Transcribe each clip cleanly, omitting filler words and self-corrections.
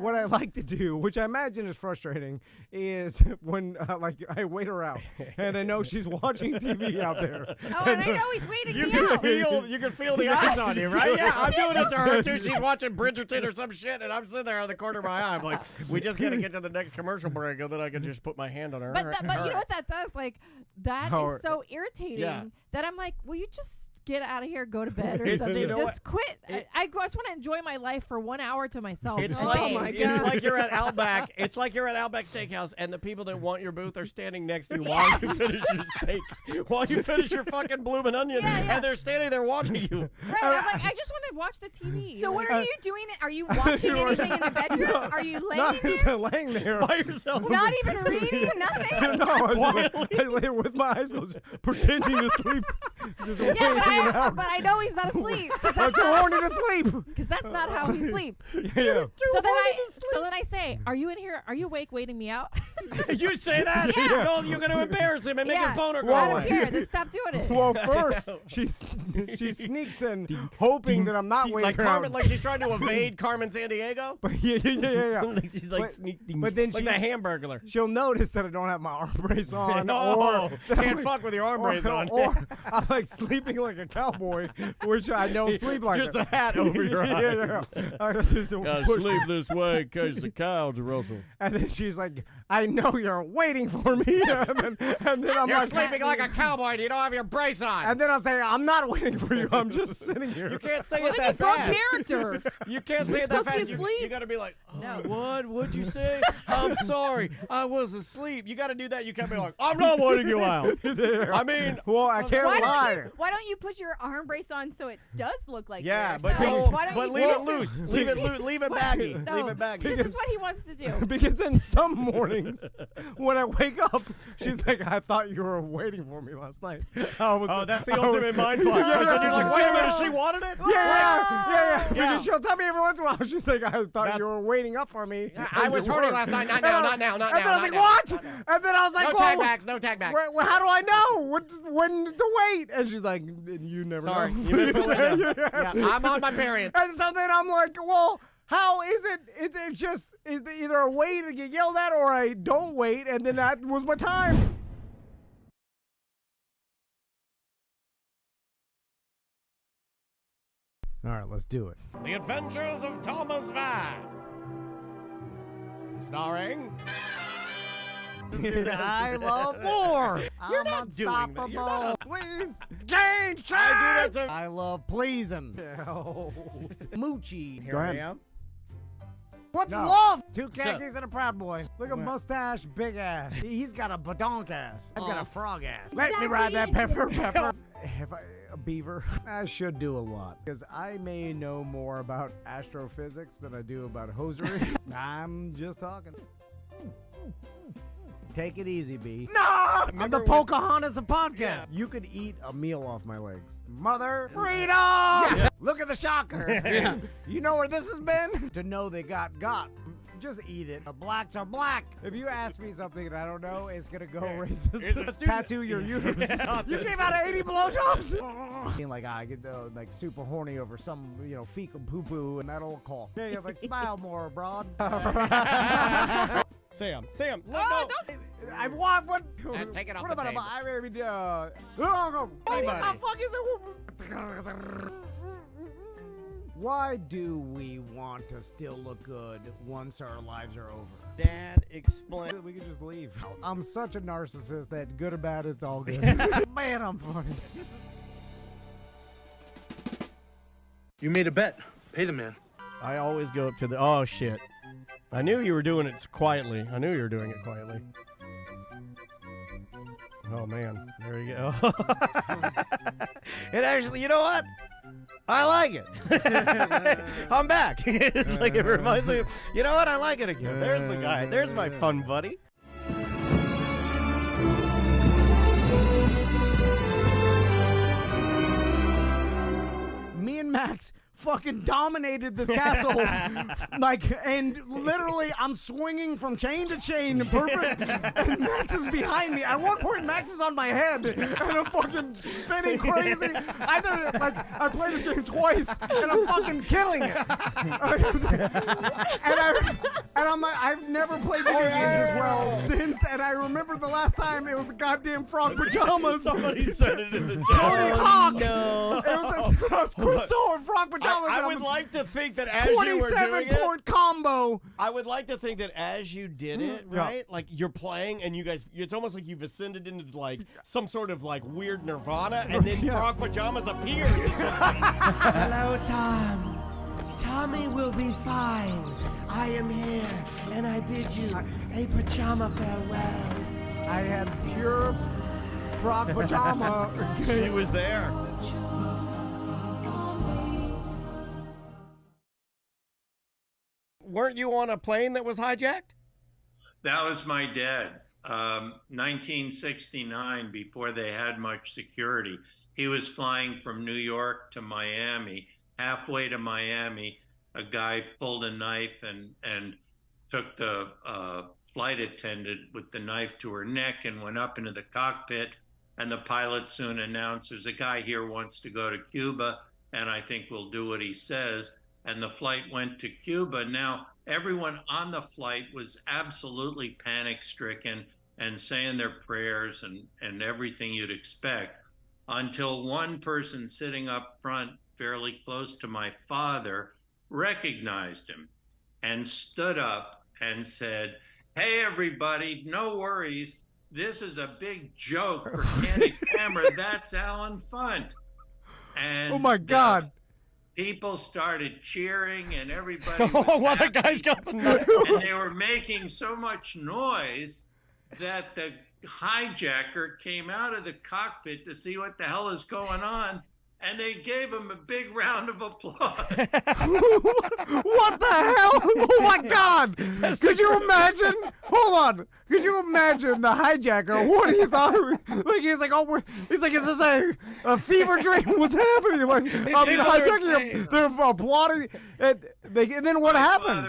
What I like to do, which I imagine is frustrating, is when like I wait her out and I know she's watching TV out there. Oh, and I know he's waiting me out. You can feel the eyes on you, right? Yeah, I'm doing it to her too. She's watching Bridgerton or some shit, and I'm sitting there on the corner of my eye. I'm like, we just gotta get to the next commercial break, and then I can just put my hand on her. But you know what that does? Like, that is so irritating that I'm like, will you just get out of here, go to bed or something? Just quit. I just want to enjoy my life for 1 hour to myself. It's like you're at Outback. It's like you're at Outback Steakhouse, and the people that want your booth are standing next to you while you finish your steak, while you finish your fucking bloomin' onion, and they're standing there watching you. Right. I'm like, I just want to watch the TV. So what are you doing? Are you watching anything in the bedroom? Are you laying there? Laying there by yourself. Not even reading? Nothing? No, I lay there with my eyes closed, pretending to sleep. Just but I know he's not asleep. I'm too horny to sleep. Because that's not how he sleeps. Yeah. So then I say, are you in here? Are you awake waiting me out? You say that? Yeah. No, you're going to embarrass him and make his boner go I away. don't care. Then stop doing it. Well, first, she sneaks in, hoping that I'm not waiting like her Carmen, out. like she's trying to evade Carmen Sandiego? But yeah. Like she's like sneaking. But then like the Hamburglar. She'll notice that I don't have my arm brace on. No, can't fuck with your arm brace on. Or I'm like sleeping like a cowboy, which I don't sleep like just that. a hat over your eyes. I just sleep this way in case the cows rustle. And then she's like, I know you're waiting for me. and then I'm You're like, sleeping like a cowboy and you don't have your brace on. And then I'll say, I'm not waiting for you. I'm just sitting here. You can't say it that fast. Character. You can't say it that fast. You got to be like, no. What? What'd you say? I'm sorry. I was asleep. You got to do that. You can't be like, I'm not waiting you out. I mean, well, I can't lie. Why don't you put your arm brace on so it does look like yeah, yours? but leave it loose. Leave it baggy. No, leave it baggy. This is what he wants to do. Because then some mornings when I wake up, she's like, I thought you were waiting for me last night. That's the ultimate mind fuck. Then you're like, wait a minute, she wanted it? Yeah. Because she'll tell me every once in a while, she's like, I thought you were waiting up for me. I was horny last night. Not now. And then I was like, what? And then I was like, no tag backs. Well, how do I know when to wait? And she's like, you never know. Sorry, you missed the window. Yeah, I'm on my period. And so then I'm like, well, how is it? It's just either a wait to get yelled at or I don't wait, and then that was my time. All right, let's do it. The Adventures of Thomas Van. Starring... I love more. You're not doing that. You're not Please change. I do that to... I love pleasing. Moochie. Here I am. What's love? Two khakis and a Proud Boy. Look at mustache, big ass. He's got a badonk ass. I've got a frog ass. Let me ride that pepper. Have I a beaver? I should do a lot because I may know more about astrophysics than I do about hosiery. I'm just talking. Take it easy, B. No! I'm the Pocahontas of podcasts. Yeah. You could eat a meal off my legs. Mother freedom! Yeah. Look at the shocker. Yeah. You know where this has been? To know they got. Just eat it. The blacks are black. If you ask me something and I don't know, it's gonna go racist. Tattoo your uterus. You came out of 80 blowjobs? Like I get like super horny over some fecal poo poo and that'll call. Yeah, like smile more, broad. Sam. No. I want what? Take it off what the about table. I mean, what the fuck is it? Why do we want to still look good once our lives are over? Dad, explain. We could just leave. I'm such a narcissist that good or bad, it's all good. Man, I'm funny. You made a bet. Pay the man. I always go up to the... Oh, shit. I knew you were doing it quietly. Oh, man. There you go. And actually, you know what? I like it. I'm back. It's like it reminds me of, you know what? I like it again. There's the guy. There's my fun buddy. Me and Max fucking dominated this castle. And literally, I'm swinging from chain to chain, perfect. And Max is behind me. At one point, Max is on my head, and I'm fucking spinning crazy. I played this game twice, and I'm fucking killing it. And I'm like, I've never played video games as well since. And I remember the last time it was the goddamn frog pajamas. Somebody said it in the chat. Tony Hawk. No. It was Crystal and frog pajamas. I would like to think that as you were doing 27-point combo. I would like to think that as you did it, right? Like you're playing and you guys, it's almost like you've ascended into like some sort of like weird nirvana, and then frog pajamas appears. Hello, Tom. Tommy will be fine. I am here, and I bid you a pajama farewell. I had pure frog pajama. She was there. Weren't you on a plane that was hijacked? That was my dad. 1969, before they had much security. He was flying from New York to Miami. Halfway to Miami, a guy pulled a knife and took the flight attendant with the knife to her neck and went up into the cockpit. And the pilot soon announced, there's a guy here who wants to go to Cuba, and I think we'll do what he says. And the flight went to Cuba. Now, everyone on the flight was absolutely panic-stricken and saying their prayers and everything you'd expect, until one person sitting up front, fairly close to my father, recognized him and stood up and said, "Hey, everybody, no worries. This is a big joke for Candid Camera. That's Alan Funt." And oh, my God. People started cheering, and everybody was well, happy. the guy's got the knife. And they were making so much noise that the hijacker came out of the cockpit to see what the hell is going on, and they gave him a big round of applause. What the hell? Oh my God! Could you imagine? Hold on. Could you imagine the hijacker? What he thought? Like he's like, he's like, is this a fever dream? What's happening? Like, hijacking him. They're applauding. And then what happened?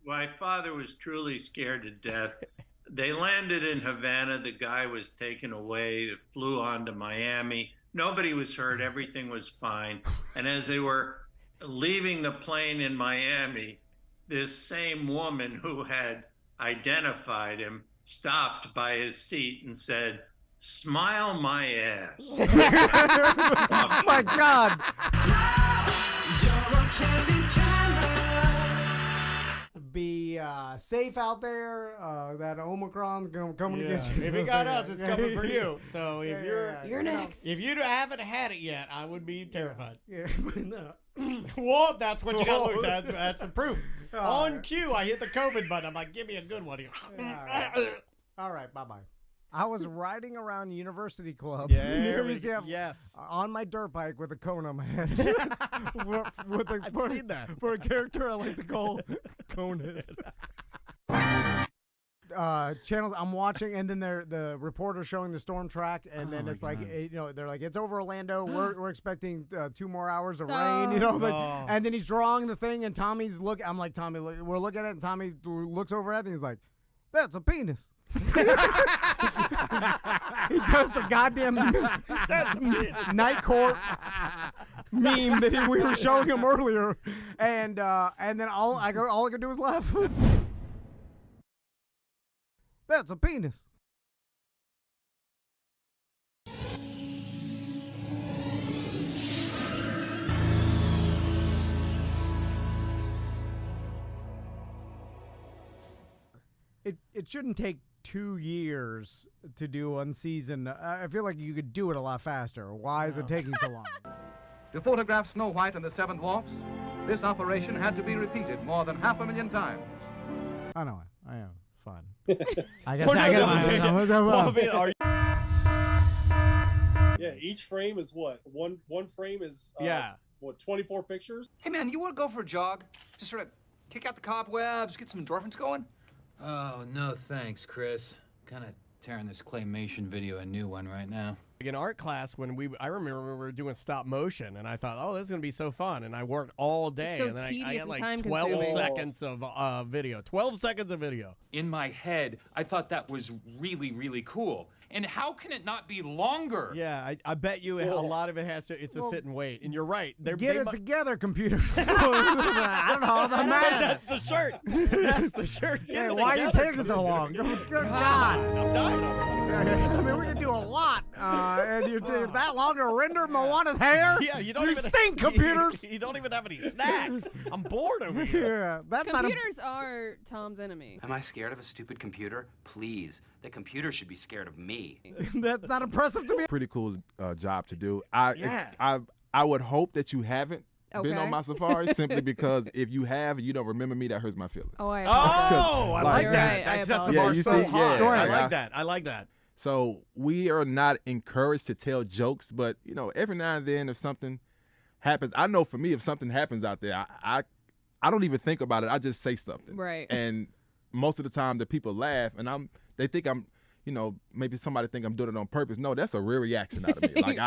My father was truly scared to death. They landed in Havana. The guy was taken away. It flew on to Miami. Nobody was hurt. Everything was fine. And as they were leaving the plane in Miami, this same woman who had identified him stopped by his seat and said, "Smile my ass." Oh my God. Be safe out there. That Omicron's coming to get you. If it got us, it's coming for you. So if You're next. if you haven't had it yet, I would be terrified. Yeah. Whoa, that's what you got to look at. That's the proof. Oh, On cue, I hit the COVID button. I'm like, give me a good one here. All right, bye-bye. I was riding around University Club Yeah, yes, on my dirt bike with a cone on my head. I've seen that. For a character I like to call Conehead. Channels I'm watching, and then the reporter showing the storm track, and then it's like, they're like, it's over Orlando. We're expecting 2 more hours of rain, and then he's drawing the thing, and Tommy's looking. I'm like, Tommy, we're looking at it, and Tommy looks over at it, and he's like, that's a penis. He does the goddamn night court meme that we were showing him earlier, and then all I could do is laugh. That's a penis. It shouldn't take 2 years to do one season. I feel like you could do it a lot faster. Why is it taking so long? To photograph Snow White and the Seven Dwarfs, this operation had to be repeated more than 500,000 times. I know it. I am fun. I guess I get it. Yeah, each frame is what? One frame is what, 24 pictures? Hey man, you want to go for a jog? Just sort of kick out the cobwebs, get some endorphins going? Oh, no thanks, Chris. Kind of tearing this claymation video a new one right now. In art class, I remember we were doing stop motion, and I thought, oh, this is gonna be so fun, and I worked all day, So and then tedious I got and like time-consuming. 12 seconds of video. 12 seconds of video. In my head, I thought that was really, really cool. And how can it not be longer? Yeah, I bet you a lot of it has to. It's a sit and wait, and you're right. Get it together, computer. I don't know. I'm mad. That's the shirt. That's the shirt. Yeah, why are you taking so long? Good God. I'm dying over it. I mean, we can do a lot, and you take that long to render Moana's hair? Yeah, you don't even stink, computers. You don't even have any snacks. I'm bored over here. Yeah, that's Computers are Tom's enemy. Am I scared of a stupid computer? Please. The computer should be scared of me. That's not impressive to me. Pretty cool job to do. I would hope that you haven't been on my safari simply because if you have and you don't remember me, that hurts my feelings. Oh, I like that. Right, that sets the bar so high. I like that. I like that. So we are not encouraged to tell jokes, but every now and then if something happens, I know for me if something happens out there, I don't even think about it. I just say something. Right. And most of the time the people laugh and they think I'm maybe somebody think I'm doing it on purpose. No, that's a real reaction out of me. Like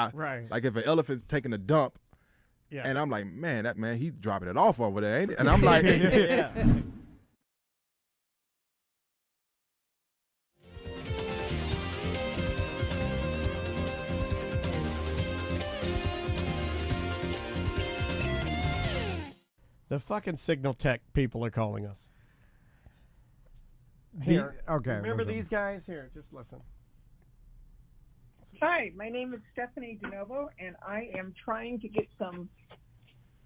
like if an elephant's taking a dump, and I'm like, man, he's dropping it off over there, ain't it? And I'm like, yeah. The fucking Signal Tech people are calling us. Here. Okay. Remember these guys? Here, just listen. Hi, my name is Stephanie DeNovo, and I am trying to get some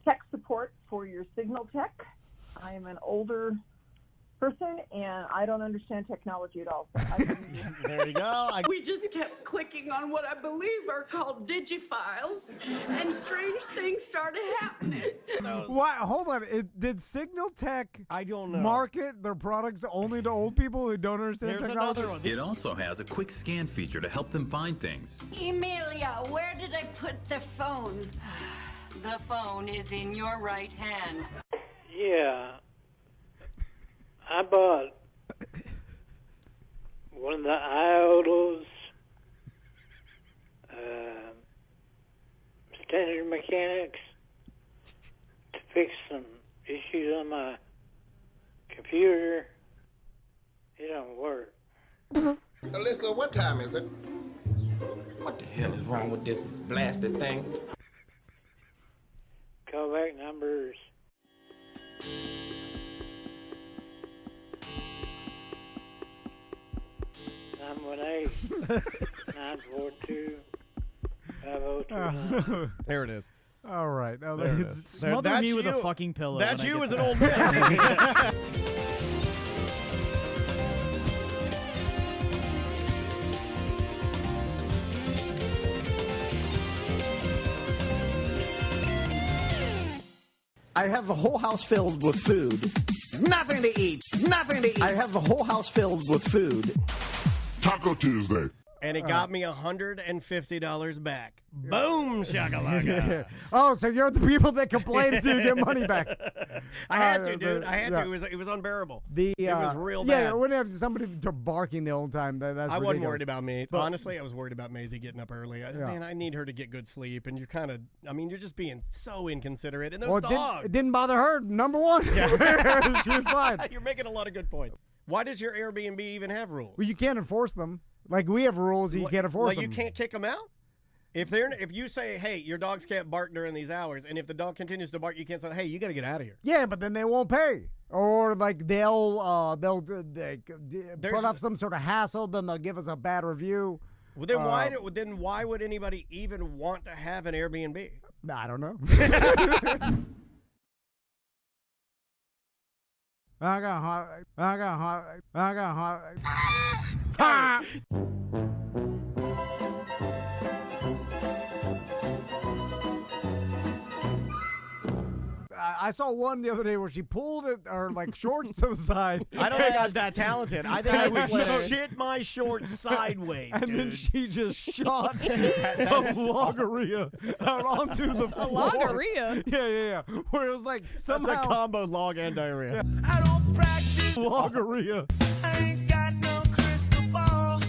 tech support for your Signal Tech. I am an older person, and I don't understand technology at all. So there you go. We just kept clicking on what I believe are called digifiles, and strange things started happening. What? Hold on. Did Signal Tech market their products only to old people who don't understand technology? Another one. It also has a quick scan feature to help them find things. Emilia, where did I put the phone? The phone is in your right hand. Yeah. I bought one of the IOTO's standard mechanics to fix some issues on my computer. It don't work. Alyssa, what time is it? What the hell is wrong with this blasted thing? Callback numbers 918-942-5029. There it is. All right. Now smother me with a fucking pillow. That's you as an old man. I have the whole house filled with food. Nothing to eat. Nothing to eat. I have the whole house filled with food. Taco Tuesday. And it got me $150 back. Boom, shakalaka. Oh, so you're the people that complain to get money back. I had to, dude. I had to. It was unbearable. It was real bad. Yeah, wouldn't have somebody barking the whole time. That's I ridiculous. wasn't worried about me. Honestly, I was worried about Maisie getting up early. Man, I need her to get good sleep. And you're kind of, you're just being so inconsiderate. And those dogs. It didn't bother her, number one. Yeah. She was fine. You're making a lot of good points. Why does your Airbnb even have rules? Well, you can't enforce them. Like we have rules, you can't enforce them. You can't kick them out? If you say, hey, your dogs can't bark during these hours, and if the dog continues to bark, you can't say, hey, you got to get out of here. Yeah, but then they won't pay. Or like they'll put up some sort of hassle, then they'll give us a bad review. Well, then why would anybody even want to have an Airbnb? I don't know. I got hot. I saw one the other day where she pulled her shorts to the side. I don't think I was that talented. I think I would shit my shorts sideways, and then she just shot a logorrhea out onto the floor. A logorrhea? Yeah. Where it was like somehow... That's a combo log and diarrhea. Yeah. I don't practice logorrhea. I ain't got no crystal ball.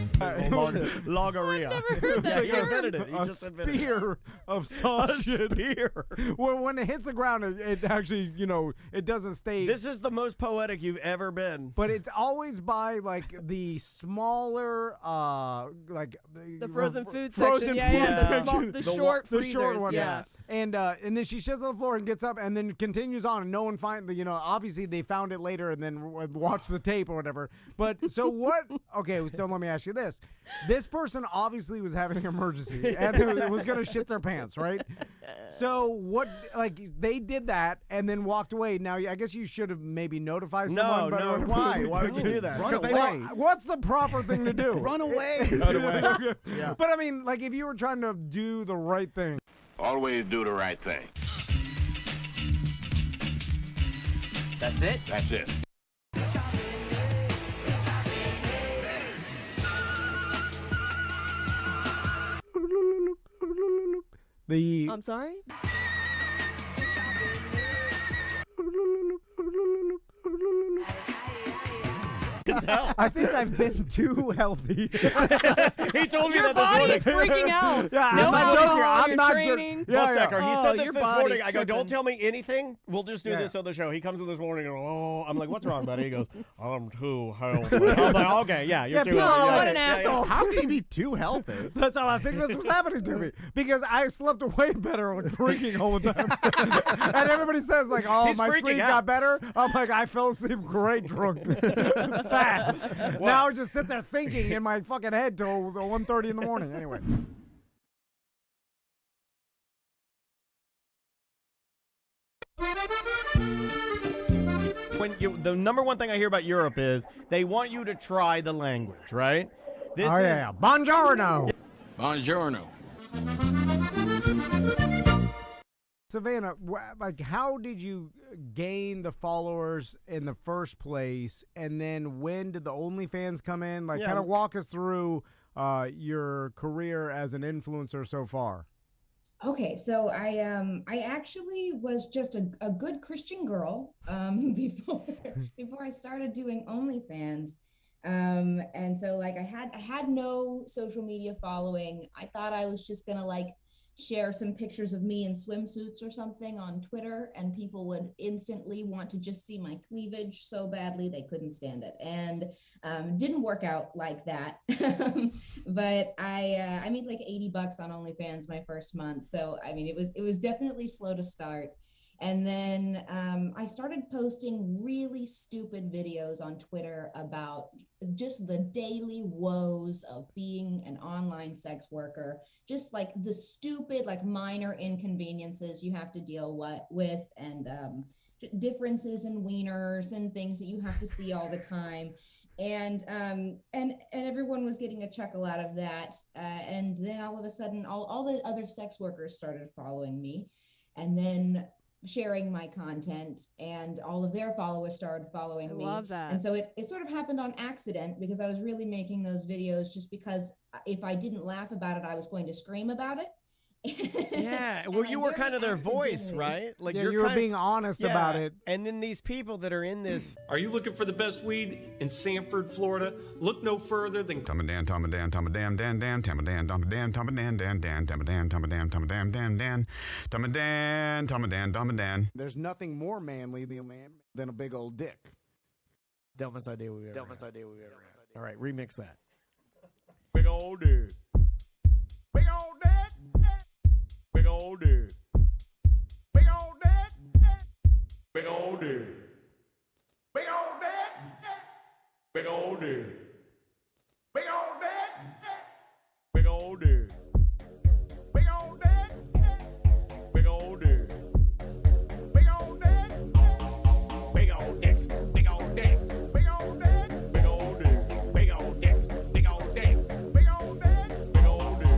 Logorrhea. I've never heard that Yeah, you term. invented it. You A just invented it. spear of soft shit. Spear. When it hits the ground, it actually, it doesn't stay. This is the most poetic you've ever been. But it's always by the smaller, The frozen food frozen section. Yeah, food yeah. The, section. the short the freezers. short one. Yeah. And then she shits on the floor and gets up and then continues on, and no one finds obviously they found it later and then watched the tape or whatever. But so what? Okay, so let me ask you this: this person obviously was having an emergency and was gonna shit their pants, right? So what? They did that and then walked away. Now I guess you should have maybe notified someone. No. Why? Why would you do that? Run away. What's the proper thing to do? Run away. Run away. Yeah. But I mean, if you were trying to do the right thing. Always do the right thing. That's it? That's it. I'm sorry? I think I've been too healthy. He told me Your that this morning. body's freaking out. Yeah, No I'm not alcohol, joking. I'm you're not training. joking. Yeah, He Oh, said that your this body's morning. I go, don't tripping. tell me anything. We'll just do Yeah. this on the show. He comes in this morning and I'm like, what's wrong, buddy? He goes, I'm too healthy. I'm like, okay, yeah, you're Yeah, too people healthy. are Yeah, What yeah, an yeah, asshole. How can he be too healthy? That's how I think this was happening to me because I slept way better drinking all the time. And everybody says oh, He's my freaking sleep out. got better. I'm like, I fell asleep great drunk, fast. Now I just sit there thinking in my fucking head till 1:30 in the morning. Anyway. The number one thing I hear about Europe is they want you to try the language, right? This Oh, yeah. Buongiorno. Buongiorno. Savannah, how did you gain the followers in the first place, and then when did the OnlyFans come in? Kind of walk us through your career as an influencer so far. Okay, so I actually was just a good Christian girl before I started doing OnlyFans. And so I had no social media following. I thought I was just gonna share some pictures of me in swimsuits or something on Twitter, and people would instantly want to just see my cleavage so badly they couldn't stand it. And didn't work out like that. But I made $80 on OnlyFans my first month. So I mean, it was definitely slow to start. And then I started posting really stupid videos on Twitter about just the daily woes of being an online sex worker, just the stupid, minor inconveniences you have to deal with, and differences in wieners and things that you have to see all the time. And everyone was getting a chuckle out of that. And then all of a sudden, all the other sex workers started following me, and then sharing my content, and all of their followers started following me. I love that. And so it sort of happened on accident, because I was really making those videos just because if I didn't laugh about it, I was going to scream about it. Yeah, well, you were kind of their voice, right? You were being honest about it. And then these people that are in this. Are you looking for the best weed in Sanford, Florida? Look no further than Tamadan, Tamadan, Tamadan, Dan, Dan, Tamadan, Tamadan, Tamadan, Dan, Dan, Tamadan, Tamadan, Tamadan, Dan, Dan, Tamadan, Tamadan, Tamadan. There's nothing more manly than a big old dick. Dumbest idea we've ever had. All right, remix that. big old dick. Big old dick. Big old dick. Big old dick. Big old dick. Big old dick. Big old dick. Big old dick. Big old dick. Big old dick. Big old dick. Big old dick. Big old dicks. Big old dicks. Big old dick. Big old dicks. Big old dicks. Big old dicks. Big old dick. Big old dicks.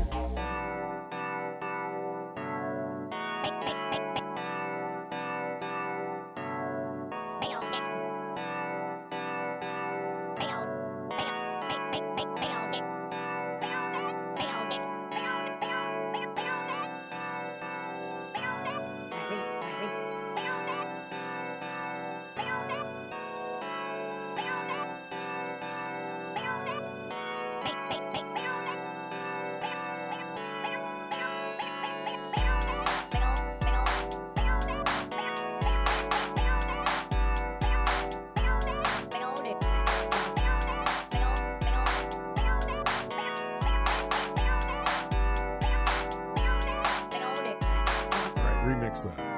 remix that.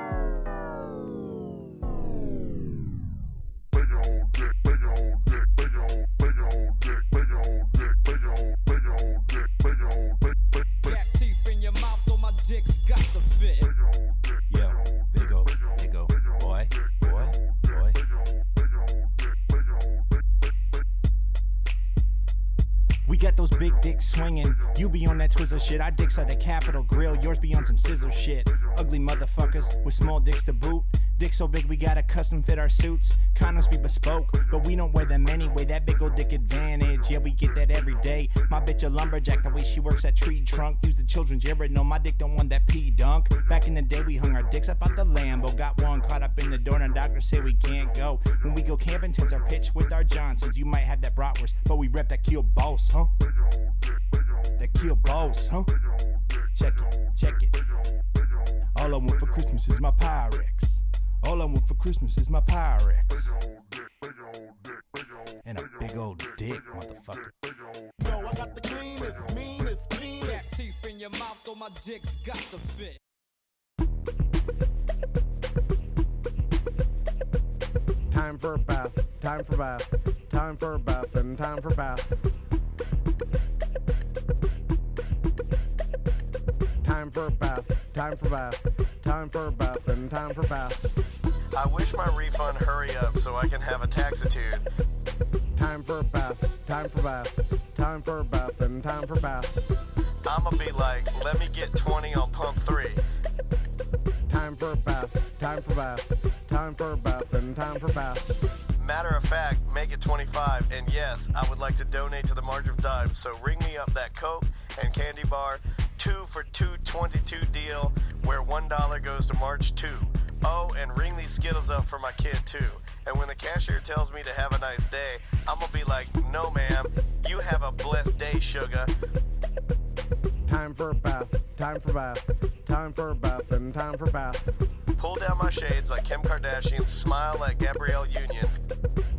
Those big dicks swinging. You be on that Twizzler shit. Our dicks are the Capitol Grill. Yours be on some sizzle shit. Ugly motherfuckers with small dicks to boot. Dicks so big we gotta custom fit our suits. Condoms be bespoke, but we don't wear them anyway. That big old dick advantage, yeah, we get that every day. My bitch a lumberjack, the way she works that tree trunk. Use the children's ear, no, my dick don't want that pee dunk. Back in the day, we hung our dicks up out the Lambo. Got one caught up in the door, and the doctor said we can't go. When we go camping, tents our pitch with our Johnsons. You might have that bratwurst, but we rep that Kiel Boss, huh? That Kiel Boss, huh? Check it. All I want for Christmas is my Pyrex. All I want for Christmas is my Pyrex. And a big old dick, motherfucker. Yo, I got the cleanest, meanest. Got teeth in your mouth, so my dick's got to fit. Time for a bath, time for bath, time for a bath, and time for bath. Time for a bath, time for bath, time for a bath, and time for bath. I wish my refund hurry up so I can have a taxitude. Time for a bath, time for bath, time for a bath, and time for bath. I'ma be like, let me get 20 on pump 3. Time for a bath, time for bath, time for a bath, and time for bath. Matter of fact, make it 25, and yes, I would like to donate to the March of Dimes, so ring me up that Coke and candy bar 2 for $2.22 deal where $1 goes to March 2. Oh, and ring these Skittles up for my kid too. And when the cashier tells me to have a nice day, I'm gonna be like, no ma'am, you have a blessed day, sugar. Time for a bath, time for bath, time for a bath, and time for bath. Pull down my shades like Kim Kardashian, smile like Gabrielle Union.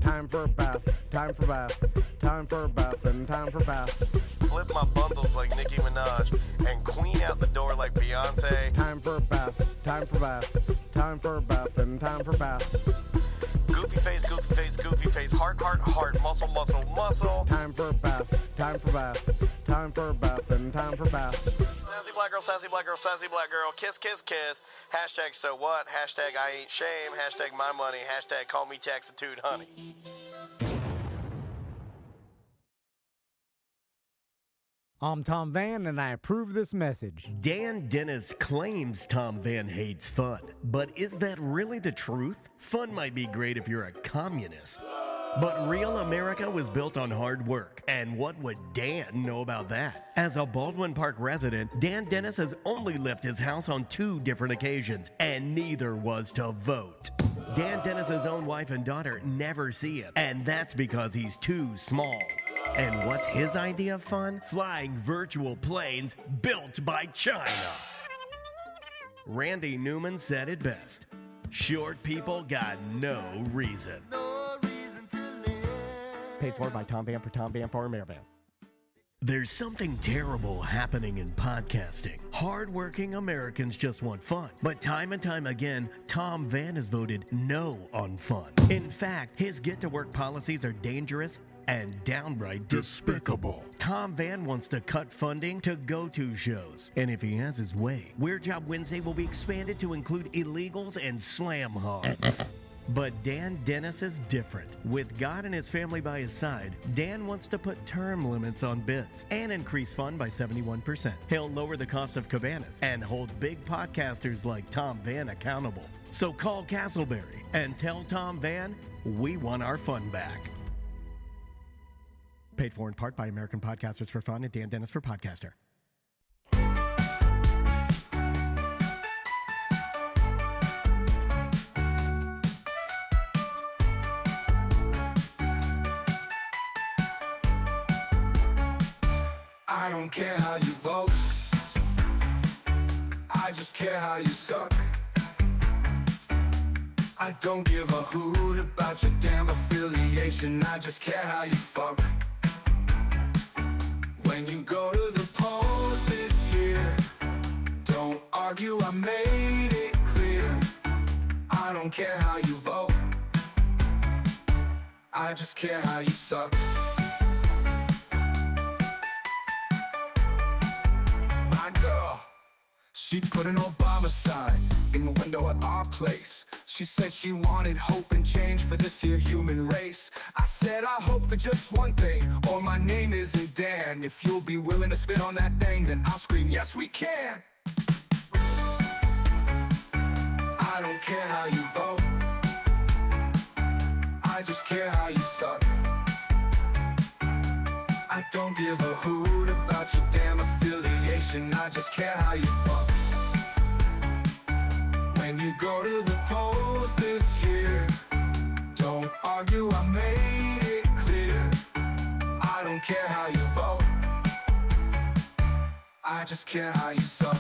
Time for a bath, time for bath, time for a bath, and time for bath. Flip my bundles like Nicki Minaj and queen out the door like Beyonce. Time for a bath, time for bath, time for a bath, and time for bath. Goofy face, goofy face, goofy face, heart, heart, heart, muscle, muscle, muscle. Time for a bath, time for bath, time for a bath, and time for bath. Sassy black girl, sassy black girl, sassy black girl, kiss, kiss, kiss. Hashtag so what, hashtag I ain't shame, hashtag my money, hashtag call me taxitude, honey. I'm Tom Van, and I approve this message. Dan Dennis claims Tom Van hates fun, but is that really the truth? Fun might be great if you're a communist, but real America was built on hard work, and what would Dan know about that? As a Baldwin Park resident, Dan Dennis has only left his house on 2 different occasions, and neither was to vote. Dan Dennis's own wife and daughter never see him, and that's because he's too small. And what's his idea of fun? Flying virtual planes built by China. Randy Newman said it best. Short people got no reason. Paid for by Tom Van for Tom Van for Amerivan. There's something terrible happening in podcasting. Hardworking Americans just want fun. But time and time again, Tom Van has voted no on fun. In fact, his get-to-work policies are dangerous and downright despicable. Tom Van wants to cut funding to go-to shows. And if he has his way, Weird Job Wednesday will be expanded to include illegals and slam hogs. But Dan Dennis is different. With God and his family by his side, Dan wants to put term limits on bids and increase fund by 71%. He'll lower the cost of cabanas and hold big podcasters like Tom Van accountable. So call Castleberry and tell Tom Van we want our fun back. Paid for in part by American Podcasters for Fun and Dan Dennis for Podcaster. I don't care how you vote, I just care how you suck. I don't give a hoot about your damn affiliation, I just care how you fuck. When you go to the polls this year, don't argue, I made it don't care how you vote. I just care how you suck. My girl, she put an Obama sign in the window at our place. She said she wanted hope and change for this here human race. I said I hope for just one thing, or my name isn't Dan. If you'll be willing to spit on that thing, then I'll scream, yes we can. I don't care how you vote. I just care how you suck. I don't give a hoot about your damn affiliation. I just care how you fuck. When you go to the polls this year, don't argue, I made it clear. I don't care how you vote. I just care how you suck.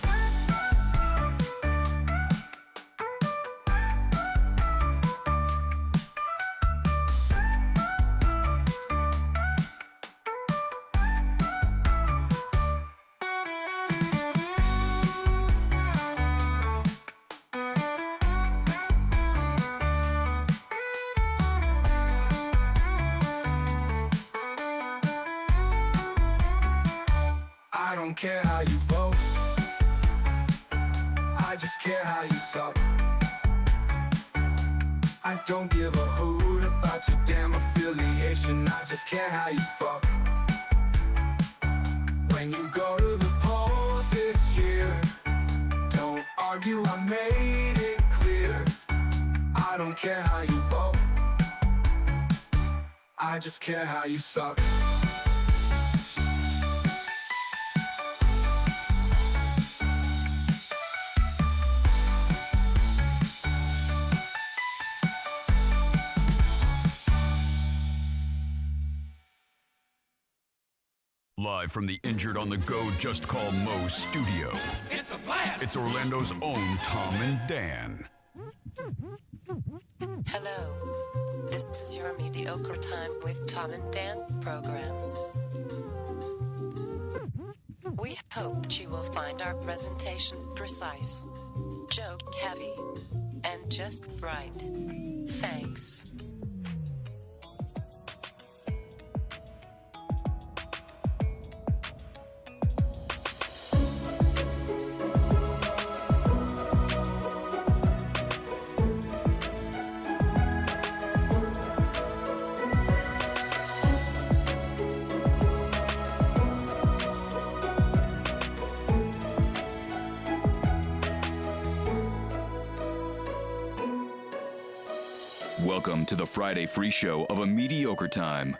I don't care how you vote. I just care how you suck. I don't give a hoot about your damn affiliation. I just care how you fuck. When you go to the polls this year, don't argue, I made it clear. I don't care how you vote. I just care how you suck. Live from the Injured on the Go Just Call Mo studio. It's a blast! It's Orlando's own Tom and Dan. Hello. This is your Mediocre Time with Tom and Dan program. We hope that you will find our presentation precise, joke heavy, and just right. Thanks. Welcome to the Friday free show of A Mediocre Time.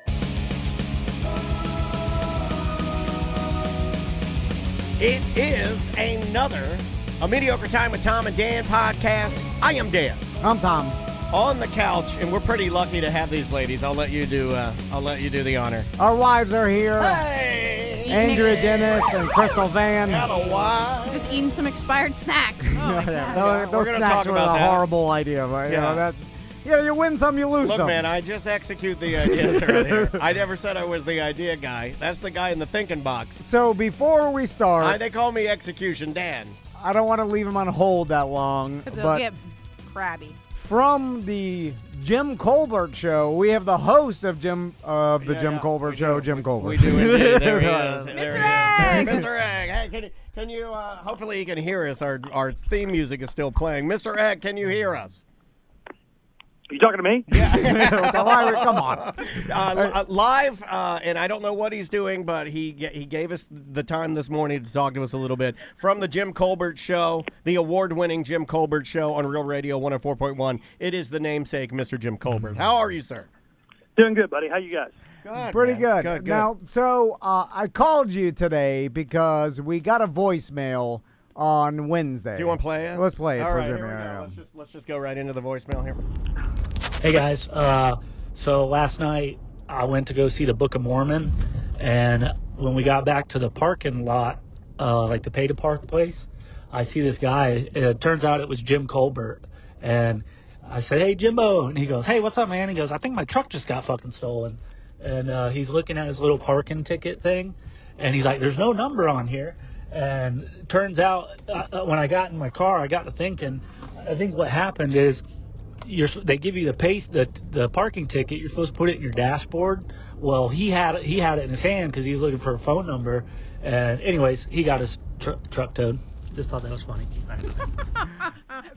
It is another A Mediocre Time with Tom and Dan podcast. I am Dan. I'm Tom. On the couch, and we're pretty lucky to have these ladies. I'll let you do the honor. Our wives are here. Hey! Andrea Dennis and Crystal Van. Hello, wives. Just eating some expired snacks. Oh, yeah, those snacks were a horrible idea, right? Yeah. You win some, you lose some. Look, man, I just execute the ideas right here. I never said I was the idea guy. That's the guy in the thinking box. So before we start... They call me Execution Dan. I don't want to leave him on hold that long. Because it'll get crabby. From the Jim Colbert Show, we have the host of Jim Colbert Show, Jim Colbert. We do indeed. There he is. Mr. Egg! Mr. Egg. Hey, can you, hopefully he can hear us. Our theme music is still playing. Mr. Egg, can you hear us? You talking to me? Yeah. Come on. Live, and I don't know what he's doing, but he gave us the time this morning to talk to us a little bit from the Jim Colbert Show, the award-winning Jim Colbert Show on Real Radio 104.1. It is the namesake, Mr. Jim Colbert. How are you, sir? Doing good, buddy. How you guys? Good. Pretty man. good. Good. Now, so I called you today because we got a voicemail on Wednesday. Do you want to play it? Let's play it All for right, Jimmy. here we go. Let's just go right into the voicemail here. Hey guys, so last night I went to go see the Book of Mormon, and when we got back to the parking lot, like the pay-to-park place, I see this guy. It turns out it was Jim Colbert, and I said, "Hey Jimbo," and he goes, "Hey, what's up, man?" He goes, "I think my truck just got fucking stolen," and he's looking at his little parking ticket thing, and he's like, "There's no number on here." And it turns out when I got in my car, I got to thinking, I think what happened is they give you the parking ticket. You're supposed to put it in your dashboard. Well, he had it in his hand because he was looking for a phone number. And anyways, he got his truck towed. Just thought that was funny. He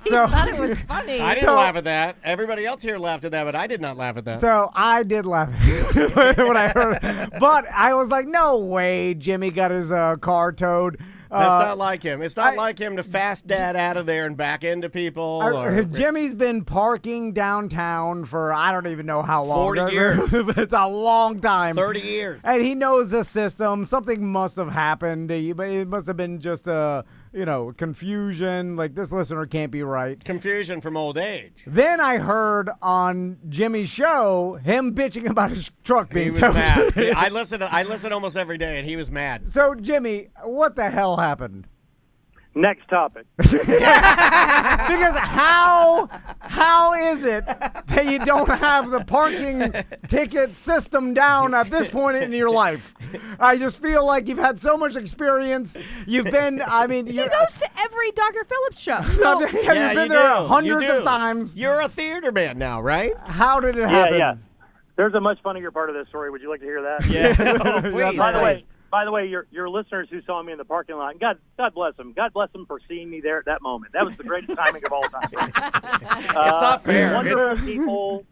thought it was funny. I didn't laugh at that. Everybody else here laughed at that, but I did not laugh at that. So I did laugh when I heard, but I was like, no way, Jimmy got his car towed. That's not like him. It's not like him to fast dad out of there and back into people. Jimmy's been parking downtown for I don't even know how long. 40 years. It's a long time. 30 years. And he knows the system. Something must have happened. It must have been just confusion. Like, this listener can't be right. Confusion from old age. Then I heard on Jimmy's show him bitching about his truck being towed. Mad. I listen almost every day, and he was mad. So, Jimmy, what the hell happened? Next topic. Because how is it that you don't have the parking ticket system down at this point in your life? I just feel like you've had so much experience. You've been, he goes to every Dr. Phillips show. So. You've been there hundreds of times. You're a theater man now, right? How did it happen? Yeah. There's a much funnier part of this story. Would you like to hear that? Yeah. Please. By the way, your listeners who saw me in the parking lot, God bless them. God bless them for seeing me there at that moment. That was the greatest timing of all time. It's not fair. Wonderful people,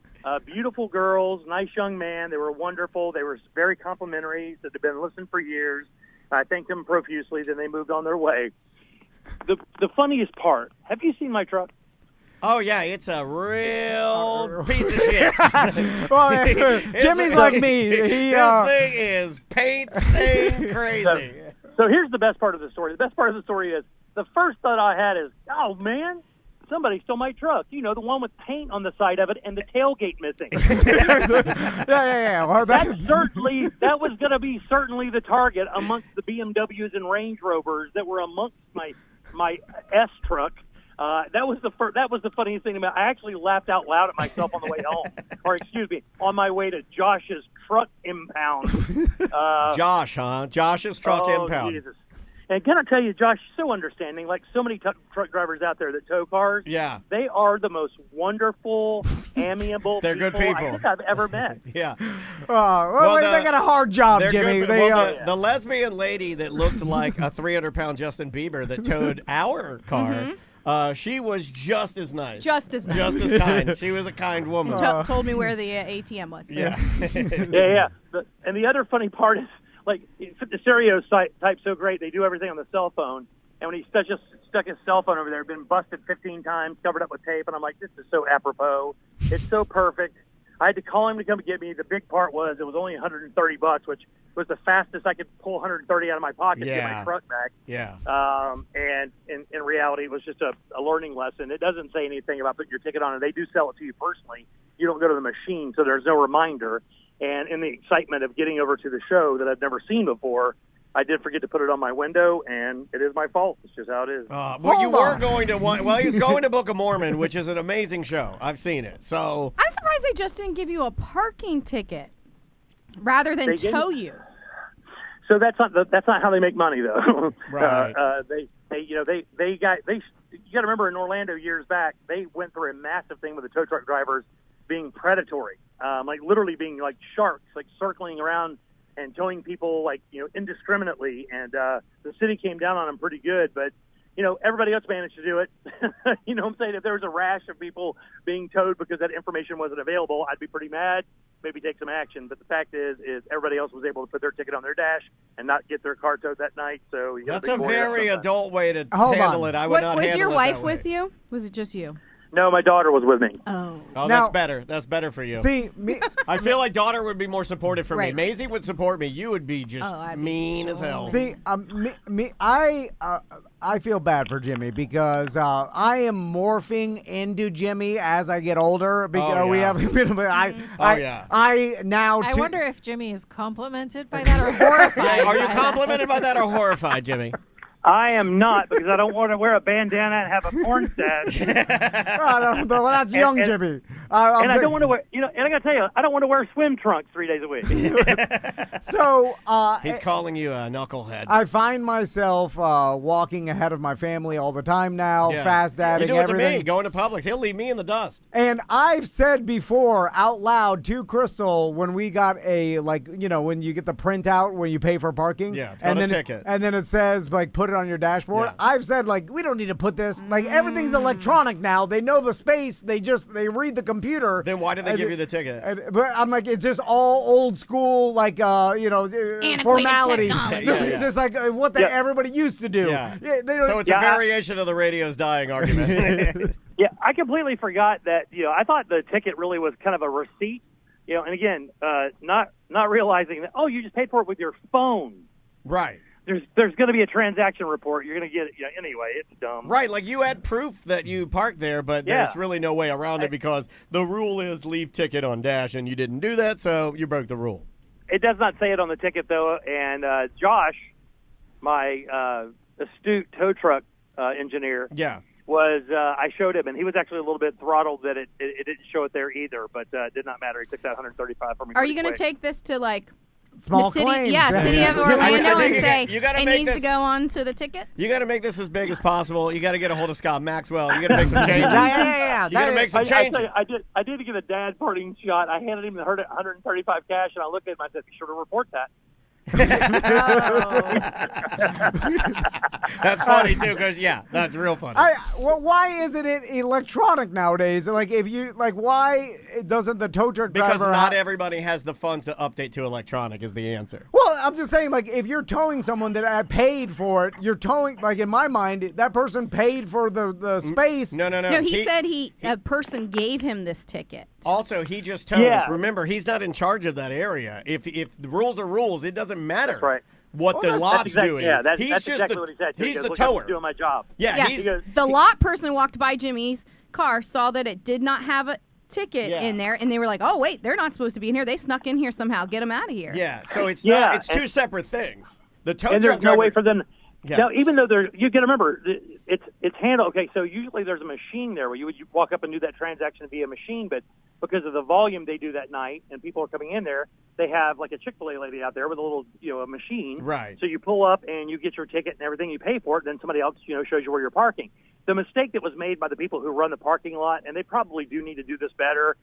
beautiful girls, nice young man. They were wonderful. They were very complimentary. That had been listening for years. I thanked them profusely. Then they moved on their way. The funniest part. Have you seen my truck? Oh, yeah, it's a real piece of shit. Well, Jimmy's like me. This thing is paint stained crazy. So here's the best part of the story. The best part of the story is the first thought I had is, oh, man, somebody stole my truck. You know, the one with paint on the side of it and the tailgate missing. Yeah. Well, that was going to be certainly the target amongst the BMWs and Range Rovers that were amongst my S truck. That was the funniest thing about. I actually laughed out loud at myself on the way home, or excuse me, on my way to Josh's truck impound. Josh, huh? Josh's truck impound. Jesus. And can I tell you, Josh, so understanding. Like so many truck drivers out there that tow cars. Yeah. They are the most wonderful, amiable. They're good people. I think I've ever met. Yeah. They got a hard job, Jimmy. The lesbian lady that looked like a 300-pound Justin Bieber that towed our car. Mm-hmm. She was just as nice. Just as kind. She was a kind woman. Told me where the ATM was. Yeah. Yeah. And the other funny part is, like, the stereotype's so great. They do everything on the cell phone. And when he stuck his cell phone over there, been busted 15 times, covered up with tape. And I'm like, this is so apropos. It's so perfect. I had to call him to come get me. The big part was it was only $130, which was the fastest I could pull 130 out of my pocket to get my truck back. Yeah. And in reality, it was just a learning lesson. It doesn't say anything about putting your ticket on it. They do sell it to you personally. You don't go to the machine, so there's no reminder. And in the excitement of getting over to the show that I've never seen before, I did forget to put it on my window, and it is my fault. It's just how it is. He's going to Book of Mormon, which is an amazing show. I've seen it. So I'm surprised they just didn't give you a parking ticket rather than tow you. So that's not how they make money, though. Right. You got to remember in Orlando years back, they went through a massive thing with the tow truck drivers being predatory, like literally being like sharks, like circling around and towing people like, indiscriminately. And the city came down on them pretty good, but everybody else managed to do it. You know what I'm saying? If there was a rash of people being towed because that information wasn't available, I'd be pretty mad, maybe take some action. But the fact is everybody else was able to put their ticket on their dash and not get their car towed that night. So that's a very adult way to handle it. I would not handle it. Was your wife with you? Was it just you? No, my daughter was with me. Oh, that's better. That's better for you. See, I feel like daughter would be more supportive for right. me. Maisie would support me. You would be just mean as hell. See, I feel bad for Jimmy because I am morphing into Jimmy as I get older. Because we have a bit of I wonder if Jimmy is complimented by that or horrified. Are you complimented by that or horrified, Jimmy? I am not, because I don't want to wear a bandana and have a porn stash. But that's young Jimmy. And I don't want to wear, and I got to tell you, I don't want to wear swim trunks 3 days a week. So he's calling you a knucklehead. I find myself walking ahead of my family all the time now, fast dadding, you do it everything. to me, going to Publix. He'll leave me in the dust. And I've said before out loud to Crystal when we got when you get the printout when you pay for parking. Yeah, it's got a ticket. And then it says, put it on your dashboard. Yeah. I've said, we don't need to put this. Everything's electronic now. They know the space. They read the computer. Then why did they give you the ticket? But I'm like, it's just all old school, formality. It's just what everybody used to do. Yeah. So it's a variation of the radio's dying argument. Yeah, I completely forgot that, I thought the ticket really was kind of a receipt, and again, not realizing that, you just paid for it with your phone. Right. There's going to be a transaction report. You're going to get it anyway. It's dumb. Right, you had proof that you parked there, but there's really no way around it because the rule is leave ticket on dash, and you didn't do that, so you broke the rule. It does not say it on the ticket, though, and Josh, my astute tow truck engineer, I showed him, and he was actually a little bit throttled that it didn't show it there either, but it did not matter. He took that $135 from me. Are you going to take this to small the city, claims? City of Orlando and say it needs to go on to the ticket? You got to make this as big as possible. You got to get a hold of Scott Maxwell. You got to make some changes. Yeah. You got to make some changes. I did get a dad parting shot. I handed him the $135 cash, and I looked at him. I said, "Be sure to report that." That's funny too, because that's real funny. Why isn't it electronic nowadays? Why doesn't the tow truck driver? Because not everybody has the funds to update to electronic is the answer. Well, I'm just saying, if you're towing someone that paid for it, you're towing. In my mind, that person paid for the space. No. No, he said a person gave him this ticket. Also, he just tows. Yeah. Remember, he's not in charge of that area. If the rules are rules, it doesn't matter. That's right. What the lot's doing. Yeah, that's exactly what he said. He's the tower. I'm doing my job. Yeah. The lot person walked by Jimmy's car, saw that it did not have a ticket in there, and they were like, "Oh wait, they're not supposed to be in here. They snuck in here somehow. Get them out of here." Yeah. So it's not. It's two separate things. The tow and truck there's no way for them. Yeah. Now, even though you got to remember, it's handled. Okay, so usually there's a machine there where you would walk up and do that transaction via machine, but because of the volume they do that night and people are coming in there, they have a Chick-fil-A lady out there with a little, a machine. Right. So you pull up and you get your ticket and everything, you pay for it, then somebody else, shows you where you're parking. The mistake that was made by the people who run the parking lot, and they probably do need to do this better,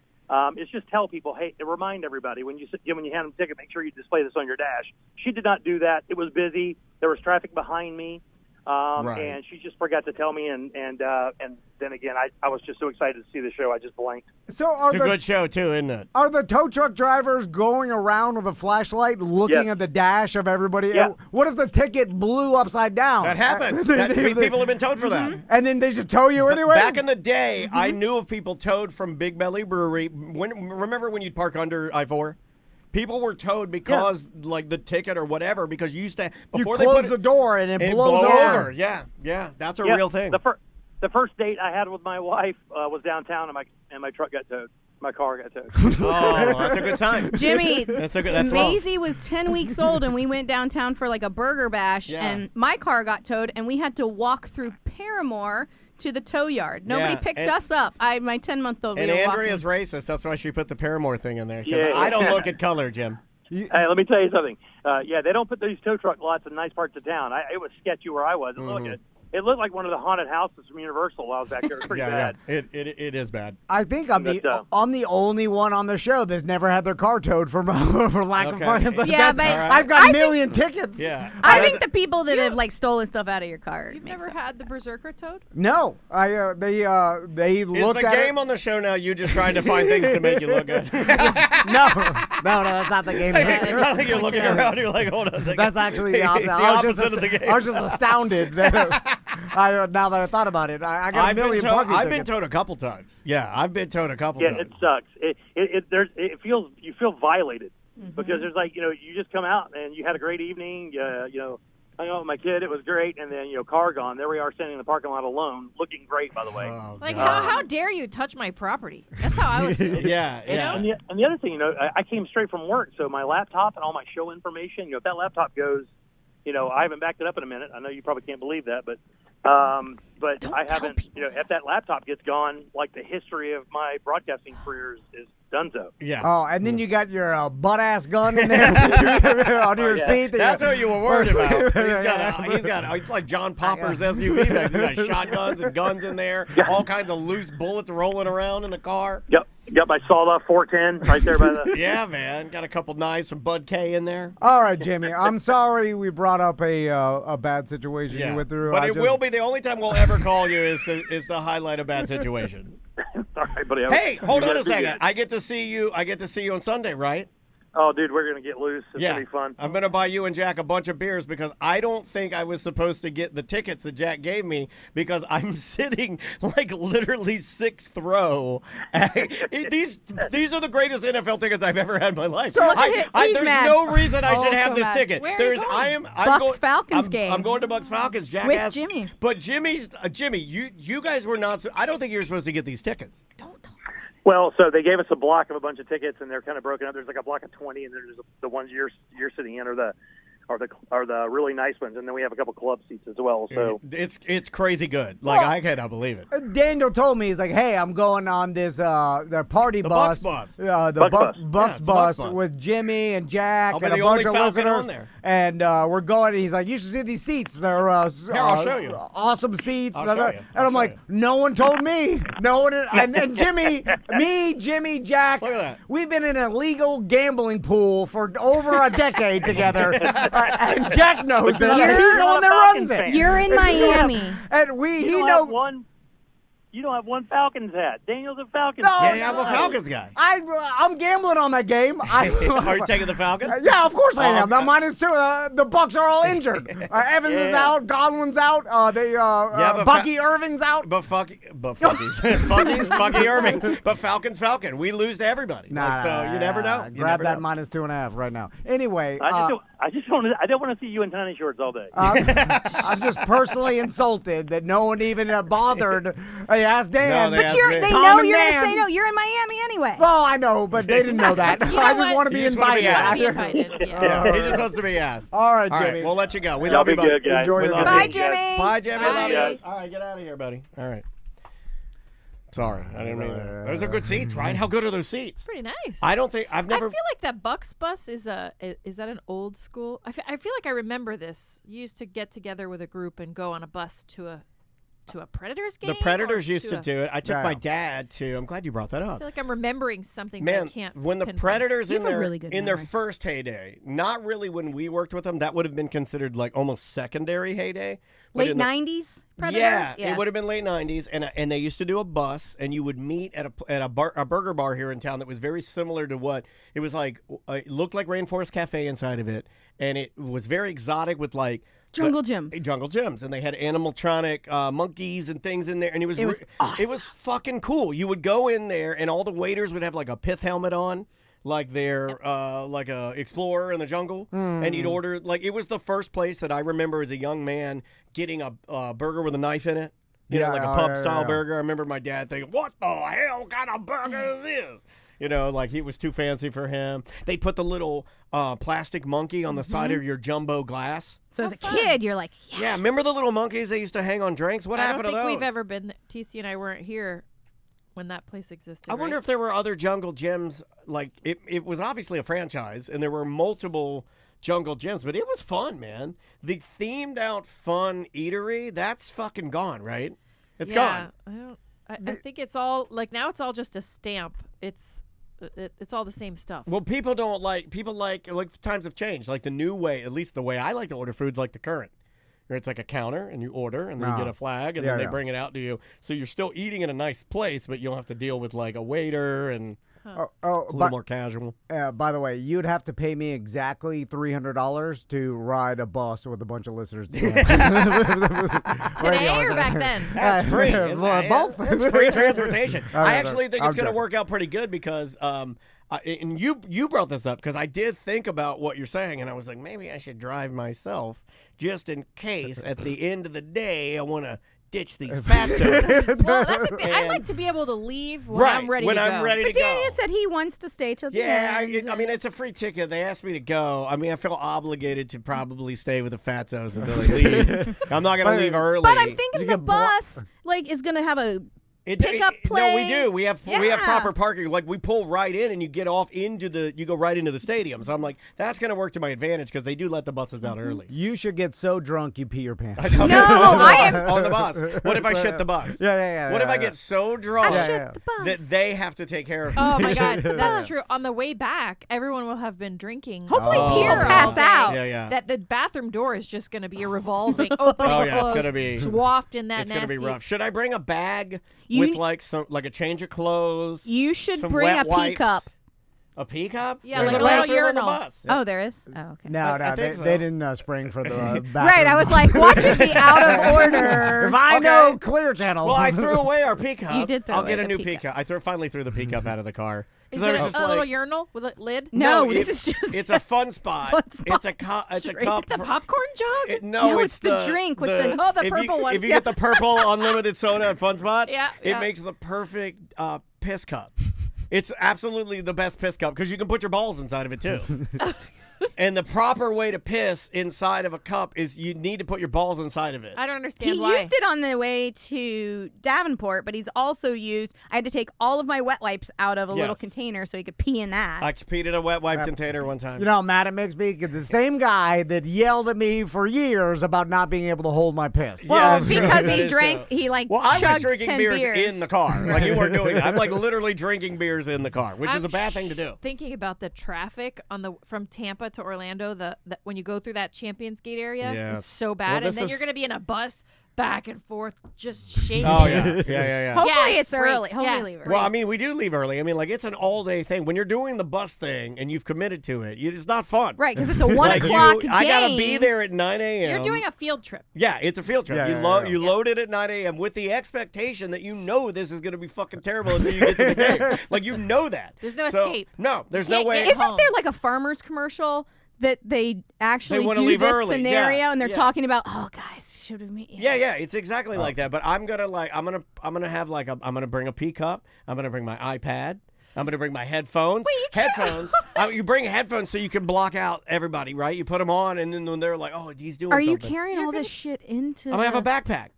is just tell people, hey, remind everybody when you hand them a ticket, make sure you display this on your dash. She did not do that. It was busy. There was traffic behind me. And she just forgot to tell me, and then again, I was just so excited to see the show, I just blanked. So it's a good show too, isn't it? Are the tow truck drivers going around with a flashlight looking at the dash of everybody? Yeah. What if the ticket blew upside down? That happened. People have been towed for that. And then they just tow you anyway? Back in the day, I knew of people towed from Big Belly Brewery. Remember when you'd park under I-4? People were towed because, the ticket or whatever, because you used to before you close the door and it blows over. Yeah, that's a real thing. The first date I had with my wife was downtown, and my truck got towed. My car got towed. Oh, that's a good sign. Jimmy, that's Maisie was 10 weeks old, and we went downtown for a burger bash, and my car got towed, and we had to walk through Paramore to the tow yard. Nobody picked us up. My 10-month-old. And Andrea's racist. That's why she put the Paramore thing in there. I don't look at color, Jim. Hey, let me tell you something. They don't put these tow truck lots in nice parts of town. It was sketchy where I was. It looked like one of the haunted houses from Universal while I was back there. It was pretty bad. Yeah. It is bad. I think I'm the only one on the show that's never had their car towed for lack of parking. Yeah, but I've got a million tickets. Yeah. I think the people that have stolen stuff out of your car. You've never had the Berserker towed? No. They looked at the game on the show now you just trying to find things to make you look good? No, that's not the game. You're looking around, you're like, hold on a second. That's actually the opposite. Of the game. I was just astounded that now that I thought about it, I got a million parking tickets. I've been towed a couple times. Yeah, I've been towed a couple times. Yeah, it sucks. You feel violated because there's you just come out and you had a great evening. Hung out with my kid. It was great, and then car gone. There we are standing in the parking lot alone, looking great, by the way. Oh, how dare you touch my property? That's how I would feel. Yeah. And the other thing, I came straight from work, so my laptop and all my show information. If that laptop goes, I haven't backed it up in a minute. I know you probably can't believe that, but But I haven't, if that laptop gets gone, like the history of my broadcasting career is donezo. Yeah. Oh, and then you got your butt-ass gun in there on your seat. That's what you were worried about. He's got it's like John Popper's SUV back. He's got shotguns and guns in there, all kinds of loose bullets rolling around in the car. Yep. Got my sawed-off 410 right there by the... Yeah, man. Got a couple knives from Bud K in there. All right, Jimmy. I'm sorry we brought up a bad situation you went through. But will be the only time we'll ever call you is to highlight a bad situation. All right, buddy. Hey, hold on a second. I get to see you on Sunday, right? Oh, dude, we're going to get loose. It's going to be fun. I'm going to buy you and Jack a bunch of beers because I don't think I was supposed to get the tickets that Jack gave me because I'm sitting like literally 6th row. These are the greatest NFL tickets I've ever had in my life. So there's mad. no reason I should have so this mad. ticket. Where are you going? Bucks-Falcons game. I'm going to Bucks-Falcons. Jack with asked, Jimmy. But Jimmy, you guys were not. I don't think you were supposed to get these tickets. Well, so they gave us a block of a bunch of tickets, and they're kind of broken up. There's like a block of 20, and there's the ones you're sitting in, or the really nice ones, and then we have a couple club seats as well. So it's crazy good. Like I cannot believe it. Daniel told me, he's like, "Hey, I'm going on this the party bus, Bucks bus, Bucks bus with Jimmy and Jack and a bunch of listeners, and we're going." And he's like, "You should see these seats. They're I'll show you. Awesome seats." I'll show you. And I'm like, "No one told me. No one." And Jimmy, Jimmy, Jack, look at that. We've been in an illegal gambling pool for over a decade together. And Jack knows it. He's the one that runs it. You're in Miami. And he knows. You don't have one Falcons hat. Daniel's a Falcons guy. guy. I'm a Falcons guy. I'm gambling on that game. Are you taking the Falcons? Yeah, of course I am. Now -2. The Bucks are all injured. Evans is out. Godwin's out. Bucky Irving's out. But Fucky Irving. But Falcon. We lose to everybody. So you never know. Grab that -2.5 right now. Anyway. I don't want to see you in tiny shorts all day. I'm just personally insulted that no one even bothered. Hey, ask Dan. No, but they know you're going to say no. You're in Miami anyway. Well, I know, but they didn't know that. I just want to be invited. He just wants to be asked. All right, Jimmy. All right, we'll let you go. We Y'all love you, be good, guys. Enjoy your Bye, Jimmy. Bye, Jimmy. Bye. Love you. All right, get out of here, buddy. All right. Sorry, I didn't mean that. Those are good seats, right? How good are those seats? Pretty nice. I don't think I've never. I feel like that Bucks bus is that an old school? I feel like I remember this. You used to get together with a group and go on a bus to a Predators game. The Predators used to do it. I took my dad to. I'm glad you brought that up. I feel like I'm remembering something. Man, but I can't when the pinpoint. Predators You in have a their really good their memory. first heyday, not really when we worked with them, that would have been considered like almost secondary heyday. But Late 90s Predators? Yeah, it would have been late 90s, and they used to do a bus, and you would meet at a burger bar here in town that was very similar to what it was like. It looked like Rainforest Cafe inside of it, and it was very exotic with like Jungle gyms. Jungle gyms, and they had animatronic monkeys and things in there, and it was awesome. It was fucking cool. You would go in there, and all the waiters would have like a pith helmet on. Like they're like a explorer in the jungle, and you'd order like it was the first place that I remember as a young man getting a burger with a knife in it. You know, like a pub style burger. I remember my dad thinking, "What the hell kind of burger is this?" You know, like he was too fancy for him. They put the little plastic monkey on the side of your jumbo glass. So as a kid, you're like, yes. Yeah, remember the little monkeys they used to hang on drinks? What happened to those? I don't think we've ever been. TC and I weren't here when that place existed. I wonder if there were other jungle gyms. Like it was obviously a franchise, and there were multiple jungle gyms, but it was fun, man. The themed out fun eatery, that's fucking gone, right? It's gone. I think it's all like now. It's all just a stamp. It's all the same stuff. Well, people like times have changed. Like the new way, at least the way I like to order food's like the current. Where it's like a counter, and you order, and then you get a flag, and then they bring it out to you. So you're still eating in a nice place, but you don't have to deal with like a waiter, and it's a little more casual. By the way, you'd have to pay me exactly $300 to ride a bus with a bunch of listeners. Today or back then? That's free. Both. It's free transportation. I actually think it's going to work out pretty good because and you brought this up because I did think about what you're saying, and I was like, maybe I should drive myself just in case at the end of the day I want to ditch these fatzos. Well, that's the thing. I like to be able to leave when I'm ready to go. I'm ready to go. But Daniel said he wants to stay till the end. I mean, it's a free ticket. They asked me to go. I mean, I feel obligated to probably stay with the fatzos until they leave. I'm not going to leave early. But I'm thinking the bus is going to have a pickup place. No, we do. We have proper parking. Like we pull right in, and you get off you go right into the stadium. So I'm like, that's going to work to my advantage because they do let the buses out early. You should get so drunk you pee your pants. No, I am on the bus. What if I shit the bus? Yeah. What if I get so drunk that they have to take care of me? Oh my God, that's true. On the way back, everyone will have been drinking. Hopefully, Peter will pass out. Yeah. That the bathroom door is just going to be a revolving opening. It's going to be waft in that. It's nasty. going to be rough. Should I bring a bag with like a change of clothes? You should some bring wet a pee cup. A pee cup? Yeah, There's like a a little bathroom on the urinal. bus. Oh, there is? Oh, okay. No, they didn't spring for the bathroom. Right, I was like, watch it be out of order. If I know Clear Channel. Well, I threw away our pee cup. You did throw I'll away get the a new pee pee cup. I finally threw the pee cup out of the car. Is it a little urinal with a lid? No, this is just... It's a fun spot. It's a cup. Is it the popcorn jug? No, it's the drink with the purple one. If you get the purple unlimited soda at Fun Spot, it makes the perfect piss cup. It's absolutely the best piss cup because you can put your balls inside of it too. And the proper way to piss inside of a cup is you need to put your balls inside of it. I don't understand He why. used it on the way to Davenport, but he's also used, I had to take all of my wet wipes out of a little container so he could pee in that. I peed in a wet wipe container one time. You know how mad it makes me? Because the same guy that yelled at me for years about not being able to hold my piss. Well, because he drank, he I was chugged drinking 10 beers in the car. Like you weren't doing it. I'm like literally drinking beers in the car, which is a bad thing to do. Thinking about the traffic from Tampa to Orlando, when you go through that Champions Gate area, it's so bad. Well, and then you're going to be in a bus back and forth, just shaking. Oh, yeah. Hopefully it's early. Hopefully Well, I mean, we do leave early. I mean, like, it's an all-day thing. When you're doing the bus thing and you've committed to it, it's not fun. Right, because it's a 1 o'clock game. I got to be there at 9 a.m. You're doing a field trip. Yeah, it's a field trip. Yeah, you load it at 9 a.m. with the expectation that you know this is going to be fucking terrible until you get to the game. Like, you know that. There's no escape. No, there's no way. Isn't there like a farmer's commercial that they actually wanna do leave this early. scenario Yeah, and they're yeah. talking about, oh guys, should we meet? Yeah, it's exactly like that. But I'm gonna bring a pee cup. I'm gonna bring my iPad. I'm gonna bring my headphones. Headphones. You bring headphones so you can block out everybody, right? You put them on, and then when they're like, "Oh, he's doing something." Are you carrying all this shit into? I'm gonna have a backpack.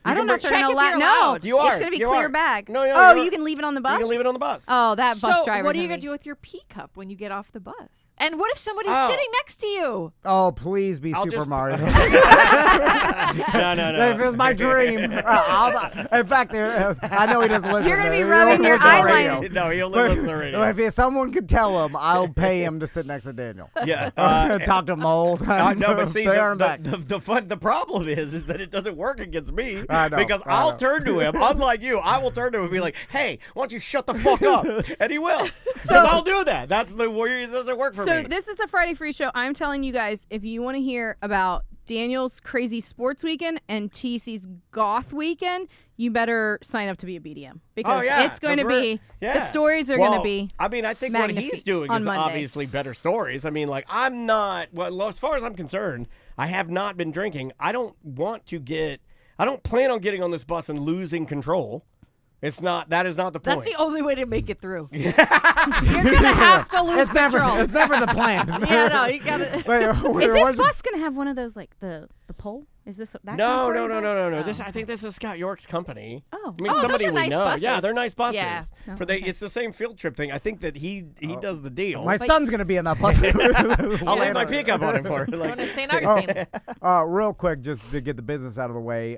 I don't know if they're going to Check if allow. you're No, allowed. You are. It's going to be You clear are. bag. No, oh, you can leave it on the bus? You can leave it on the bus. Oh, that bus driver. What are you going to do with your pee cup when you get off the bus? And what if somebody's sitting next to you? Oh, please be Super Mario. No. If it's my dream. In fact, I know he doesn't listen. You're going to be He rubbing won't your listen to the eyeliner. radio. No, he'll listen to the radio. If someone could tell him, I'll pay him to sit next to Daniel. Yeah. Talk to him the whole time. No, but see, They aren't back. the problem is that it doesn't work against me. I know, because I I'll know. turn to him. Unlike you, I will turn to him and be like, "Hey, why don't you shut the fuck up?" And he will. Because I'll do that. That's the way it doesn't work for me. So this is the Friday Free Show. I'm telling you guys, if you want to hear about Daniel's crazy sports weekend and TC's goth weekend, you better sign up to be a BDM because it's going to be the stories are going to be. I mean, I think what he's doing is Monday. obviously better stories. I mean, like I'm not. Well, as far as I'm concerned, I have not been drinking. I don't plan on getting on this bus and losing control. That is not the point. That's the only way to make it through. You're going to have to lose control. It's never the plan. Yeah, no, you got to. Is this bus going to have one of those, like, the pole? Is this that No. kind of bus? I think this is Scott York's company. Oh. I mean, somebody those are we nice know. buses. Yeah, they're nice buses. Yeah. It's the same field trip thing. I think that he does the deal. My son's going to be in that bus. I'll lay my pickup on him for it. Going to St. Augustine. Real quick, just to get the business out of the way,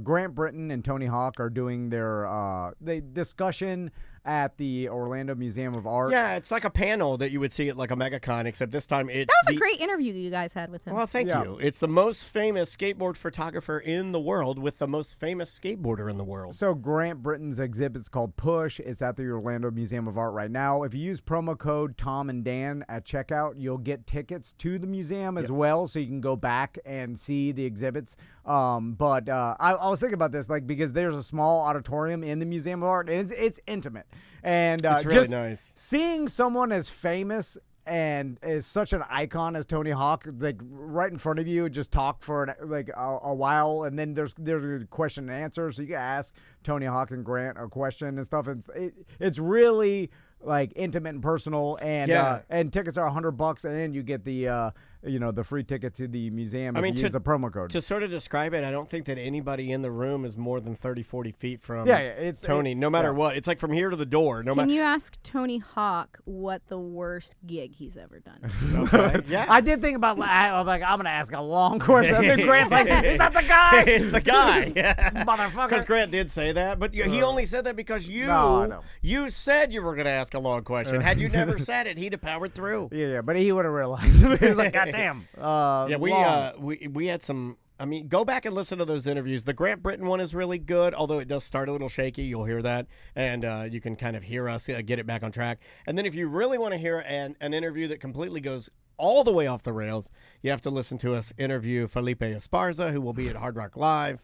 Grant Britton and Tony Hawk are doing their discussion at the Orlando Museum of Art. Yeah, it's like a panel that you would see at like a MegaCon, except this time it's That was a great interview you guys had with him. Well, thank you. It's the most famous skateboard photographer in the world with the most famous skateboarder in the world. So Grant Britton's exhibit's called Push. It's at the Orlando Museum of Art right now. If you use promo code Tom and Dan at checkout, you'll get tickets to the museum as well, so you can go back and see the exhibits. But I was thinking about this, like, because there's a small auditorium in the Museum of Art, and it's intimate. And it's really just nice. Seeing someone as famous and is such an icon as Tony Hawk, like right in front of you, just talk for a while, and then there's a question and answer, so you can ask Tony Hawk and Grant a question and stuff. It's really like intimate and personal, and tickets are $100, and then you get the the free ticket to the museum if you use the promo code. To sort of describe it, I don't think that anybody in the room is more than 30, 40 feet from Tony, no matter what. It's like from here to the door. Can you ask Tony Hawk what the worst gig he's ever done? Okay. Yeah. I did think about, I'm going to ask a long question. I think Grant's like, is that the guy? It's the guy. Motherfucker. Because Grant did say that, but he only said that because you said you were going to ask a long question. Had you never said it, he'd have powered through. Yeah, but he would have realized. He was like, God damn. We had some. I mean, go back and listen to those interviews. The Grant Britton one is really good, although it does start a little shaky. You'll hear that, and you can kind of hear us get it back on track. And then if you really want to hear an interview that completely goes all the way off the rails, you have to listen to us interview Felipe Esparza, who will be at Hard Rock Live.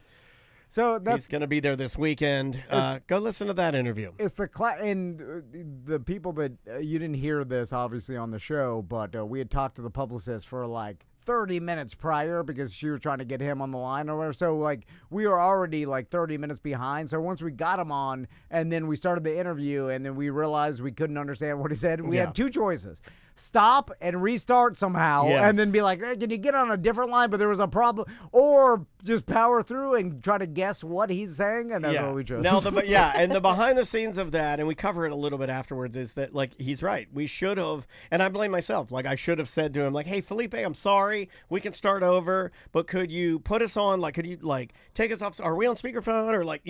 So he's going to be there this weekend. Go listen to that interview. It's and the people that you didn't hear this obviously on the show, but we had talked to the publicist for like 30 minutes prior because she was trying to get him on the line or whatever. So like we were already like 30 minutes behind. So once we got him on and then we started the interview and then we realized we couldn't understand what he said, we had two choices. Stop and restart somehow and then be like, hey, can you get on a different line? But there was a problem. Or just power through and try to guess what he's saying. And that's what we chose. Now, and the behind the scenes of that, and we cover it a little bit afterwards, is that like he's right. We should have, and I blame myself. Like I should have said to him, like, hey, Felipe, I'm sorry. We can start over, but could you put us on? Like, could you like take us off? Are we on speakerphone or like,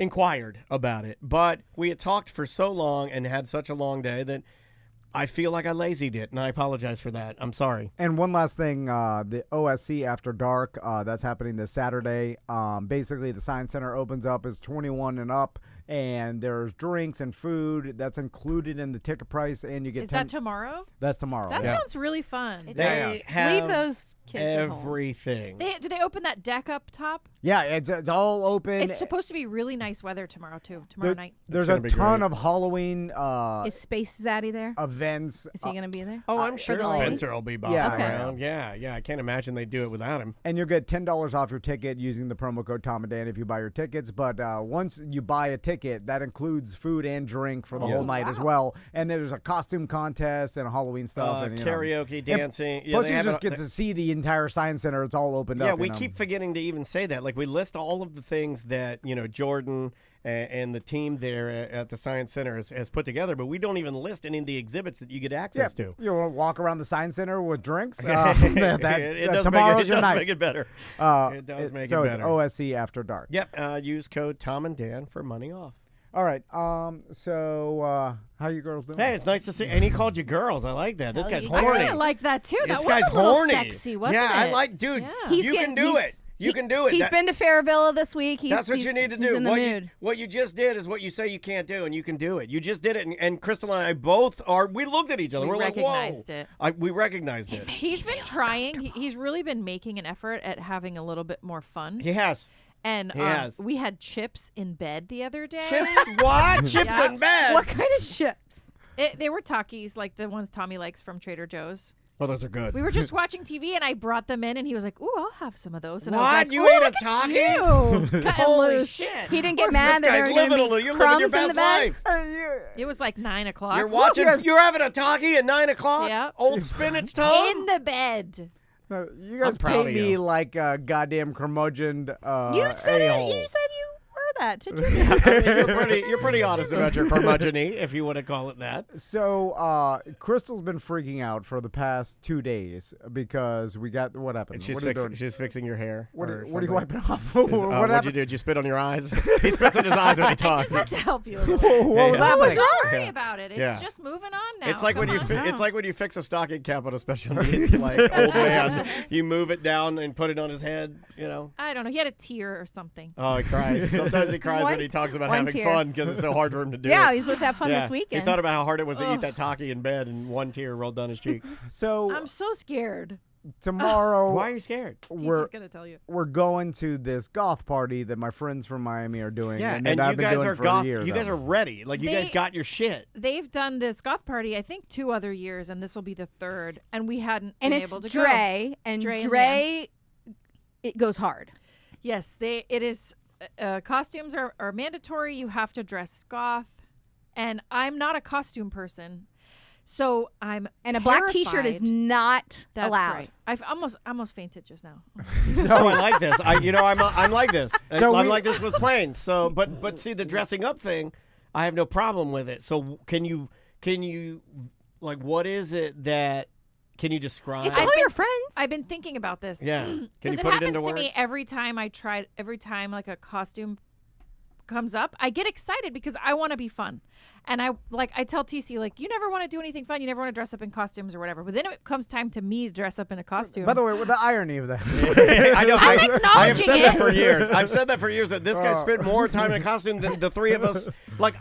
inquired about it? But we had talked for so long and had such a long day that I feel like I lazied it, and I apologize for that. I'm sorry. And one last thing, the OSC After Dark, that's happening this Saturday. Basically, the Science Center opens up as 21 and up, and there's drinks and food that's included in the ticket price, and you get Is that tomorrow? That's tomorrow. That sounds really fun. They have leave those kids everything. Do they open that deck up top? Yeah, it's all open. It's supposed to be really nice weather tomorrow too. Tomorrow night. There's a ton of Halloween. Is Space Zaddy there? Events. Is he gonna be there? Oh, I'm sure Spencer will be bobbing around. Yeah. I can't imagine they'd do it without him. And you'll get $10 off your ticket using the promo code Tom and Dan if you buy your tickets. But once you buy a ticket, that includes food and drink for the whole night as well. And there's a costume contest and Halloween stuff and karaoke, dancing. Plus, you just get to see the entire Science Center. It's all opened up. Yeah, we keep forgetting to even say that. Like we list all of the things that Jordan and the team there at the Science Center has put together, but we don't even list any of the exhibits that you get access to. You want to walk around the Science Center with drinks? It does tomorrow's your night. Make it better. It does make it better. So it's OSC After Dark. Yep. Use code Tom and Dan for money off. All right. So how you girls doing? Hey, it's nice to see. And he called you girls. I like that. This guy's horny. I kind of like that too. That this was guy's a little horny. sexy, wasn't it? I like, dude. Yeah. You can do it. You can do it. He's been to Fairvilla this week. That's what you need to do. He's in the mood. What you just did is what you say you can't do, and you can do it. You just did it, and Crystal and I both are. We looked at each other. We We're recognized like, whoa. it. We recognized it. He's been trying. He's really been making an effort at having a little bit more fun. He has. And we had chips in bed the other day. Chips? What? Chips in bed? What kind of chips? They were Takis, like the ones Tommy likes from Trader Joe's. Oh, those are good. We were just watching TV, and I brought them in, and he was like, "Ooh, I'll have some of those." And what? I was like, You ate a Taki? Holy shit! He didn't get mad that there were going to be You're crumbs living your in the best bed. life. It was like 9 o'clock. You're watching. You're having a Taki at 9 o'clock. Yeah. Old spinach toast in the bed. No, you guys pay me like a goddamn curmudgeon. You said a-hole. you said you were that. Did you? You're pretty honest about your curmudgeon-y, if you want to call it that. So Crystal's been freaking out for the past 2 days because we got what happened. She's fixing your hair. What are you wiping off? What'd you do? Did you spit on your eyes? He spits on his eyes when he talks. I just had to help you a little bit. What was happening? Don't worry about it. It's just moving on now. It's like when you fix a stocking cap on a special needs like old man. You move it down and put it on his head. I don't know. He had a tear or something. Oh, he cries. Sometimes he cries when he talks about having fun because it's so hard for him to do it. Yeah, he's supposed to have fun this weekend. He thought about how hard it was to eat that Taki in bed, and one tear rolled down his cheek. So I'm so scared. tomorrow. Why are you scared? TC's gonna tell you. We're going to this goth party that my friends from Miami are doing. Yeah, and you I've been guys doing are for goth. a year, You guys though. are ready. Like you guys got your shit. They've done this goth party, I think, 2 other years, and this will be the 3rd. And we hadn't And been it's able to Dre, go. and Dre, Dre, it goes hard. Yes, it is. Costumes are mandatory. You have to dress goth, and I'm not a costume person, so I'm And a black T-shirt is terrified. not That's allowed. right. I've almost fainted just now. No, I like this. I'm like this. So I'm we- like this with planes. So, but see the dressing up thing, I have no problem with it. So can you like what is it that? Can you describe? It's all your friends. I've been thinking about this. Yeah. Can you Because it put it happens into to me words? every time like a costume comes up, I get excited because I want to be fun. And I tell TC, like, you never want to do anything fun. You never want to dress up in costumes or whatever. But then it comes time to me to dress up in a costume. By the way, with the irony of that. I know. I'm I have acknowledging said that it. for years. I've said that for years that this guy spent more time in a costume than the 3 of us. Like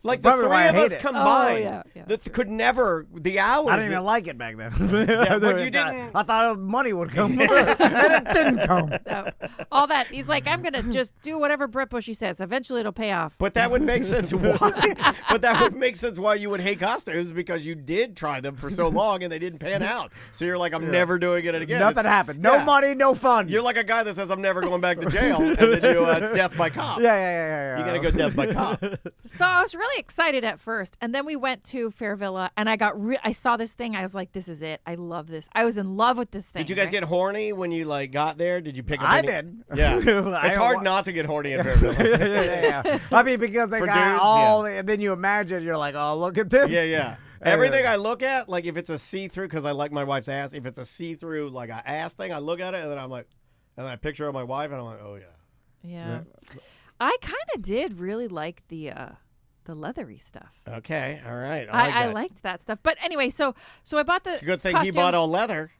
like the Probably 3 why I of hate us it. combined, yeah, that could never the hours. I didn't even like it back then. but you didn't. I thought money would come, and it didn't come. No, all that. He's like, I'm going to just do whatever Brett Bushy says. Eventually it'll pay off. But that would make sense why. But that would make sense why you would hate costumes because you did try them for so long and they didn't pan out. So you're like, I'm never doing it again. Nothing happened. No money, no fun. You're like a guy that says, I'm never going back to jail, and then it's death by cop. Yeah. You gotta go death by cop. So I was really excited at first, and then we went to Fair Villa, and I saw this thing. I was like, "This is it! I love this! I was in love with this thing." Did you guys right? get horny when you got there? Did you pick up? I any? did. Yeah, I it's hard not to get horny in Fair Villa. yeah. I mean, because they For got dudes, all, and then you imagine you're like, oh, look at this. Yeah. Everything I look at, like if it's a see-through, because I like my wife's ass. If it's a see-through, like an ass thing, I look at it and then I'm like, and then I picture of my wife and I'm like, oh yeah. Yeah. I kind of did really like the leathery stuff. Okay, all right. I liked that stuff. But anyway, so I bought the It's a good thing costume. he bought all leather.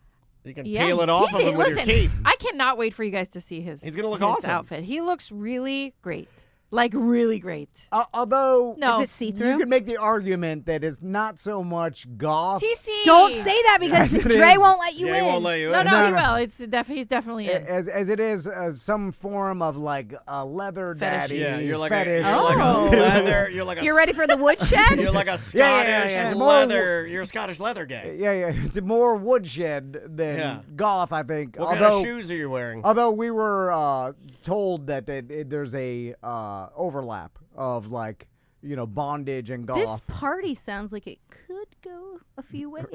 You can Yeah, peel it off of him with your teeth. I cannot wait for you guys to see his. He's gonna look his awesome. outfit. He looks really great. Like really great. Although No. Is it see-through? you could make the argument that it's not so much goth. TC. Don't say that because Yes, it Dre is. won't let you Yeah, in. he won't let you No, in. he no. will. It's he's definitely in. As it is some form of like a leather Fetish. daddy Yeah, you're like fetish. a leather. You're like a You're ready for the woodshed? You're like a Scottish Yeah. More leather. You're a Scottish leather guy. Yeah. It's more woodshed than goth, I think. What kind of shoes are you wearing? Although we were told that there's a overlap of bondage and goth. This party sounds like it could go a few ways.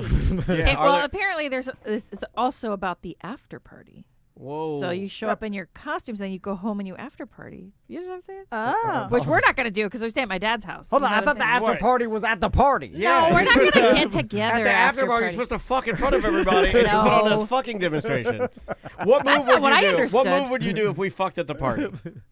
Apparently this is also about the after party. Whoa. So you show up in your costumes, and you go home and you after party. You know what I'm saying? Oh. Which we're not going to do because we stay at my dad's house. Hold You on, know I what thought the I'm saying? after party was at the party. Yeah. No, we're not going to get together At the after party, you're supposed to fuck in front of everybody and put on No. this fucking demonstration. What move That's not would what you I do? understood. What move would you do if we fucked at the party?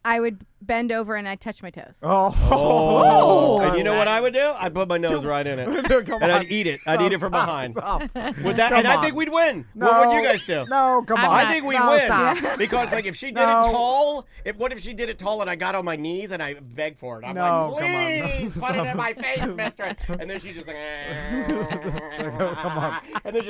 I would bend over and I'd touch my toes. Oh. And you know what I would do? I'd put my nose right in it. And I'd eat it. I'd eat it from behind. With that, and I think we'd win. What would you guys do? No, come on. I think we'd win. Stop. Because if she did it tall, what if she did it tall and I got on my knees and I begged for it? I'm No, like, come on. please, put it in my face, mistress. And then she just like, Come on. and then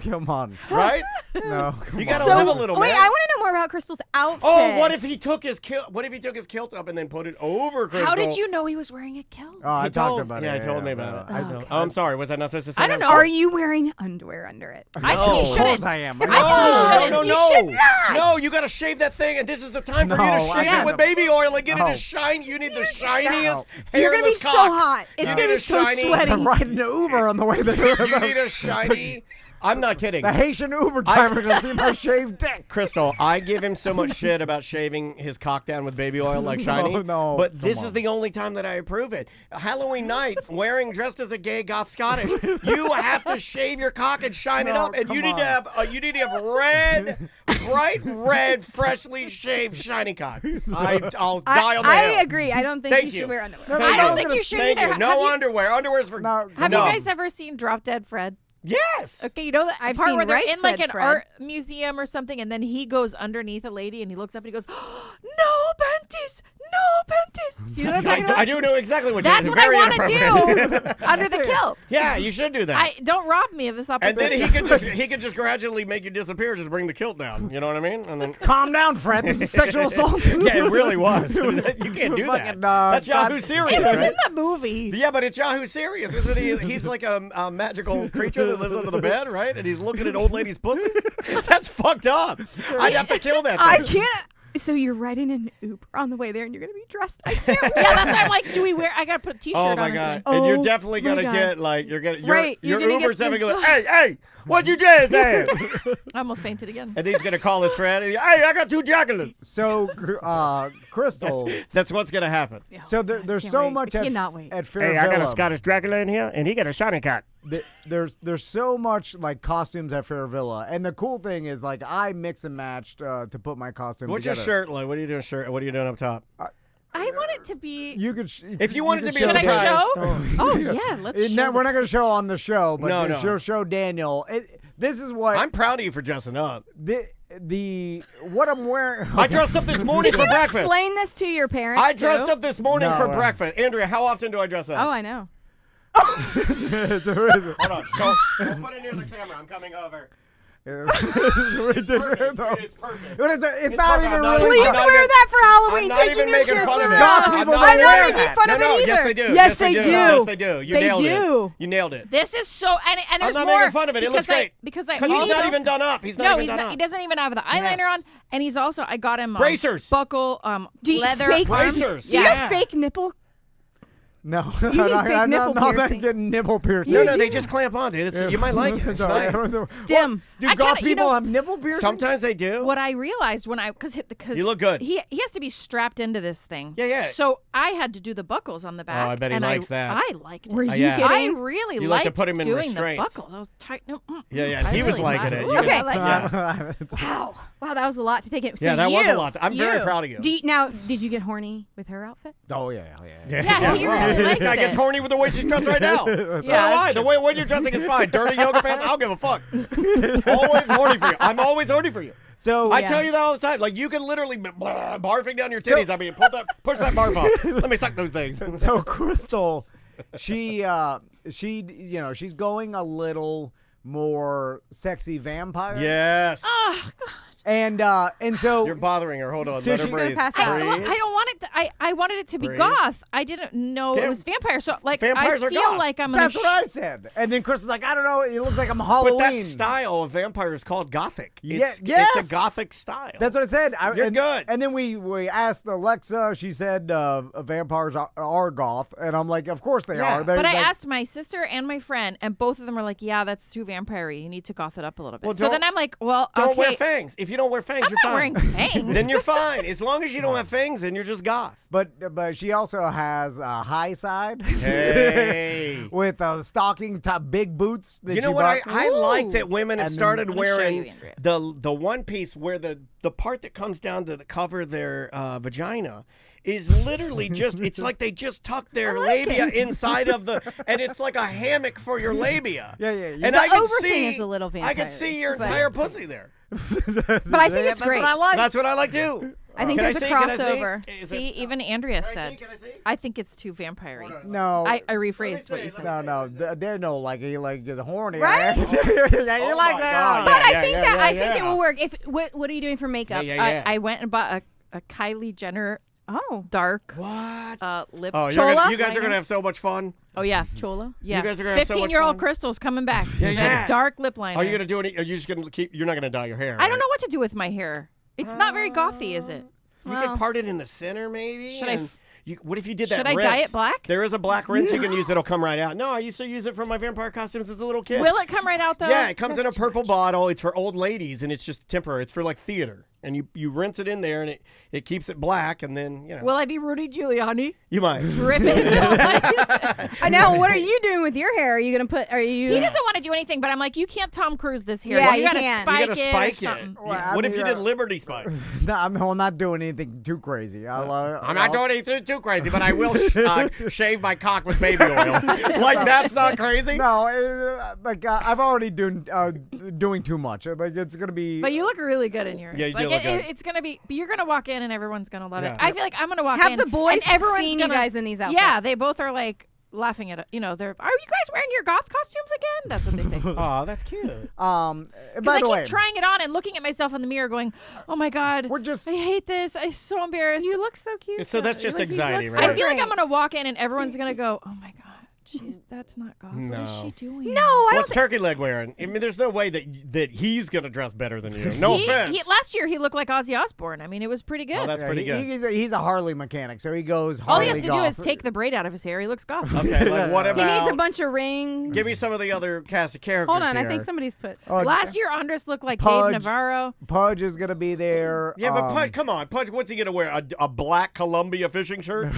she, Come on. right? No, come You gotta on. live a little, Wait, man. I want to know more about Crystal's outfit. Oh, what if he took his kilt up and then put it over Crystal? How did you know he was wearing a kilt? Oh, I He talked told- about it. yeah, he told me about it. it. Oh, I'm sorry. Was I not supposed to say I that? don't know. Are you wearing underwear under it? I think he Of shouldn't. course I am. I think he shouldn't. No, You should not. No, you got to shave that thing, and this is the time for you to No, shave I it can't. with baby oil and get it No. to shine. You need the shiniest You're gonna be hairless so cock. hot. It's You gonna need be a so shiny- sweaty. I'm riding the Uber on the way there. You need a shiny. I'm not kidding. The Haitian Uber driver gonna see my shaved dick. Crystal, I give him so much shit about shaving his cock down with baby oil like shiny. No, but come this on. is the only time that I approve it. Halloween night, dressed as a gay goth Scottish, you have to shave your cock and shine it No, up, and you come need to have red, bright red, freshly shaved shiny cock. I'll die on the I hill. agree. I don't think Thank you you. should wear underwear. Thank I you. don't think you should Thank either. you. No underwear. Underwear's for No. Have no. you guys ever seen Drop Dead Fred? Yes. Okay, you know that I've part seen where they're Right in like Said an Fred. art museum or something, and then he goes underneath a lady and he looks up and he goes, "No panties, no panties. Do you know what I'm talking about? I do know exactly what That's you're what I very want to do under the kilt. Yeah, you should do that. Don't rob me of this and opportunity. then he could just gradually make you disappear. Just bring the kilt down. You know what I mean? And then calm down, Fred. This is sexual assault. Yeah, it really was. You can't do that. That's Yahoo Serious. It was right? in the movie. Yeah, but it's Yahoo Serious, isn't he? He's like a magical creature that lives under the bed, right? And he's looking at old ladies' pussies. That's fucked up. I'd have to kill that thing. I can't. So you're riding in an Uber on the way there, and you're gonna be dressed. I can't. Yeah, that's why I'm like, do we wear? I gotta put a T-shirt on. Oh my god! And you're definitely gonna get like your Uber's definitely going. Hey, what'd you just say? I almost fainted again. And he's gonna call his friend. And hey, I got 2 jugglers. So, Crystal, that's what's gonna happen. So there's so much at Fair Hey, I got a Villa. Scottish Dracula in here, and he got a shiny cat. There's so much like costumes at Fair Villa, and the cool thing is like I mix and matched to put my costume What's together. your shirt like? What are you doing? What are you doing up top? I want it to be. You could. If you wanted to be Should a surprise, I show? Oh yeah, let's show. We're not going to show on the show, but No. she'll show Daniel. This is what I'm proud of you for dressing up. The what I'm wearing. I dressed up this morning Did for you breakfast. explain this to your parents? I dressed too? up this morning for breakfast. Andrea, how often do I dress up? Oh, I know. Hold on. Go put it near the camera. I'm coming over. It's perfect. It's perfect. It's not even really. Please wear that for Halloween. I'm not Taking even your making kids fun of it. around. I'm not I'm not wearing making that. fun of it either. Yes, they do. Yes, they do. Yes, they do. You They nailed do. it. You nailed it. This is so, and there's I'm not more. making fun of it. It looks great. Because he's not even done up. He's not even done up. He doesn't even have the eyeliner on, and he's also. I got him bracers, buckle, leather fake bracers. Do you have fake nipple? No, I'm not getting nipple piercings. No, they just clamp on, dude. You might like it. It's nice. Stim. Do goth people have nipple piercings? Sometimes they do. What I realized when because you look good. He has to be strapped into this thing. Yeah. So I had to do the buckles on the back. Oh, I bet he and likes that. I liked it. Were you kidding? I really You like liked to put him in doing restraints. the buckles. I was tight. Yeah. He was liking it. Okay. Yeah. Wow, that was a lot to take it. So Yeah, that was a you- lot. I'm very proud of you. Now, did you get horny with her outfit? Oh yeah. Yeah, he really likes I get it. horny with the way she's dressed right now. Yeah, The way you're dressing is fine. Dirty yoga pants, I don't give a fuck. Always horny for you. I'm always horny for you. So I tell you that all the time. Like you can literally be barfing down your titties. I mean, push that barf off. Let me suck those things. So Crystal, she's going a little more sexy vampire. Yes. Oh God. And so you're bothering her. Hold on. So Let her she's breathe. I don't want it. I wanted it to be Breathe. goth. I didn't know it was vampire. So like Vampires I are feel goth. like I'm. That's what I said. And then Crystal's like, I don't know. It looks like I'm Halloween. But that style of vampire is called gothic. Yes. It's a gothic style. That's what I said. You're good. And then we asked Alexa. She said vampires are goth, and I'm like, of course they are. But I asked my sister and my friend, and both of them were like, "Yeah, that's too vampire-y. You need to goth it up a little bit." Well, so then I'm like, "Well, don't okay." wear fangs. If you don't wear fangs, I'm you're not fine. wearing fangs. Then you're fine. As long as you don't have fangs, then you're just goth. But she also has a high side. Hey. With stocking top big boots. That You know she what? bought. I like that women have And then- started I'm gonna show you, wearing Andrea. the one piece where the part that comes down to cover their vagina is literally just, it's like they just tuck their labia inside of and it's like a hammock for your labia. Yeah. And The I can over see, thing is a little I can vampire-y, see your but- entire pussy there. But I think it's great. What I like. That's what I like too. I think Can there's a see? Can I see? crossover. Is See, it- even Andrea said, Can I see? I think it's too vampire-y. No. I rephrased what you said. No. Daniel he is horny. Right? Yeah, you like my that. God. But Yeah, I think yeah, I yeah. think it will work. What are you doing for makeup? Yeah. I went and bought a Kylie Jenner dark lip Oh, chola. you guys are gonna have so much fun. Oh yeah, Chola. yeah. You guys are gonna have so much 15-year-old fun. Crystal's coming back. Yeah. A dark lip liner. Are you gonna do any? Are you just gonna keep? You're not gonna dye your hair. I don't know what to do with my hair. It's not very gothy, is it? You could part it in the center, maybe. Should I? What if you did that? Should I rinse? dye it black? There is a black rinse you can use that'll come right out. No, I used to use it for my vampire costumes as a little kid. Will it come right out though? Yeah, it comes in a purple bottle. It's for old ladies, and it's just temporary. It's for like theater, and you rinse it in there, and it keeps it black, and then Will I be Rudy Giuliani? You might Dripping. Now, what are you doing with your hair? Are you gonna put? Are you? He doesn't want to do anything, but I'm like, you can't Tom Cruise this hair. Yeah, you you gotta can't. spike You gotta it spike or something. What if you did Liberty Spike? No, I'm not doing anything too crazy. I'm not doing anything too crazy, but I will shave my cock with baby oil. Like that's not crazy. No, I've already doing too much. Like it's gonna be. But you look really good in yours. Yeah, you like, Like good. it's gonna be. You're gonna walk in and everyone's gonna love Yeah. it. I feel like I'm gonna walk Have in. the boys and everyone's seen gonna, you guys in these outfits? Yeah, they both are like laughing at it. They're. Are you guys wearing your goth costumes again? That's what they say. Oh, that's cute. By the way, I keep trying it on and looking at myself in the mirror, going, "Oh my god, I hate this. I'm so embarrassed." You look so cute. So that's just Like, you anxiety, look right? I feel like I'm gonna walk in and everyone's gonna go, "Oh my god, that's not goth. No. What is she doing?" No, I What's Turkey Leg wearing? I mean, there's no way that he's gonna dress better than you. No offense. Last year he looked like Ozzy Osbourne. I mean, it was pretty good. Oh, that's pretty good. He's a Harley mechanic, so he goes All Harley he has to golf. do is take the braid out of his hair. He looks goth. Okay, like what He about? needs a bunch of rings. Give me some of the other cast of characters. Hold on, I here. think somebody's put. Last year Andres looked like Pudge. Dave Navarro. Pudge is gonna be there. Yeah, but Pudge, come on, Pudge. What's he gonna wear? A black Columbia fishing shirt?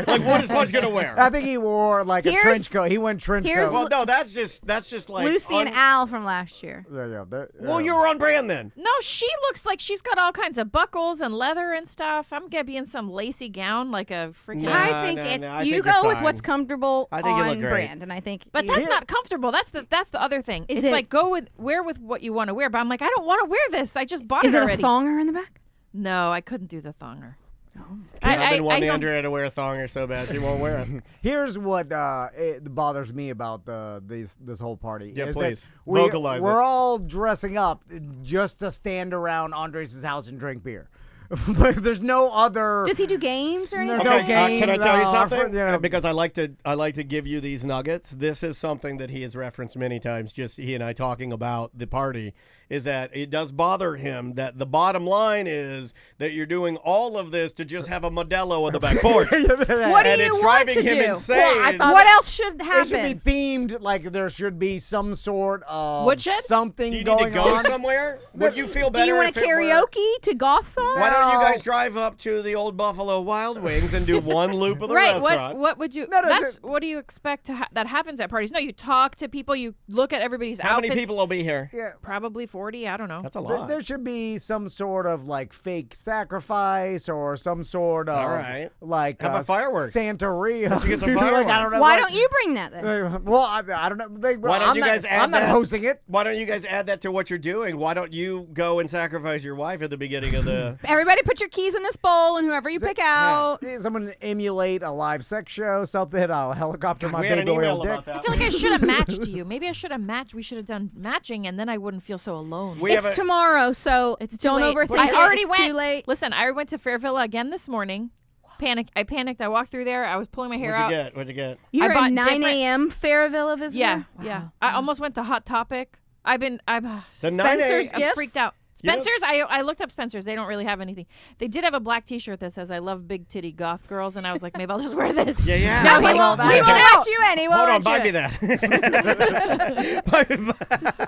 Like, what is Pudge gonna wear? I think he wore like a trench coat. He went trench coat. Well, no, that's just like Lucy and Al from last year. Well, you were on brand then. No, she looks like she's got all kinds of buckles and leather and stuff. I'm gonna be in some lacy gown like a freaking. I think you go with what's comfortable I think you look on great. brand, and I think. But that's not comfortable. That's the other thing. Is It's it- like wear with what you want to wear. But I'm like, I don't want to wear this. I just bought Is it it already. a thonger in the back? No, I couldn't do the thonger. I've been wanting don't- Andrea to wear a thonger so bad she won't wear it. Here's what it bothers me about this whole party. Yeah, is please. that we're Vocalize it. all dressing up just to stand around Andres' house and drink beer. Like, there's no other. Does he do games or anything? There's no games. Can I tell you something? you know, Because I like to give you these nuggets. This is something that he has referenced many times. Just he and I talking about the party is that it does bother him that the bottom line is that you're doing all of this to just have a Modelo on the back porch. What do and you it's want driving to him do? insane. Well, I thought What else should It happen? should be themed. Like there should be some sort of Woodshed? something Do you need going to go on. somewhere? Would you feel Do better? you want if a it were- karaoke to goth songs? Why don't you guys drive up to the old Buffalo Wild Wings and do one loop of the Right. restaurant? What would you? No, that's what do you expect that happens at parties? No, you talk to people. You look at everybody's How outfits. many people will be here? Yeah. Probably 40. I don't know. That's a There, lot. there should be some sort of like fake sacrifice or some sort of All right. like How about fireworks? Santeria. Don't you get some Like, fireworks? I don't know, Why like- don't you bring that then? Well, I don't know. Why don't I'm you not, guys add I'm not that? hosting it. Why don't you guys add that to what you're doing? Why don't you go and sacrifice your wife at the beginning of the? Everybody put your keys in this bowl, and whoever you pick out. Someone emulate a live sex show, something. I'll helicopter my we had big an email oil dick. about that. I feel like I should have matched you. Maybe I should have matched. We should have done matching, and then I wouldn't feel so alone. It's tomorrow, so It's too don't late. overthink I it. already It's went. Too late. Listen, I went to Fairvilla again this morning. I panicked. I walked through there. I was pulling my hair What'd you out. get? What'd you get? You're I bought a 9 different- a.m. Fairvilla visitor? Yeah, Wow. yeah. I almost went to Hot Topic. I'm The 9 Spencer's a.m. I'm gifts? freaked out. You know- Spencer's, I looked up Spencer's. They don't really have anything. They did have a black T-shirt that says "I love big titty goth girls," and I was like, maybe I'll just wear this. Yeah, yeah. No, Like, he won't buy let you in. He won't Hold on, let buy you me in. that.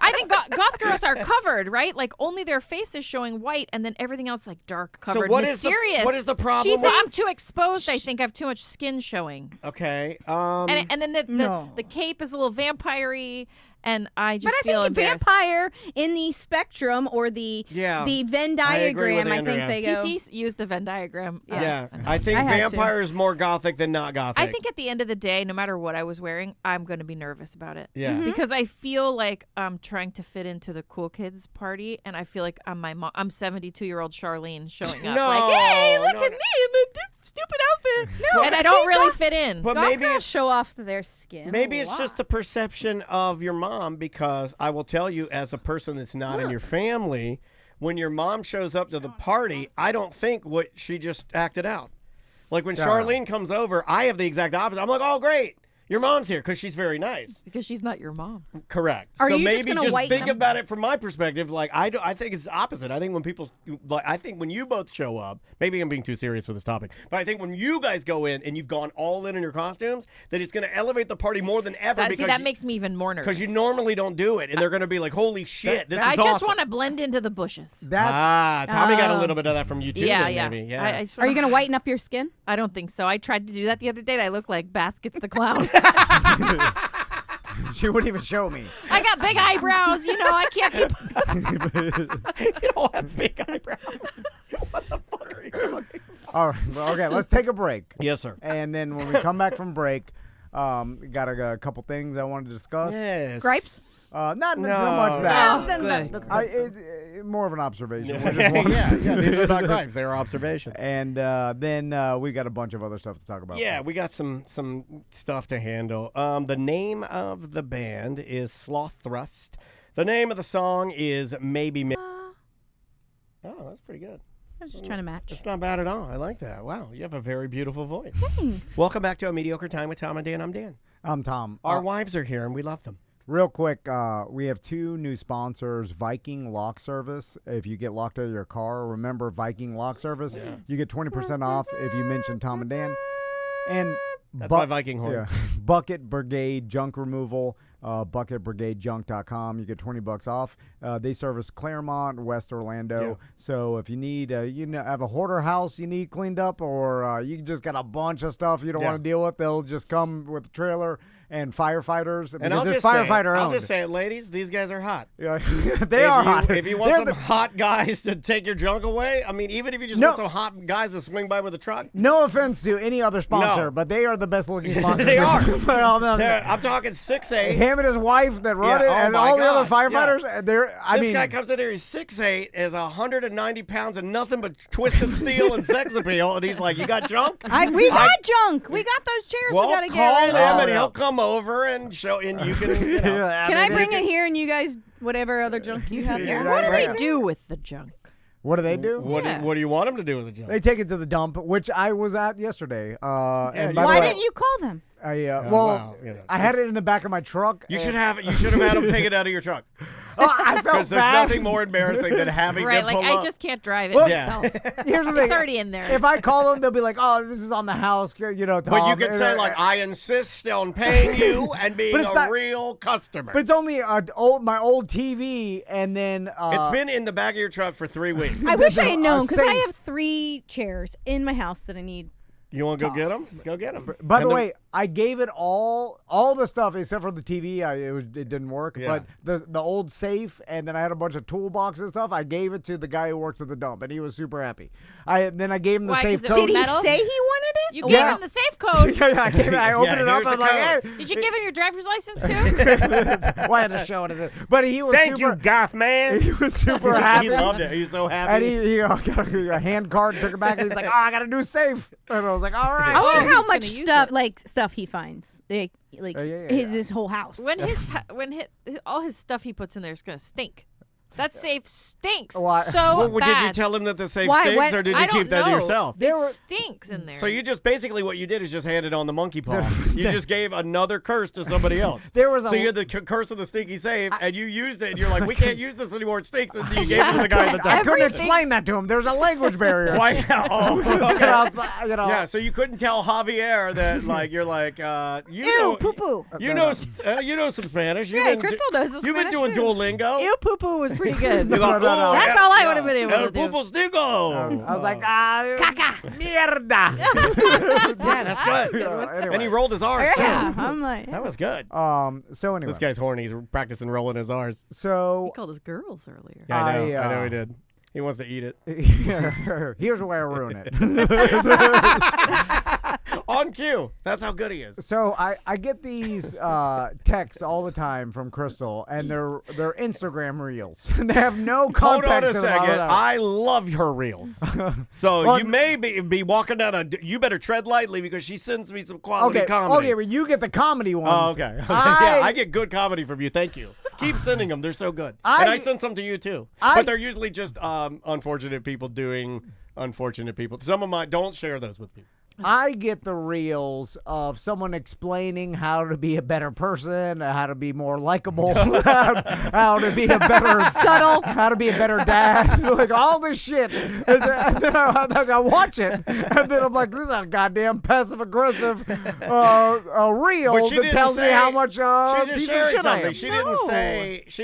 I think goth girls are covered, right? Like only their face is showing white, and then everything else like dark, covered, what is the- mysterious. what is the problem Well, with- I'm too exposed. I think I have too much skin showing. Okay. And then the No. cape is a little vampire-y, and I just But I feel think the embarrassed. vampire in the spectrum or the Venn I agree with diagram, I think Andrea. they go. TC used the Venn diagram. Yeah, I think I had to. vampire is more gothic than not gothic. I think at the end of the day, no matter what I was wearing, I'm going to be nervous about it. Yeah. Mhm. Because I feel like I'm trying to fit into the cool kids party, and I feel like I'm I'm 72-year-old Charlene showing up. No, like, hey, look no. at me in the stupid outfit. No, and but I don't see, really goth- fit in. But Goth maybe girls it's show off their skin. maybe a it's lot. just the perception of your mom, because I will tell you, as a person that's not in your family, when your mom shows up to the party, I don't think what she just acted out. Like when Charlene comes over, I have the exact opposite. I'm like, oh, great. Your mom's here because she's very nice. Because she's not your mom. Correct. Are so you just maybe gonna just whiten think them? about it from my perspective. Like I think it's the opposite. I think when people I think when you both show up, maybe I'm being too serious with this topic, but I think when you guys go in and you've gone all in your costumes, that it's going to elevate the party more than ever. That makes me even more nervous. because you normally don't do it, and they're going to be like, "Holy shit, this is I awesome!" just want to blend into the bushes. Tommy got a little bit of that from you too. Yeah, then, yeah. maybe. Yeah. I just Are you wanna- going to whiten up your skin? I don't think so. I tried to do that the other day. And I look like Baskets the Clown. She wouldn't even show me. I got big eyebrows. You know, I can't keep. You don't have big eyebrows. What the fuck are you doing? All right. Well, okay, let's take a break. Yes, sir. And then when we come back from break, got a couple things I wanted to discuss. Yes. Gripes? Not so No. much that. Oh, good. more of an observation. Yeah, these are not crimes. They are observations. And then we got a bunch of other stuff to talk about. Yeah, we got some stuff to handle. The name of the band is Sloth Thrust. The name of the song is Maybe. Oh, that's pretty good. I was just trying to match. It's not bad at all. I like that. Wow, you have a very beautiful voice. Thanks. Welcome back to A Mediocre Time with Tom and Dan. I'm Dan. I'm Tom. Our wives are here, and we love them. Real quick, we have 2 new sponsors, Viking Lock Service. If you get locked out of your car, remember Viking Lock Service. Yeah. You get 20% off if you mention Tom and Dan. And that's my Viking horn. Yeah. Bucket Brigade Junk Removal, bucketbrigadejunk.com. You get $20 off. They service Claremont, West Orlando. Yeah. So if you need, have a hoarder house you need cleaned up, or you just got a bunch of stuff you don't want to deal with, they'll just come with a trailer and firefighters. And I'll just say it, ladies, these guys are hot. Yeah, they are hot. If you want some hot guys to take your junk away, I mean, even if you just want some hot guys to swing by with a truck. No offense to any other sponsor, but they are the best looking sponsors. They are. I'm talking 6'8". Him and his wife that run it, and all the other firefighters. Yeah. This guy comes in here, he's 6'8", is 190 pounds and nothing but twisted steel and sex appeal, and he's like, "You got junk? We got junk. We got those chairs. Well, we got to get call rid of. him, and he'll come over and show, and you can. Can I bring it here and you guys whatever other junk you have? Yeah. What do they do with the junk? What do they do? What do you want them to do with the junk? They take it to the dump, which I was at yesterday. And why didn't you call them? I had it in the back of my truck. You should have had them take it out of your truck. I felt because there's nothing more embarrassing than having them pull up. I just can't drive it myself. Here's the thing. It's already in there. If I call them, they'll be like, "Oh, this is on the house," Tom. But you could say like, "I insist on paying you and being a real customer." But it's only my old TV, and then it's been in the back of your truck for 3 weeks. I wish I had known, because I have 3 chairs in my house that I need. You want to go get them? Go get them. By the way, I gave it all the stuff except for the TV. It didn't work. Yeah. But the old safe, and then I had a bunch of toolboxes and stuff. I gave it to the guy who works at the dump, and he was super happy. Then I gave him the safe code. Did he say he wanted it? You gave him the safe code. I opened it up. I'm like, "Hey." Did you give him your driver's license too? Well, I had to show it. But he was Thank you, goth man. He was super happy. He loved it. He's so happy. And he got a hand card, took it back, and he's like, "Oh, I got a new safe." And I was like, "All right." I wonder how much stuff he finds. His whole house. When all his stuff he puts in there is gonna stink. That safe stinks so bad. Did you tell him that the safe stinks, or did you keep that to yourself? It stinks in there. So you just basically what you did is just handed on the monkey paw. You just gave another curse to somebody else. You had the curse of the stinky safe, and you used it, and you're like, "We can't use this anymore. It stinks." And you gave it to the guy at the top. I couldn't explain that to him. There's a language barrier. Why? Oh, okay. Yeah, so you couldn't tell Javier that, like, you're like, ew, poo poo. You know some Spanish. Crystal knows some Spanish. You've been doing Duolingo. Ew, poo poo was pretty good. No. That's all I would have been able to do. El pulpo I was like, caca. Mierda. Yeah, that's good. Anyway. And he rolled his R's too. Yeah, I'm like, that was good. So anyway, this guy's horny. He's practicing rolling his R's. So he called us girls earlier. Yeah, I know he did. He wants to eat it. Here's where I ruin it. On cue. That's how good he is. So I get these texts all the time from Crystal, and they're Instagram reels. And they have no context. Hold on a second. I love her reels. So you may be walking down you better tread lightly, because she sends me some quality comedy. Okay, well, you get the comedy ones. Oh, okay. I get good comedy from you. Thank you. Keep sending them. They're so good. And I send some to you too. But they're usually just unfortunate people doing unfortunate people. Some of mine, don't share those with people. I get the reels of someone explaining how to be a better person, how to be more likable, how to be a better subtle, how to be a better dad, like all this shit. And then I watch it, and then I'm like, "This is a goddamn passive aggressive reel that tells me how much piece of shit I am." She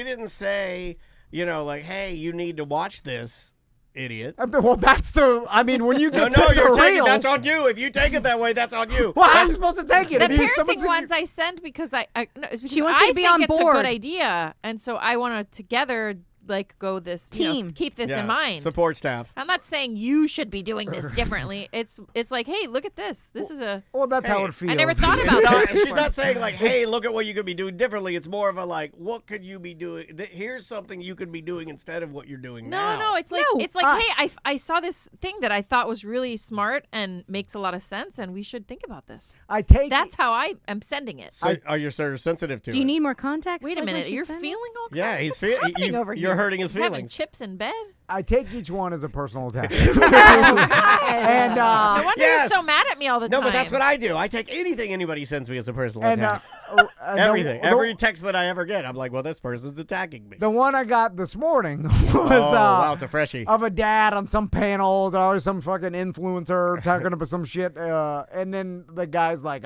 didn't say, like, "Hey, you need to watch this." Idiot. Well, when you get reel, that's on you. If you take it that way, that's on you. Well, how are you supposed to take it? The parenting ones I send because she wants to be on board. It's a good idea, and so I want to together like go this team. Keep this in mind. Support staff. I'm not saying you should be doing this differently. It's like, hey, look at this. This is a. Well, that's how it feels. I never thought about this. She's not saying like, hey, look at what you could be doing differently. It's more of a like, what could you be doing? Here's something you could be doing instead of what you're doing now. No, it's like hey, I saw this thing that I thought was really smart and makes a lot of sense, and we should think about this. That's how I am sending it. So are you so sensitive to it? Do you need more context? Wait a minute, you're feeling all kinds. Yeah, he's feeling. You're hurting his feelings. Having chips in bed. I take each one as a personal attack. And no wonder you're so mad at me all the time. No, but that's what I do. I take anything anybody sends me as a personal attack. Everything. Every text that I ever get, I'm like, well, this person's attacking me. The one I got this morning was wow, it's a freshie. Of a dad on some panel or some fucking influencer talking about some shit. And then the guy's like,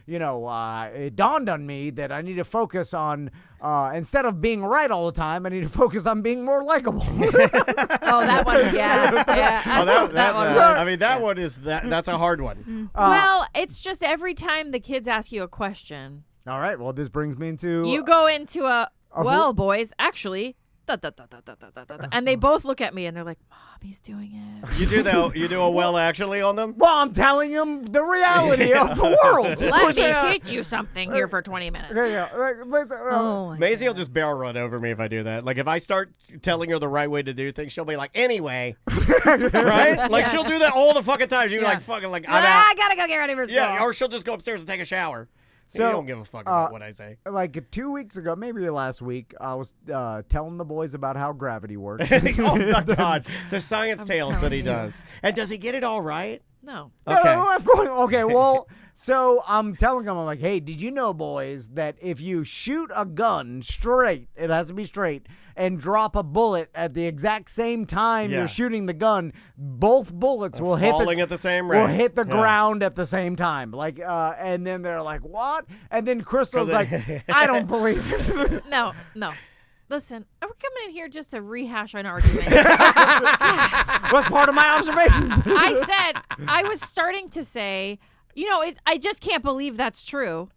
it dawned on me that I need to focus on, instead of being right all the time, I need to focus on being more likable. That one, yeah. That one is that's a hard one. Well, it's just every time the kids ask you a question. All right, well, this brings me into... You go into boys, actually... And they both look at me and they're like, Mommy's doing it. You do a well actually on them? Well, I'm telling them the reality of the world. Let me teach you something here for 20 minutes. Maisie will just barrel run over me if I do that. Like if I start telling her the right way to do things, she'll be like, anyway. Right? Like she'll do that all the fucking time. She'll be like, fucking like, I'm out. I gotta go get ready for school. Yeah, or she'll just go upstairs and take a shower. So you don't give a fuck about what I say. Like 2 weeks ago, maybe last week, I was telling the boys about how gravity works. Oh my God, the science tales that he does. And does he get it all right? No. Okay. Okay, well, so I'm telling them, I'm like, hey, did you know, boys, that if you shoot a gun straight, it has to be straight, and drop a bullet at the exact same time you're shooting the gun, both bullets will hit at the same rate. Will hit the ground at the same time. Like, and then they're like, what? And then Crystal's like, I don't believe it. No. Listen, we're coming in here just to rehash an argument. What's part of my observations? I was starting to say, I just can't believe that's true.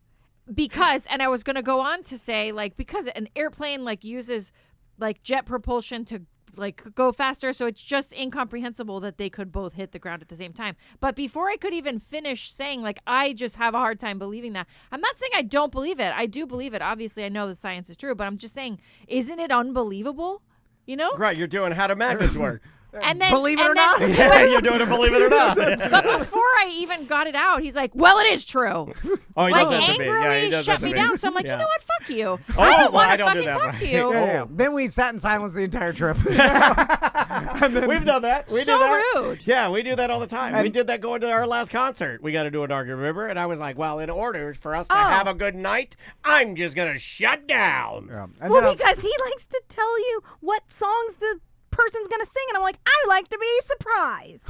Because, and I was going to go on to say, like, because an airplane, like, uses, like, jet propulsion to, like, go faster, so it's just incomprehensible that they could both hit the ground at the same time. But before I could even finish saying, like, I just have a hard time believing that. I'm not saying I don't believe it. I do believe it. Obviously, I know the science is true, but I'm just saying, isn't it unbelievable? Right, you're doing how do magnets work. And then, believe it or not? You're doing it, believe it or not. But before I even got it out, he's like, well, it is true. Oh, he like, does that to me. angrily He does shut that to me down. So I'm like, you know what? Fuck you. Oh, I don't want to do fucking that. talk to you. Yeah. Then we sat in silence the entire trip. We've done that. We do that. Rude. Yeah, we do that all the time. We did that going to our last concert. We got to do an argument, remember? And I was like, well, in order for us to have a good night, I'm just going to shut down. Yeah. Well, because he likes to tell you what songs the person's gonna sing, and I'm like, I like to be surprised.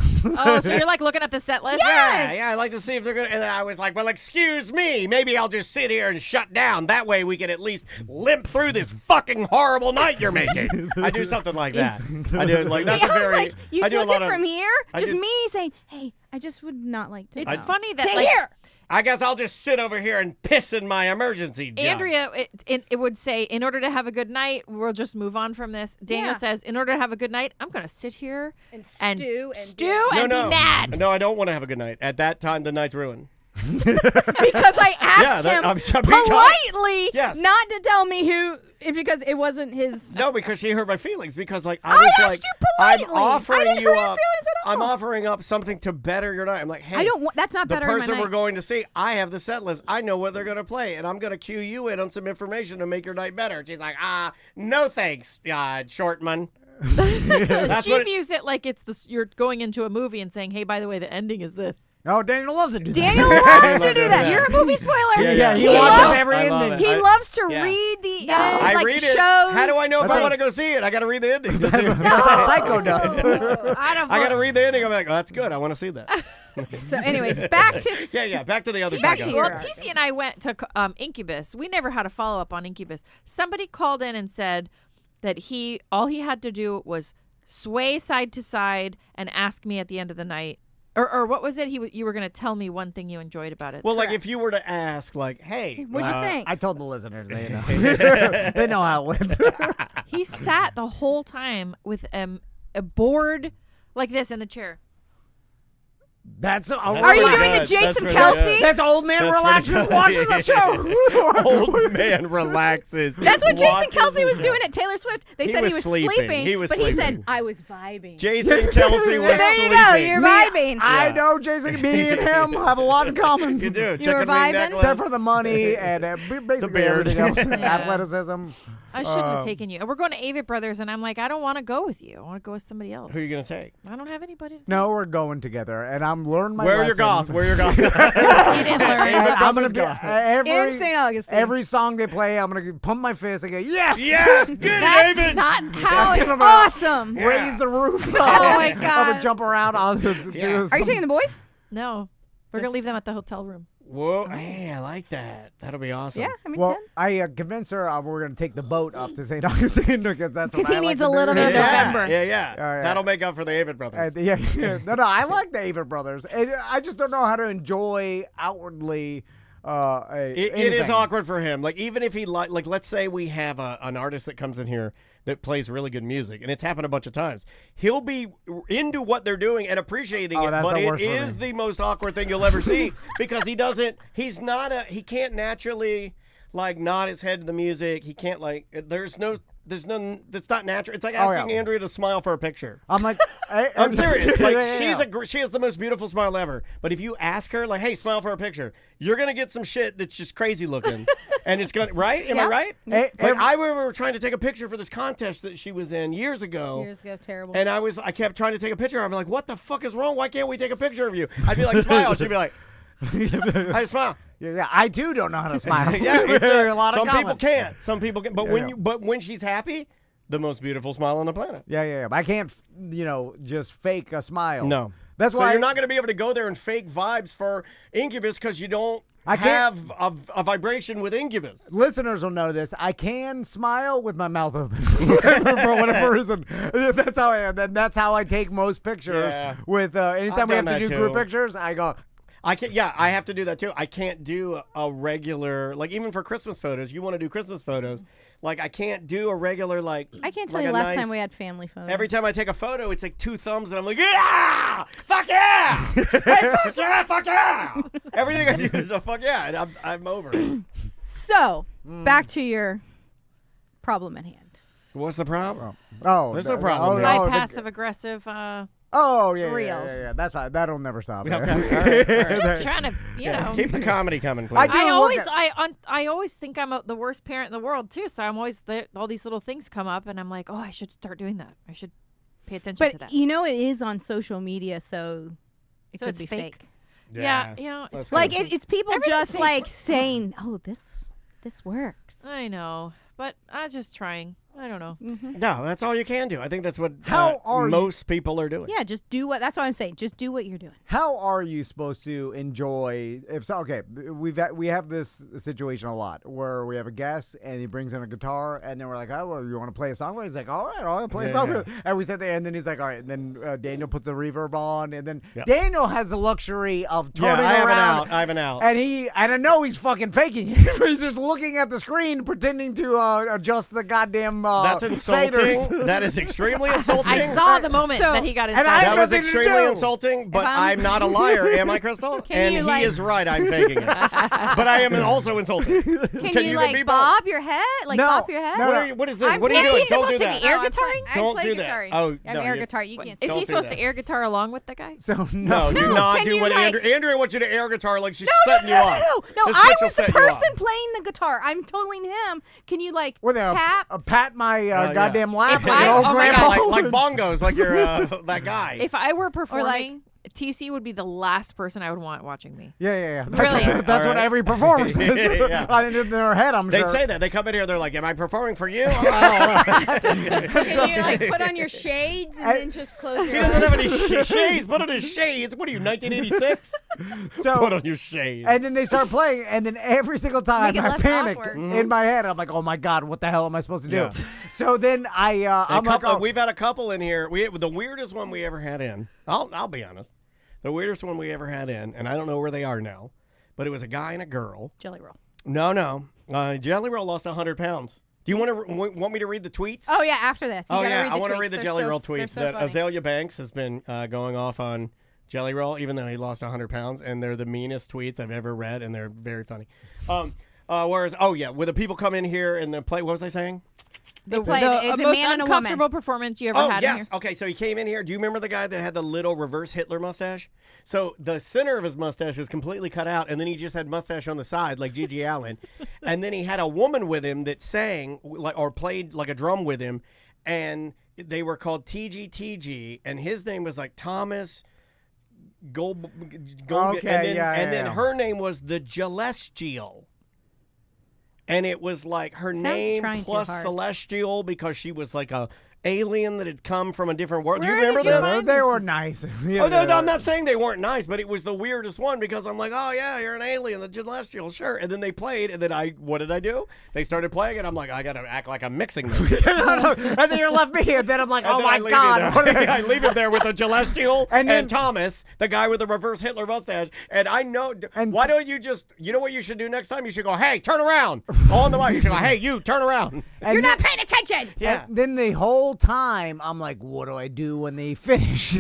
Oh, so you're like looking at the set list? Yes! Yeah, I like to see if they're gonna. And then I was like, well, excuse me, maybe I'll just sit here and shut down. That way we can at least limp through this fucking horrible night you're making. I do something like that. I do like that's I a very. was like, you I do took a lot it from of, here, I just do- me saying, hey, I just would not like to. It's funny that Say like, here. I guess I'll just sit over here and piss in my emergency jug. Andrea, it would say, in order to have a good night, we'll just move on from this. Daniel says, in order to have a good night, I'm going to sit here and stew and be mad. No, I don't want to have a good night. At that time, the night's ruined. Because I asked him politely not to tell me who, because it wasn't his. No, because she hurt my feelings. Because like I was asked like, you politely. I'm offering I didn't you hurt your up. feelings at all. I'm offering up something to better your night. I'm like, hey, I don't want. That's not the better. person in my we're night. going to see, I have the set list. I know what they're going to play, and I'm going to cue you in on some information to make your night better. And she's like, no thanks, Shortman. She views it like it's you're going into a movie and saying, hey, by the way, the ending is this. Oh, Daniel loves to do that. Daniel loves to do that. You're a movie spoiler. Yeah, he watches every ending. He loves to read the I like read shows. it. How do I know if I want to go see it? I got to read the ending. That's what Psycho does. I got to read the ending. I'm like, oh, that's good. I want to see that. So, anyways, back to back to the other. Back to Well, TC and I went to Incubus. We never had a follow up on Incubus. Somebody called in and said that all he had to do was sway side to side and ask me at the end of the night Or what was it? You were going to tell me one thing you enjoyed about it. Well, like if you were to ask, like, hey, what'd you think? I told the listeners. They know. They know how it went. He sat the whole time with a board like this in the chair. That's Are you doing the Jason Kelsey? That's old man relaxes, watches the show. Old man relaxes. That's what Jason Kelsey was doing at Taylor Swift. They said he was sleeping. He was but sleeping. he said, I was vibing. Jason Kelsey was So there you sleeping. go. You're vibing. I know Jason. Me and him have a lot in common. You do. You were vibing? Except for the money and basically everything else. Athleticism. I shouldn't have taken you. We're going to Avett Brothers, and I'm like, I don't want to go with you. I want to go with somebody else. Who are you going to take? I don't have anybody. No, we're going together, and I'm learning my Where lesson. are your goth? Where are your goth? You didn't learn. I'm going to be In St. Augustine. Every song they play, I'm going to pump my fist and go, yes! Yes! Good, That's David! not how it's awesome. Raise the roof. Oh, my I'm God. going to jump around. I'll just do Are you taking the boys? No. We're going to leave them at the hotel room. Whoa, hey, I like that. That'll be awesome. Yeah, I mean, Well, I convinced her we're going to take the boat up to St. Augustine because that's what Because he I like needs to a little do. bit of November. Yeah. yeah. That'll make up for the Avett Brothers. Yeah. No, I like the Avett Brothers. I just don't know how to enjoy outwardly. It is awkward for him. Like even if he like, let's say we have an artist that comes in here that plays really good music, and it's happened a bunch of times. He'll be into what they're doing and appreciating it, but it is the most awkward thing you'll ever see because he can't naturally like nod his head to the music. He can't like. There's none. That's not natural. It's like asking Andrea to smile for a picture. I'm like, I'm serious. Like she has the most beautiful smile ever. But if you ask her, like, hey, smile for a picture, you're gonna get some shit that's just crazy looking, and it's gonna right. Am I right? Like, I remember trying to take a picture for this contest that she was in years ago. Terrible. And I kept trying to take a picture. I'm like, what the fuck is wrong? Why can't we take a picture of you? I'd be like, smile. She'd be like, I smile. Yeah, I too don't know how to smile. Yeah, a lot of some people comments. can't. Some people can. But when she's happy, the most beautiful smile on the planet. Yeah. But I can't, just fake a smile. No. That's why you're not going to be able to go there and fake vibes for Incubus because you don't have a vibration with Incubus. Listeners will know this. I can smile with my mouth open for whatever reason. That's how I am. And that's how I take most pictures. Yeah. With anytime we have to do group too. pictures, I go. I can't. Yeah, I have to do that too. I can't do a regular even for Christmas photos. You want to do Christmas photos? Like I can't do a regular I can't tell you last time we had family photos. Every time I take a photo, it's like two thumbs, and I'm like, yeah, fuck yeah, hey, fuck yeah. Everything I do is a fuck yeah, and I'm over it. So back to your problem at hand. What's the problem? Oh, there's no problem. My passive aggressive. Oh yeah, Reels. yeah. That's fine. That'll never stop. Okay. All right. Just trying to, keep the comedy coming, please. I always think I'm the worst parent in the world too. So I'm always all these little things come up, and I'm like, oh, I should start doing that. I should pay attention to that. But it is on social media, so it could be fake. Yeah, it's like it's people just like saying, oh, this works. I know, but I'm just trying. I don't know. Mm-hmm. No, that's all you can do. I think that's what most people are doing. Yeah, just do that's what I'm saying. Just do what you're doing. How are you supposed to enjoy we have this situation a lot where we have a guest and he brings in a guitar and then we're like, oh, well, you want to play a song? And he's like, all right, I'll play a song. And we sit there and then he's like, all right. And then Daniel puts the reverb on and then Daniel has the luxury of turning around. I have an out. And I know he's fucking faking it. He's just looking at the screen pretending to adjust the goddamn that's insulting. faders. That is extremely insulting. I saw the moment that he got inside. That was extremely insulting, but I'm not a liar, am I, Crystal? And he is right, I'm faking it. But I am also insulting. Can you like bob your head? Like bop your head? No. What is this? What are you doing? Is he supposed to be air guitaring? Don't do that. Oh, I'm air guitar. You can't. Is he supposed to air guitar along with the guy? So no, do not do what Andrea wants you to air guitar like she's setting you up. No, I was the person playing the guitar. I'm telling him. Can you like tap? Pat my goddamn lap. Like bongos, like you're that guy. If I were performing, TC would be the last person I would want watching me. Yeah. Brilliant. That's what every performer says. In their head, I'm sure. They'd say that. They come in here, they're like, am I performing for you? Can you like put on your shades and then just close your eyes? He doesn't have any shades. Put on his shades. What are you, 1986? So put on your shades. And then they start playing, and then every single time I panic in my head. I'm like, oh my God, what the hell am I supposed to do? So then I'm like, we've had a couple in here. The weirdest one we ever had in, I'll be honest. The weirdest one we ever had in, and I don't know where they are now, but it was a guy and a girl. Jelly Roll. No. Jelly Roll lost 100 pounds. Do you want me to read the tweets? Oh, yeah, after this. I want to read the Jelly Roll tweets. So funny. Azalea Banks has been going off on Jelly Roll, even though he lost 100 pounds, and they're the meanest tweets I've ever read, and they're very funny. Whereas, when the people come in here and they play, what was I saying? It's a man and a woman. uncomfortable performance you ever had in here. Okay, so he came in here. Do you remember the guy that had the little reverse Hitler mustache? So the center of his mustache was completely cut out, and then he just had mustache on the side like Gigi Allen. And then he had a woman with him that sang or played like a drum with him, and they were called TGTG, and his name was like Thomas Gold. Okay, and then her name was the Celestial. And it was like her name plus Celestial because she was like a alien that had come from a different world. Do you remember this? They were nice. No, I'm not saying they weren't nice, but it was the weirdest one because I'm like, oh, yeah, you're an alien, the Celestial, sure. And then they played, and then what did I do? They started playing, and I'm like, I got to act like I'm mixing them. And then you left me, and then I'm like, oh, my God. I leave it there with the Celestial and Thomas, the guy with the reverse Hitler mustache. And I know, why don't you just, you know what you should do next time? You should go, hey, turn around. On the mic, you should go, hey, you, turn around. You're not paying attention. Yeah. And then the whole time, I'm like, what do I do when they finish?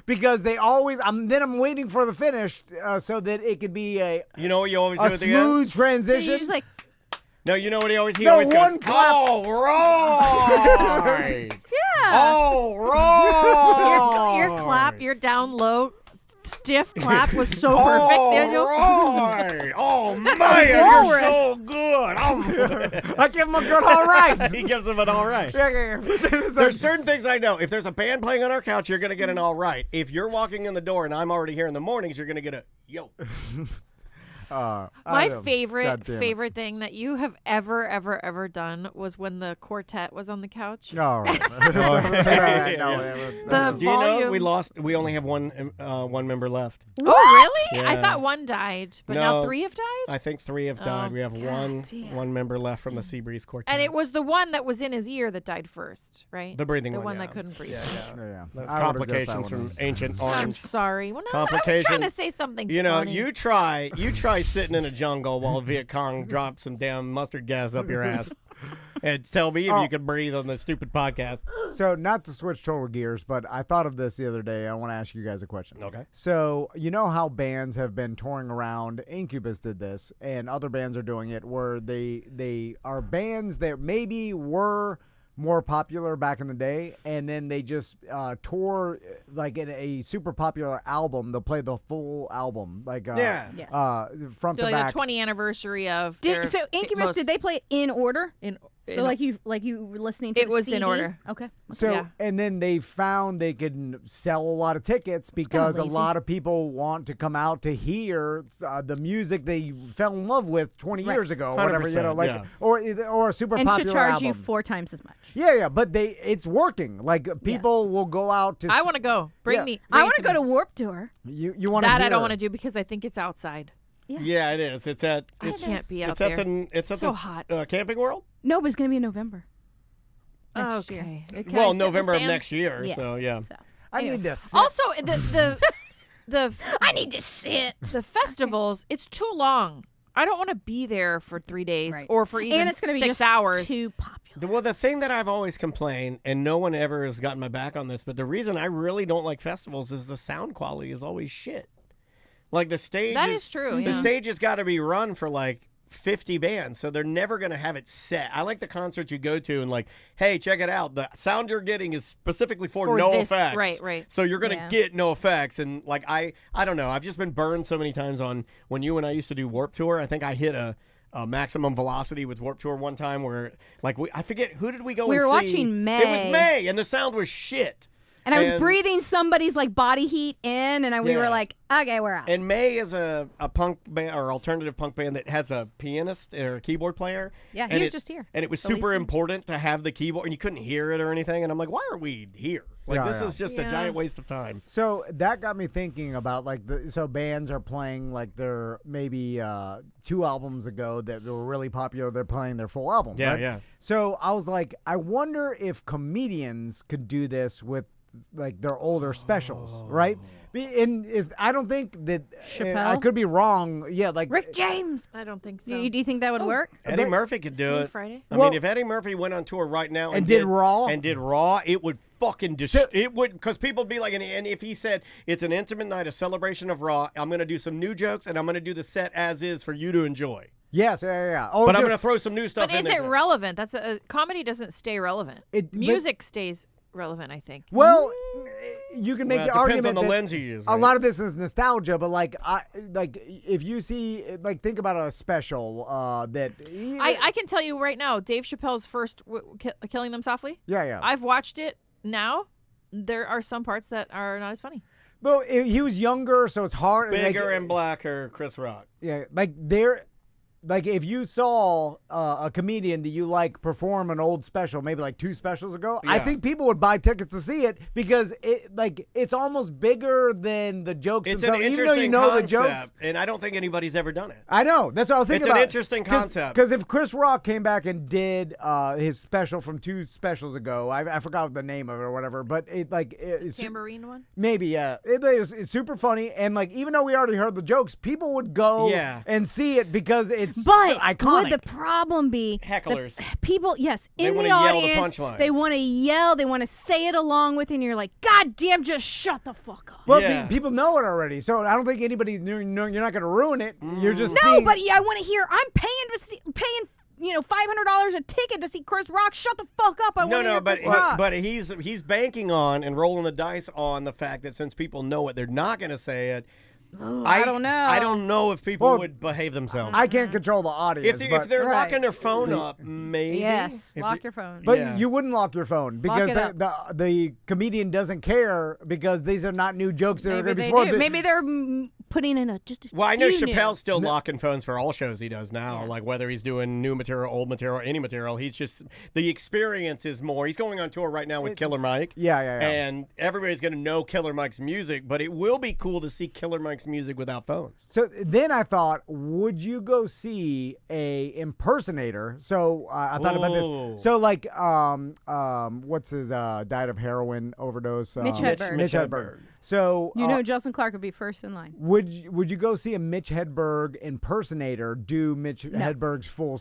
Because they always, I'm waiting for the finish so that it could be a, you know what you always do at the smooth end? transition. So you're just like, no, you know what he always one clap. All right. Yeah. All right. Your clap, your down low, stiff clap was so perfect, Daniel. Right. Oh, man, you're so good. I give him a good all right. He gives him an all right. Yeah. There's certain things I know. If there's a band playing on our couch, you're going to get an all right. If you're walking in the door and I'm already here in the mornings, you're going to get a yo. My favorite thing that you have ever done was when the quartet was on the couch. All right. Do you know we only have one member left? Oh, really? Yeah. I thought one died, but now 3 have died? I think 3 have died. We have one member left from the Seabreeze quartet. And it was the one that was in his ear that died first, right? The breathing one. The one that couldn't breathe. Yeah. That's complications from ancient arms. I'm sorry. Well, no, I was trying to say something funny. You try sitting in a jungle while Viet Cong drops some damn mustard gas up your ass. And tell me if you can breathe on this stupid podcast. So, not to switch total gears, but I thought of this the other day. I want to ask you guys a question. Okay. So, you know how bands have been touring around? Incubus did this, and other bands are doing it, where they are bands that maybe were more popular back in the day, and then they just tour like in a super popular album. They'll play the full album, like front to back. The 20th anniversary of. So Incubus, did they play it in order? So like you were listening to it was CD? in order. Okay. So and then they found they could sell a lot of tickets because a lot of people want to come out to hear the music they fell in love with 20 years ago, or whatever, or a super popular album. And should charge you 4 times as much. Yeah, but it's working. Like people will go out to. I want to go. Bring me. I want to go to Warped Tour. You want to? That I don't want to do because I think it's outside. Yeah, it is. It can't be out there. It's so hot. Camping World? No, but it's going to be in November. Okay. Well, November of next year. Yes. So yeah. I need to sit. Also, the I need to sit. The festivals, it's too long. I don't want to be there for 3 days or for even and it's gonna be 6 just hours. Too popular. Well, the thing that I've always complained, and no one ever has gotten my back on this, but the reason I really don't like festivals is the sound quality is always shit. Like the stage is true. The stage has got to be run for like 50 bands, so they're never going to have it set. I like the concerts you go to and like, hey, check it out. The sound you're getting is specifically for no effects. Right. So you're going to get no effects. And like, I don't know. I've just been burned so many times on when you and I used to do Warped Tour. I think I hit a maximum velocity with Warped Tour one time where like I forget, who did we go and see? We were watching May. It was May, and the sound was shit. And I was breathing somebody's like body heat in, and we were like, okay, we're out. And May is a punk band or alternative punk band that has a pianist or a keyboard player. Yeah, he was just here. And it was super important to have the keyboard, and you couldn't hear it or anything. And I'm like, why are we here? Like, this is just a giant waste of time. So that got me thinking about like so bands are playing like their maybe 2 albums ago that were really popular. They're playing their full album. Yeah, right? yeah. So I was like, I wonder if comedians could do this with like their older specials, right? I don't think that I Chappelle? could be wrong. Yeah, like Rick James. I don't think so. Do you think that would work? Eddie Murphy could do it. Friday? I mean, if Eddie Murphy went on tour right now and did Raw, it would fucking it would, because people would be like, and if he said it's an intimate night, a celebration of Raw, I'm going to do some new jokes and I'm going to do the set as is for you to enjoy. Yes, yeah. But I'm going to throw some new stuff in there. But is it relevant? That's comedy doesn't stay relevant. Music stays relevant, I think. Well, you can make the it argument depends on the that lens you use. a lot of this is nostalgia, but like if you see, like, think about a special that I can tell you right now, Dave Chappelle's first Killing Them Softly. Yeah. I've watched it now. There are some parts that are not as funny. Well, he was younger, so it's hard. Bigger and blacker, Chris Rock. Yeah, like if you saw a comedian that you like perform an old special, maybe like 2 specials ago, I think people would buy tickets to see it because it's almost bigger than the jokes It's themselves. an Even though interesting you know concept, the jokes, and I don't think anybody's ever done it. I know. That's what I was thinking It's about. an interesting concept. Because if Chris Rock came back and did his special from 2 specials ago, I forgot the name of it or whatever, but it's Tambourine one? Maybe, yeah. It's super funny, and like even though we already heard the jokes, people would go and see it because it's iconic. Would the problem be hecklers? People, yes, They in wanna the yell the audience, punchlines. they want to yell, they want to say it along with, and you're like, God damn, just shut the fuck up. Well, people know it already, so I don't think anybody. You're not going to ruin it. You're just No, seeing but I want to hear. I'm paying $500 a ticket to see Chris Rock. Shut the fuck up. I want to hear Chris Rock. But he's banking on and rolling the dice on the fact that since people know it, they're not going to say it. I don't know. I don't know if people would behave themselves. I can't control the audience. If they're locking their phone up, maybe. Yes, If lock your phone. But you wouldn't lock your phone because it up. the comedian doesn't care because these are not new jokes that are Maybe going to be they spoiled. do. Maybe they're putting in just a Well, I know few new. Chappelle's still locking phones for all shows he does now. Like whether he's doing new material, old material, any material, he's just the experience is more. He's going on tour right now with Killer Mike. Yeah. And everybody's going to know Killer Mike's music, but it will be cool to see Killer Mike's music without phones. So then I thought, would you go see a impersonator? So I thought about this. So like, what's his died of heroin overdose? Mitch Hedberg. Mitch Hedberg. So Justin Clark would be first in line. Would you go see a Mitch Hedberg impersonator do Mitch Hedberg's full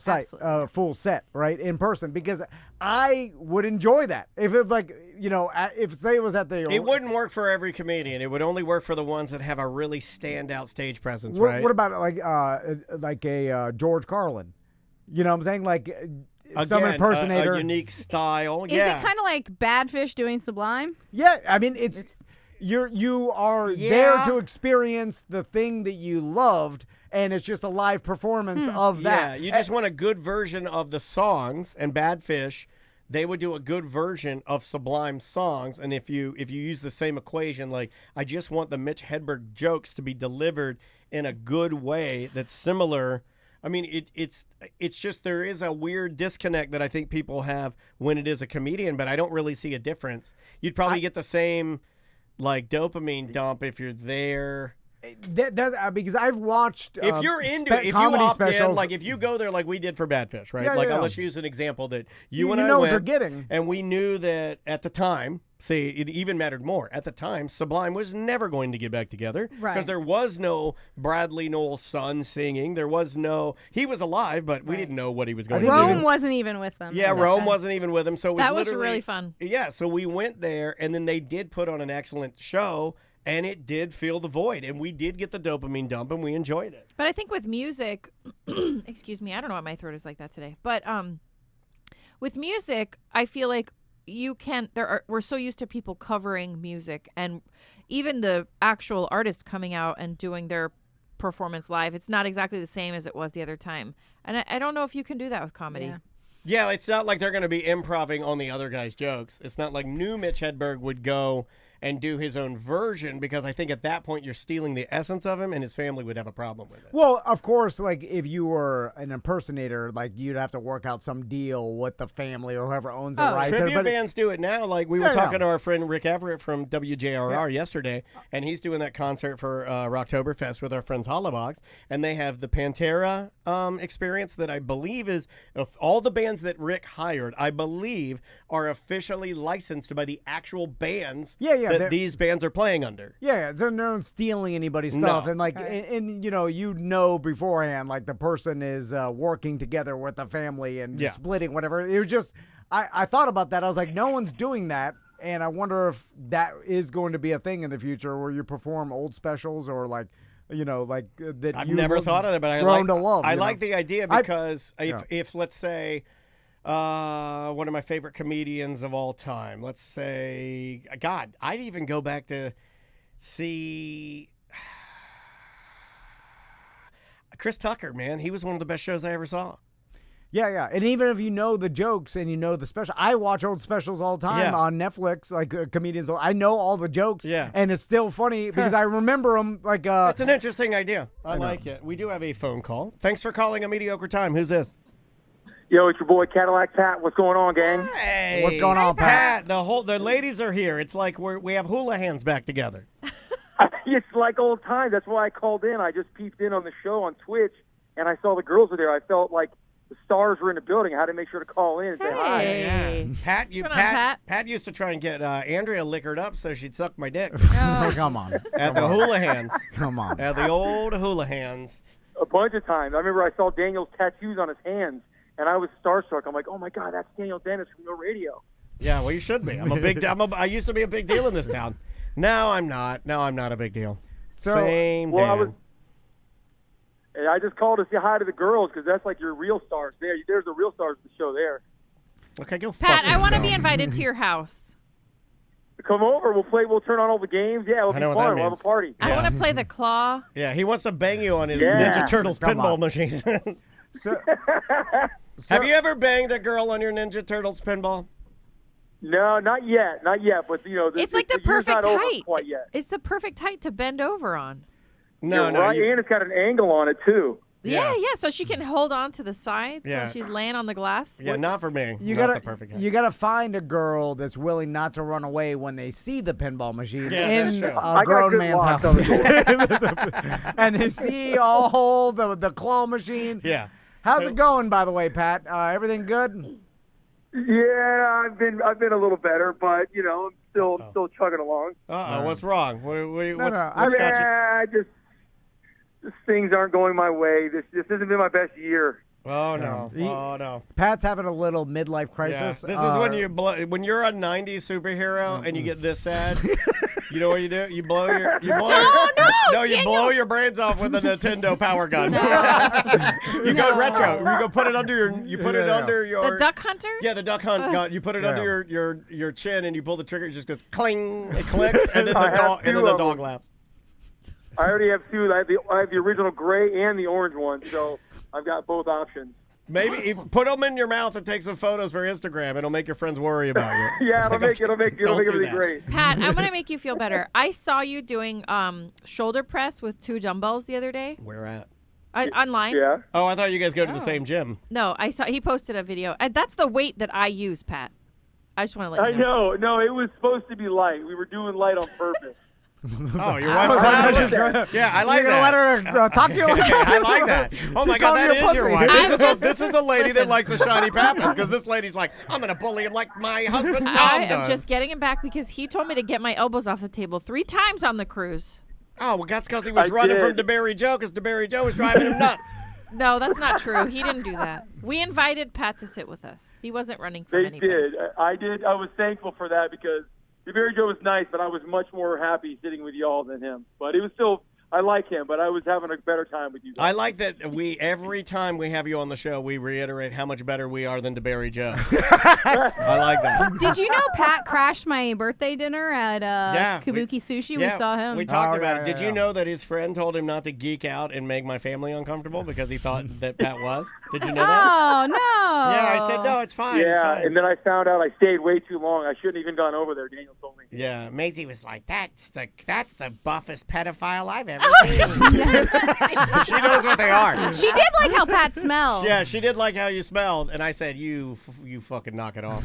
set, right, in person? Because I would enjoy that. If it's like, if say it was at the... It wouldn't work for every comedian. It would only work for the ones that have a really standout stage presence, right? What about like a George Carlin? You know what I'm saying? Like some impersonator. A unique style. Is it kind of like Bad Fish doing Sublime? Yeah, I mean, you are there to experience the thing that you loved, and it's just a live performance of that. Yeah, you just want a good version of the songs, and Bad Fish, they would do a good version of Sublime songs, and if you use the same equation, like I just want the Mitch Hedberg jokes to be delivered in a good way that's similar. I mean, it's just there is a weird disconnect that I think people have when it is a comedian, but I don't really see a difference. You'd probably get the same like dopamine dump if you're there. That's because I've watched. If you're into it, if you opt in, like if you go there, like we did for Bad Fish, right? Let's use an example that you and I know went, what you're getting, and we knew that at the time. See, it even mattered more at the time. Sublime was never going to get back together because there was no Bradley Noel's son singing. There was no. He was alive, but we didn't know what he was going to do. Rome wasn't even with them. Yeah, Rome wasn't even with him. So it was that was really fun. Yeah, so we went there, and then they did put on an excellent show. And it did fill the void, and we did get the dopamine dump, and we enjoyed it. But I think with music, excuse me, I don't know why my throat is like that today. But with music, I feel like we're so used to people covering music, and even the actual artists coming out and doing their performance live. It's not exactly the same as it was the other time, and I don't know if you can do that with comedy. Yeah, it's not like they're going to be improvising on the other guy's jokes. It's not like new Mitch Hedberg would go and do his own version, because I think at that point you're stealing the essence of him, and his family would have a problem with it. Well, of course, like if you were an impersonator, like you'd have to work out some deal with the family or whoever owns the rights. Tribute bands do it now. Like we were talking to our friend Rick Everett from WJRR yesterday, and he's doing that concert for Rocktoberfest with our friends Hollabox, and they have the Pantera experience that I believe is of all the bands that Rick hired, I believe are officially licensed by the actual bands that these bands are playing under. Yeah, so they're not stealing anybody's stuff. And like, and you know beforehand, like the person is working together with the family and splitting whatever. It was just, I thought about that. I was like, no one's doing that. And I wonder if that is going to be a thing in the future where you perform old specials or like, that. I've never thought of it, but I like the idea because if let's say one of my favorite comedians of all time, let's say, God, I'd even go back to see Chris Tucker, man. He was one of the best shows I ever saw. Yeah. And even if you know the jokes and you know the special, I watch old specials all the time on Netflix, like comedians. I know all the jokes, and it's still funny because I remember them. Like, it's an interesting idea. I like it. We do have a phone call. Thanks for calling A Mediocre Time. Who's this? Yo, it's your boy Cadillac Pat. What's going on, gang? Hey, what's going on, Pat? The ladies are here. It's like we have hula hands back together. It's like old times. That's why I called in. I just peeped in on the show on Twitch, and I saw the girls were there. I felt like the stars were in the building. I had to make sure to call in and say hi. Yeah. Pat used to try and get Andrea liquored up so she'd suck my dick. Oh, come on. At the hula hands. Come on. At the old hula hands. A bunch of times. I remember I saw Daniel's tattoos on his hands, and I was starstruck. I'm like, oh my God, that's Daniel Dennis from Real Radio. Yeah, well, you should be. I used to be a big deal in this town. Now I'm not. Now I'm not a big deal. Same Dan. I just called to say hi to the girls because that's like your real stars there. There's the real stars of the show there. Okay, go Pat, I want to be invited to your house. Come over. We'll play. We'll turn on all the games. Yeah, it'll be fun. We'll have a party. I want to play the claw. Yeah, he wants to bang you on his Ninja Turtles pinball machine. Have you ever banged a girl on your Ninja Turtles pinball? No, not yet. Not yet. But, it's like the perfect height. Quite yet. It's the perfect height to bend over on. No, right. And it's got an angle on it, too. Yeah. So she can hold on to the side so she's laying on the glass. Yeah, not for me. You gotta find a girl that's willing not to run away when they see the pinball machine in a grown man's house. And they see all the claw machine. Yeah. How's it going, by the way, Pat? Everything good? Yeah, I've been a little better, but I'm still chugging along. What's wrong? Just things aren't going my way. This hasn't been my best year. Oh no! Pat's having a little midlife crisis. Yeah. This is when you're a '90s superhero and you get this sad. You know what you do? You blow your brains off with a Nintendo power gun. You go retro. You go put it under your. The Duck Hunter. Yeah, the Duck Hunt gun. You put it under your chin and you pull the trigger. It just goes cling. It clicks, and then the dog laughs. I already have two. I have the original gray and the orange one, so I've got both options. Maybe put them in your mouth and take some photos for Instagram. It'll make your friends worry about you. Yeah, it'll make everything great. Pat, I'm going to make you feel better. I saw you doing shoulder press with 2 dumbbells the other day. Where at? Online. Yeah. Oh, I thought you guys go to the same gym. No, I saw he posted a video. That's the weight that I use, Pat. I just want to let you know. I know. No, it was supposed to be light. We were doing light on purpose. Oh, your wife's glad. Yeah, I like that. You're going to let her talk to you like that? I like that. Oh, my God, that is your wife. This is the lady that likes the shiny papas, because this lady's like, I'm going to bully him like my husband Tom does. I am just getting him back because he told me to get my elbows off the table 3 times on the cruise. Oh, well, that's because he was running from DeBerry Joe, because DeBerry Joe was driving him nuts. No, that's not true. He didn't do that. We invited Pat to sit with us. He wasn't running from anybody. They did. I did. I was thankful for that because DeBerry Joe was nice, but I was much more happy sitting with y'all than him. But it was still, I like him, but I was having a better time with you guys. I like that every time we have you on the show, we reiterate how much better we are than DeBerry Joe. I like that. Did you know Pat crashed my birthday dinner at Kabuki Sushi? We saw him. We talked about it. Did you know that his friend told him not to geek out and make my family uncomfortable because he thought that Pat was? Did you know that? Oh, no. Yeah, I said, no, it's fine. Yeah, it's fine. and then I found out I stayed way too long. I shouldn't have even gone over there. Daniel told me. Yeah, Maisie was like, that's the buffest pedophile I've ever seen. She knows what they are. She did like how Pat smelled. Yeah, she did like how you smelled, and I said, you fucking knock it off.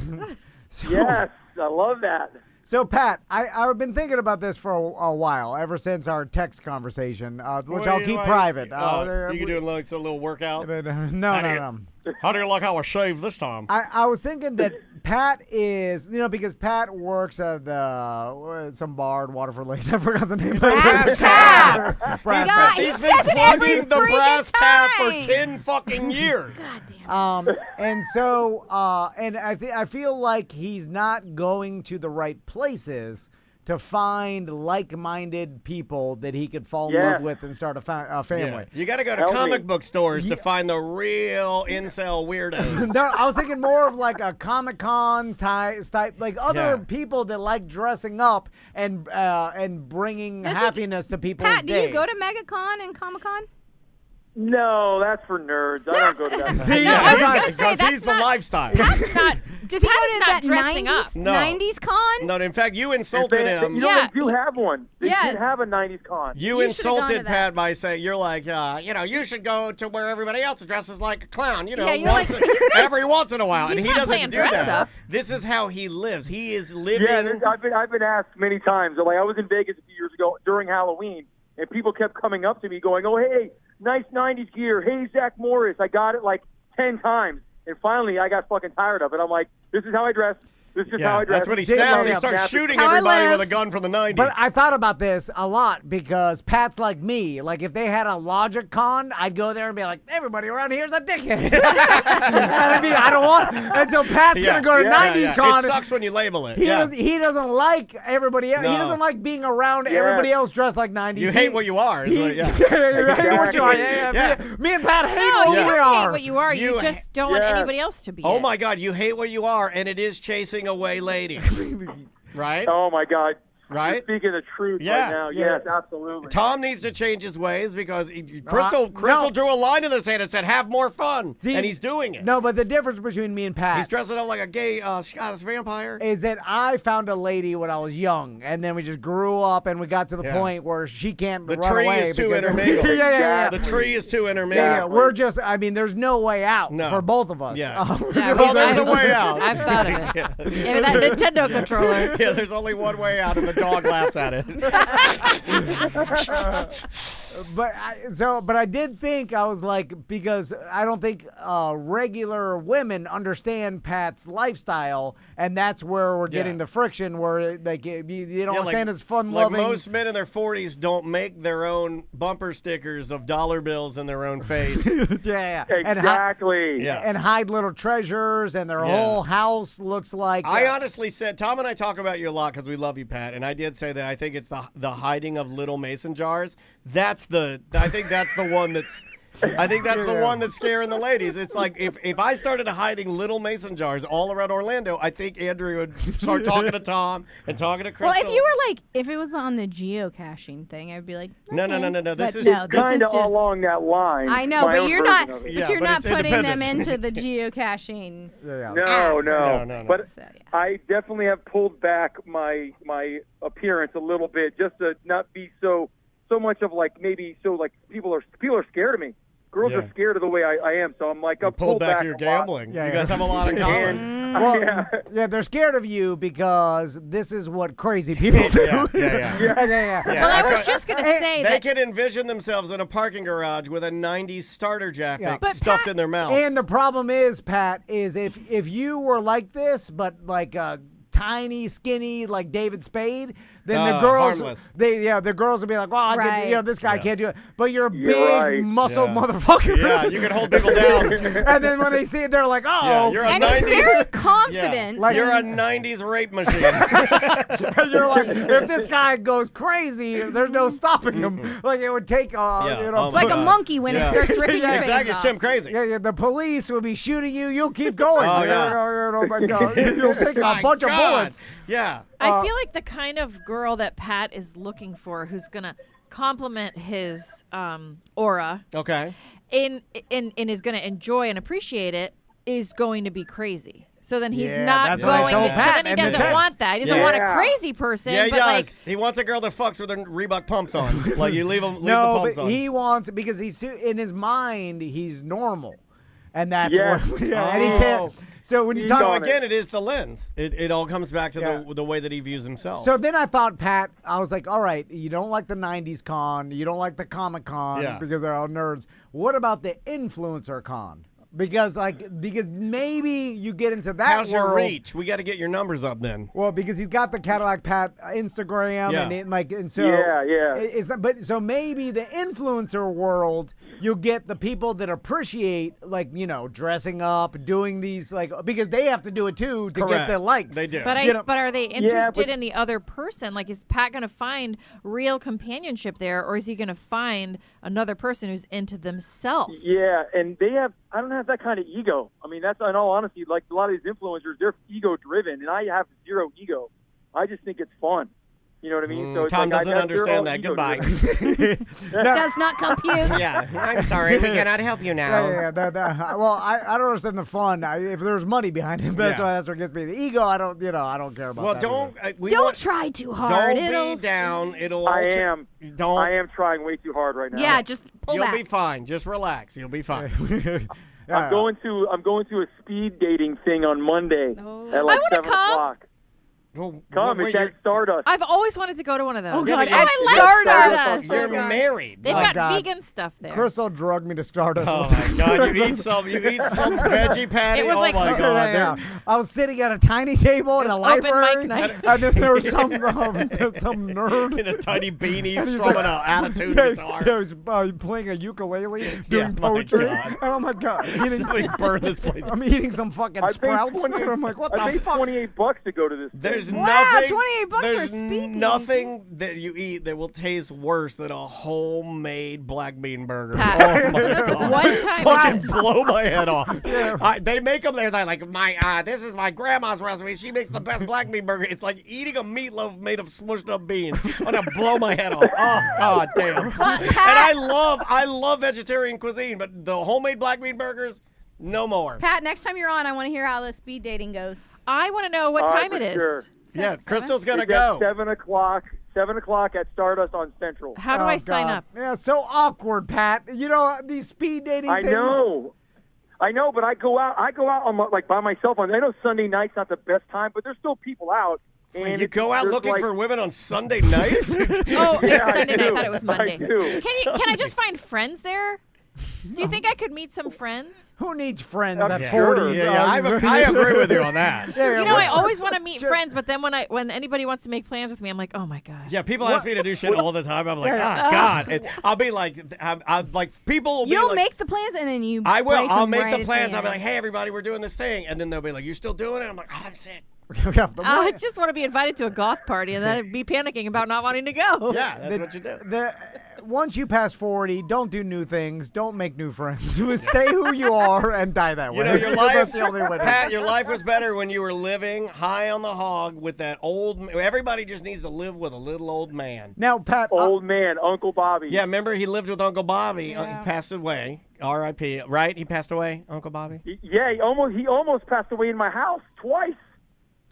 Yes, I love that. So, Pat, I've been thinking about this for a while, ever since our text conversation, which I'll keep private. You can do a little workout? No. How do you like how I shaved this time? I was thinking that Pat is, because Pat works at some bar in Waterford Lakes. I forgot the name. Brass Tap. Brass God, Tap. he says it every the Brass Tap for 10 fucking years. God damn. And so, and I feel like he's not going to the right places to find like-minded people that he could fall in love with and start a family. Yeah. You got to go to comic book stores to find the real incel weirdos. No, I was thinking more of like a Comic-Con type, like other people that like dressing up and bringing happiness to people's Pat, do day. you go to MegaCon and Comic-Con? No, that's for nerds. I don't go to that. See, no, I was going to say, that's he's the lifestyle. That's not. Does he go to that dressing 90s, up? No. 90s con? No, in fact, you insulted him. They do have one. They did have a 90s con. You insulted Pat by saying, you're like, you should go to where everybody else dresses like a clown, every once in a while. And he doesn't do that. Up. This is how he lives. He is living. Yeah, I've been asked many times. Like, I was in Vegas a few years ago during Halloween, and people kept coming up to me going, oh, hey, nice 90s gear. Hey, Zach Morris. I got it like 10 times. And finally, I got fucking tired of it. I'm like, this is how I dress. This is how I dress. That's what he snaps. He starts shooting everybody with a gun from the 90s. But I thought about this a lot because Pat's like me. Like, if they had a Logic Con, I'd go there and be like, everybody around here's a dickhead. I don't want. And so Pat's going to go to 90s Con. It sucks when you label it. He doesn't like everybody else. No. He doesn't like being around everybody else dressed like 90s. You hate what you are. You hate what you are. Me and Pat hate what we are. You don't hate what you are. You just don't want anybody else to be Oh, my God. You hate what you are, and it is chasing away ladies. Right? Oh, my God. Right? You're speaking the truth right now. Yes, absolutely. Tom needs to change his ways because Crystal drew a line in the sand and said, have more fun. And he's doing it. No, but the difference between me and Pat. He's dressing up like a gay Scottish vampire. Is that I found a lady when I was young, and then we just grew up, and we got to the point where she can't run away. The tree is too intermingled. Yeah. The tree is too intermingled. Yeah, we're just, there's no way out for both of us. Yeah. There's a way out. I've thought of it. Maybe that Nintendo controller. Yeah, there's only one way out, and the dog laughs at it. But I did think, I was like, because I don't think regular women understand Pat's lifestyle, and that's where we're getting the friction, where like you don't understand his fun-loving. Like most men in their 40s don't make their own bumper stickers of dollar bills in their own face. Exactly. And hide little treasures, and their whole house looks like. I honestly said, Tom and I talk about you a lot because we love you, Pat, and I did say that I think it's the hiding of little mason jars. I think that's the one that's the one that's scaring the ladies. It's like if I started hiding little mason jars all around Orlando, I think Andrew would start talking to Tom and talking to Crystal. Well, if you were if it was on the geocaching thing, I'd be like, okay. No. This is kind of along that line. I know, but you're not. But you're not putting them into the geocaching. No. But I definitely have pulled back my appearance a little bit just to not be so much of people are scared of me. Girls are scared of the way I am, so I'm like, I'll pull back your gambling. You guys have a lot in common. Well, they're scared of you because this is what crazy people do. Yeah. Well, I was just going to say they can envision themselves in a parking garage with a 90s starter jacket stuffed in their mouth. And the problem is, Pat, is if you were like this, but like tiny, skinny, like David Spade, then the girls, harmless. the girls will be like, well, this guy can't do it. But you're a big muscle motherfucker. Yeah, you can hold people down. And then when they see it, they're like, oh. You're a and 90s, he's very confident. Like, you're a 90s rape machine. And you're like, if this guy goes crazy, there's no stopping him. Like, it would take, it's like a monkey when it starts ripping your face exactly. off. It's Jim crazy. Yeah, the police will be shooting you. You'll keep going. Oh, yeah. You'll take a bunch of bullets. Yeah. I feel like the kind of girl that Pat is looking for, who's gonna complement his aura. Okay. And is gonna enjoy and appreciate it, is going to be going. So then he's Yeah, not that's what I going. told So Pat then in he the doesn't text. want that. He doesn't want a crazy person. Yeah, he but does. like, He wants a girl that fucks with her Reebok pumps on. Like you leave the No, pumps but on. he wants, because he's in his mind, he's normal. And that's Yeah. what, and he can't. So when you talk So again, it is the lens. It all comes back to the way that he views himself. So then I thought, Pat, I was like, all right, you don't like the 90s con, you don't like the Comic Con because they're all nerds. What about the influencer con? Because maybe you get into that How's world. your reach? We got to get your numbers up then. Well, because he's got the Cadillac Pat Instagram and so it's not, but so maybe the influencer world, you'll get the people that appreciate dressing up, doing these because they have to do it too to get the likes. They do. But are they interested in the other person? Like, is Pat going to find real companionship there, or is he going to find another person who's into themselves? Yeah, and I don't have that kind of ego. I mean, that's in all honesty, like a lot of these influencers, they're ego-driven, and I have zero ego. I just think it's fun. You know what I mean? So it's Tom like, doesn't understand that. Goodbye. Does not compute. Yeah, I'm sorry. We cannot help you now. Well, I don't understand the fun. If there's money behind it, that's what gets me. The ego, I don't care about. Well, that don't try too hard. Don't be down. I am trying way too hard right now. Yeah, just pull You'll back. be fine. Just relax. You'll be fine. I'm going to a speed dating thing on Monday at like 7 o'clock. Come, it's at Stardust. I've always wanted to go to one of those. Oh, God, I like Stardust. You're married. They've got vegan stuff there. Crystal drugged me to Stardust. Oh my God! You eat some veggie patty. It was my God! I was sitting at a tiny table in a library, mic night. and then there was some nerd in a tiny beanie strumming an attitude guitar. Yeah, he was playing a ukulele, doing poetry, and I'm like, God, somebody burn this place. I'm eating some fucking sprouts, and I'm like, what I the paid fuck? $28 to go to this. There's Wow, nothing. $28 there's for a speed nothing that you eat that will taste worse than a homemade black bean burger. Pat. Oh my God! One time, Fucking blow my head off. They make them there. They're like, this is my grandma's recipe. She makes the best black bean burger. It's like eating a meatloaf made of smushed up beans. I'm gonna blow my head off. Oh God damn! And I love vegetarian cuisine, but the homemade black bean burgers. No more. Pat, next time you're on, I want to hear how the speed dating goes. I want to know what time it is. Sure. Yeah, Crystal's gonna It's go. at 7 o'clock. 7 o'clock at Stardust on Central. How do I sign up? Yeah, so awkward, Pat. You know these speed dating I things. I know, but I go out on by myself. I know Sunday night's not the best time, but there's still people out. And You go out looking for women on Sunday nights? Oh, it's Sunday night. I thought it was Monday. I do. Can I just find friends there? Do you think I could meet some friends? Who needs friends I'm at sure. 40? I agree with you on that. You know, I always want to meet friends, but then when anybody wants to make plans with me, I'm like, oh my gosh. Yeah, people ask me to do shit all the time. I'm like, God. And I'll be like, people will be You'll like, make the plans and then you I will. break I'll them make right the at plans. I'll be end. like, hey, everybody, we're doing this thing. And then they'll be like, you still doing it? I'm like, oh, I'm sick. I just want to be invited to a goth party and then I'd be panicking about not wanting to go. Yeah, that's what you do. Once you pass 40, don't do new things. Don't make new friends. Stay who you are and die that way. You know, your life, That's the only way to Pat, your life was better when you were living high on the hog with that old. Everybody just needs to live with a little old man. Now, Pat. Old man, Uncle Bobby. Yeah, remember he lived with Uncle Bobby. He passed away. R.I.P. Right? He passed away, Uncle Bobby? Yeah, he almost passed away in my house twice.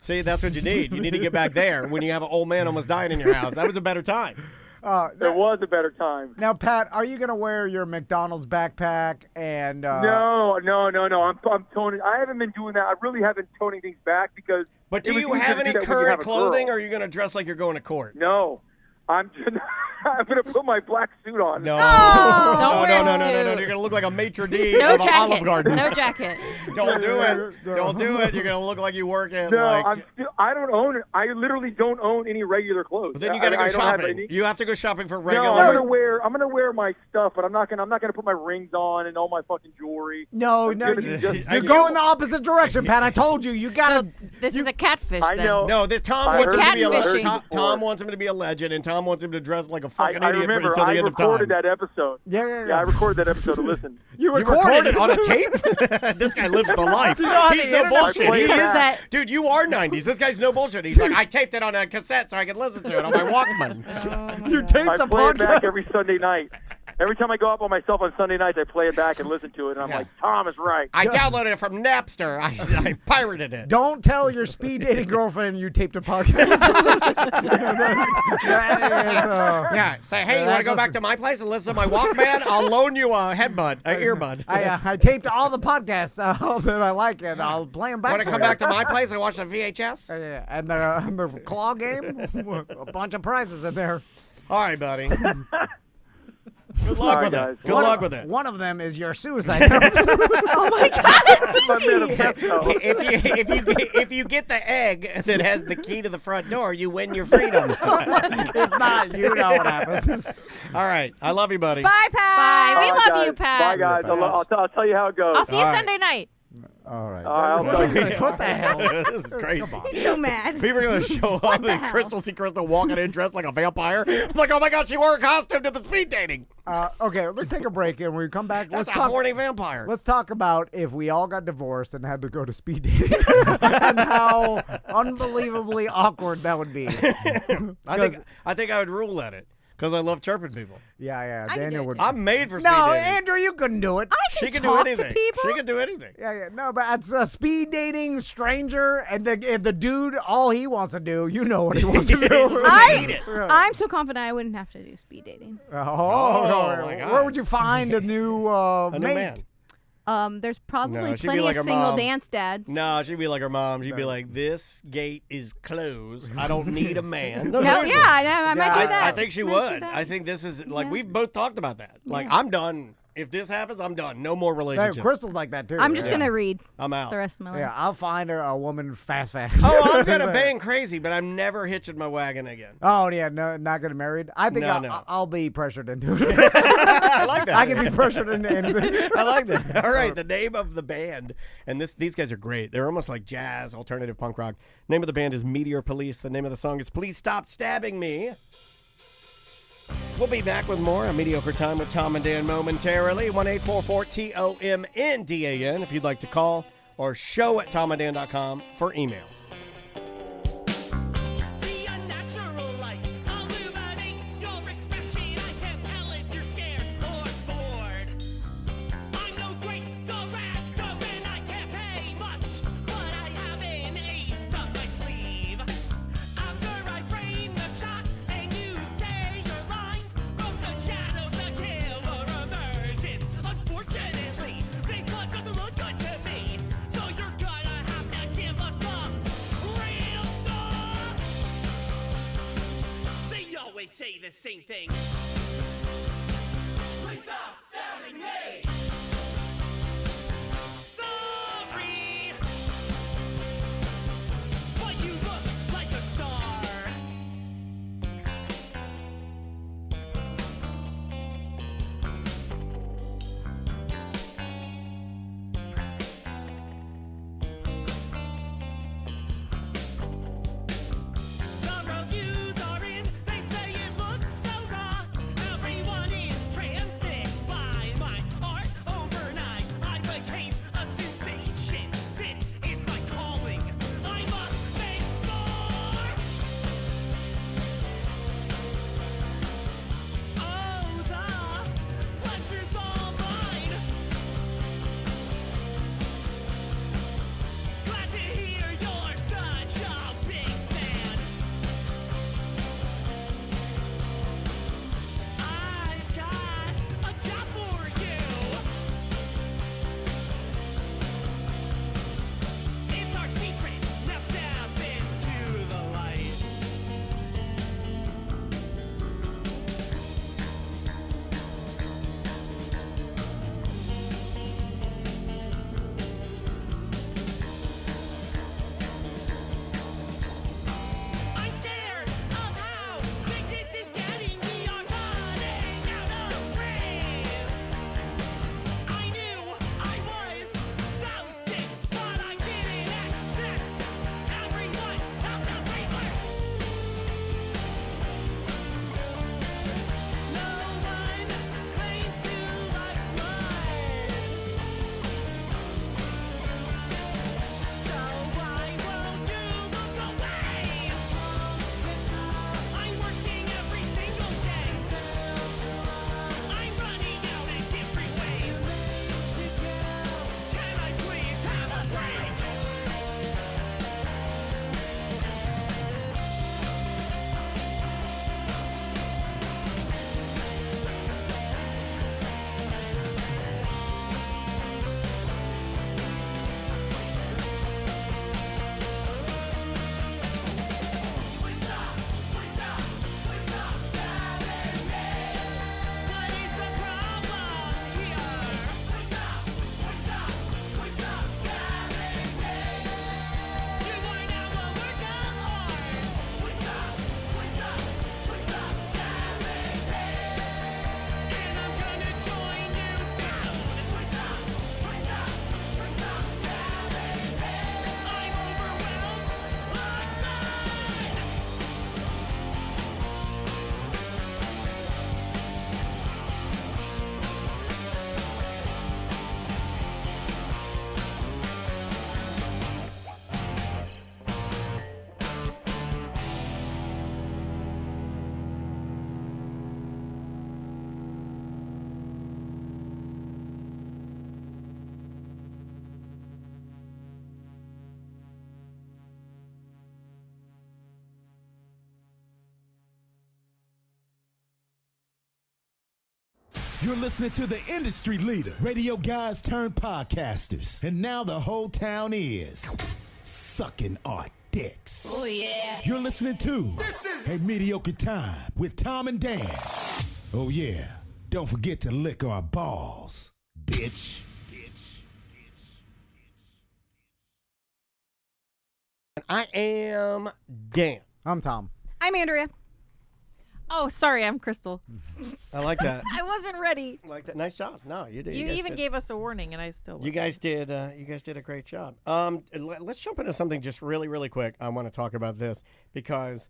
See, that's what you need. You need to get back there when you have an old man almost dying in your house. That was a better time. There was a better time. Now, Pat, are you going to wear your McDonald's backpack and... No. I'm toning. I haven't been doing that. I really have been toning things back because... But do you have any current clothing, or are you going to dress like you're going to court? No. I'm going to put my black suit on. No. Don't wear a no. suit. You're going to look like a maitre d' No of an Olive jacket. Garden. No jacket. Don't do it. Don't do it. You're gonna look like you work at No, I don't own it. I literally don't own any regular clothes. But then you gotta go shopping. You have to go shopping for regular. No, I'm gonna wear my stuff, but I'm not gonna put my rings on and all my fucking jewelry. No, you're going the opposite direction, Pat. I told you. You gotta. This is a catfish. I know. No, Tom wants him to be a Tom wants him to be a legend, and Tom wants him to dress like a fucking idiot until the end of time. I recorded that episode. Yeah. I recorded that episode to listen. You recorded it on a tape? This guy lives the life. He's no bullshit. Dude, you are 90s. This guy's no bullshit. He's like, I taped it on a cassette so I could listen to it on my Walkman. You taped I play it back every Sunday night. Every time I go up on myself on Sunday nights, I play it back and listen to it, and I'm like, Tom is right. I downloaded it from Napster. I pirated it. Don't tell your speed dating girlfriend you taped a podcast. Say, hey, you want to go back to my place and listen to my Walkman? I'll loan you a earbud. I taped all the podcasts that I like, and I'll play them back. Want to come back to my place and watch the VHS? And the claw game, a bunch of prizes in there. All right, buddy. Good luck with it. Good luck with it. One of them is your suicide note. Oh my God, if you get the egg that has the key to the front door, you win your freedom. If not, you know what happens. All right. I love you, buddy. Bye, Pat. Bye. We love you, Pat. Bye, guys. I'll tell you how it goes. I'll see you Sunday night. All right. What the hell? This is crazy. He's so mad. People are going to show up and Crystal walking in dressed like a vampire. I'm like, oh my God, she wore a costume to the speed dating. Okay, let's take a break, and when we come back, let's talk. Horny vampire. Let's talk about if we all got divorced and had to go to speed dating, and how unbelievably awkward that would be. I think I would rule at it. Because I love chirping people. Yeah. Daniel would. I'm made for speed dating. No, Andrew, you couldn't do it. She can do anything. She can do anything. Yeah. No, but it's a speed dating stranger, and the dude, all he wants to do, you know what he wants to do. I'm so confident I wouldn't have to do speed dating. Oh my God. Where would you find a new mate? New man. There's probably plenty of single dance dads. No, she'd be like her mom. She'd be like, this gate is closed. I don't need a man. I might do that. I think she would. I think this is, we've both talked about that. I'm done. If this happens, I'm done. No more relationship. Crystal's like that, too. I'm just going to read. I'm out. The rest of my life. Yeah, I'll find her a woman fast. Oh, I'm going to bang crazy, but I'm never hitching my wagon again. Oh, yeah, no, not getting married? I think I'll be pressured into it. I like that. I can be pressured into anything. I like that. All right, the name of the band, and these guys are great. They're almost like jazz, alternative punk rock. Name of the band is Meteor Police. The name of the song is Please Stop Stabbing Me. We'll be back with more on Mediocre Time with Tom and Dan momentarily. 1-844-TOMNDAN if you'd like to call, or show@tomandan.com for emails. Say the same thing. Please stop stabbing me. Sorry, but you look like a star. The reviews are in. They say it looks so raw. Everyone is transfixed by my art. You're listening to the industry leader, radio guys turned podcasters. And now the whole town is sucking our dicks. Oh, yeah. You're listening to A Mediocre Time with Tom and Dan. Oh, yeah. Don't forget to lick our balls, bitch. I am Dan. I'm Tom. I'm Andrea. Oh, sorry, I'm Crystal. I like that. I wasn't ready. I like that. Nice job. No, you did. You guys even did. gave us a warning, and I still wasn't. You guys did a great job. Let's jump into something just really quick. I want to talk about this because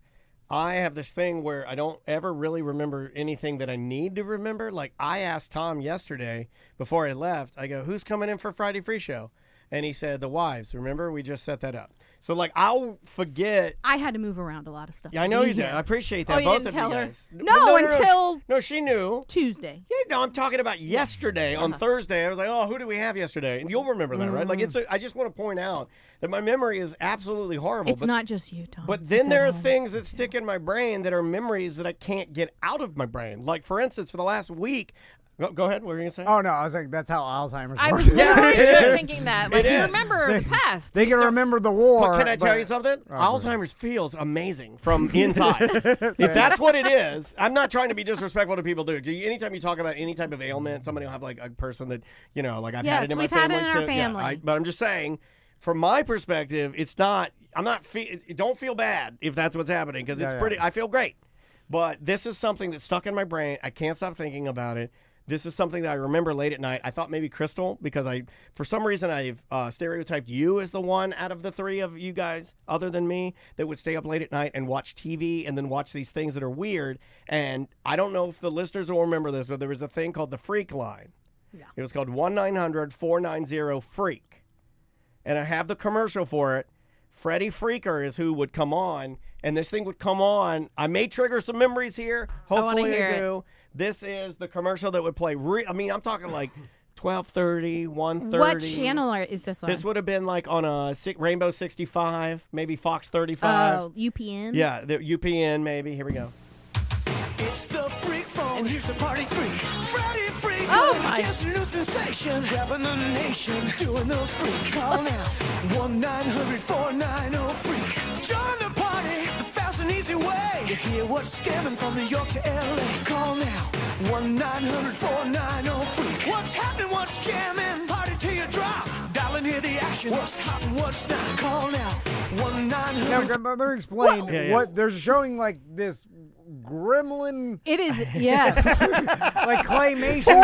I have this thing where I don't ever really remember anything that I need to remember. Like I asked Tom yesterday before I left, I go, who's coming in for Friday Free Show? And he said, the wives. Remember, we just set that up. So, like, I'll forget. I had to move around a lot of stuff. Yeah, I know you did. I appreciate that. Oh, you Both didn't of tell you her? guys. No, until No, she knew. Tuesday. Yeah, no, I'm talking about yesterday on Thursday. I was like, oh, who do we have yesterday? And you'll remember that, right? Like, I just want to point out that my memory is absolutely horrible. It's not just you, Tom. But then It's there are everyone. things that stick in my brain that are memories that I can't get out of my brain. Like, for instance, for the last week. Go ahead. What were you going to say? Oh, no. I was like, that's how Alzheimer's I works. was literally just thinking that. Like, you remember the past. They can remember the war. But can I tell you something? Alzheimer's feels amazing from inside. If that's what it is, I'm not trying to be disrespectful to people. Anytime you talk about any type of ailment, somebody will have like a person that, you know, like I've had it in my family. Yes, we've had it in our family. Yeah, but I'm just saying, from my perspective, it's not, don't feel bad if that's what's happening because it's pretty, I feel great. But this is something that's stuck in my brain. I can't stop thinking about it. This is something that I remember late at night. I thought maybe Crystal, because for some reason, I've stereotyped you as the one out of the three of you guys, other than me, that would stay up late at night and watch TV and then watch these things that are weird. And I don't know if the listeners will remember this, but there was a thing called the Freak Line. Yeah. It was called 1-900-490-FREAK. And I have the commercial for it. Freddie Freaker is who would come on, and this thing would come on. I may trigger some memories here. Hopefully I do. This is the commercial that would play. I'm talking like 12:30, 1:30. What channel is this on? This would have been like on a Rainbow 65, maybe Fox 35. Oh, UPN? Yeah, the UPN maybe. Here we go. It's the freak phone, and here's the party freak. Friday freak. Oh my. Guess new sensation, grabbing the nation, doing those freak. Call now, 1-900-490-FREAK. Join the party, the fast and easy way. You hear what's scamming from New York to LA. Call now, 1-900-490-FREAK. What's happening, what's jamming? Party till you drop. Dial and hear the action. What's hot and what's not? Call now, 1-900. Let me explain Yeah. what they're showing, like this gremlin. It is, yeah. Like claymation.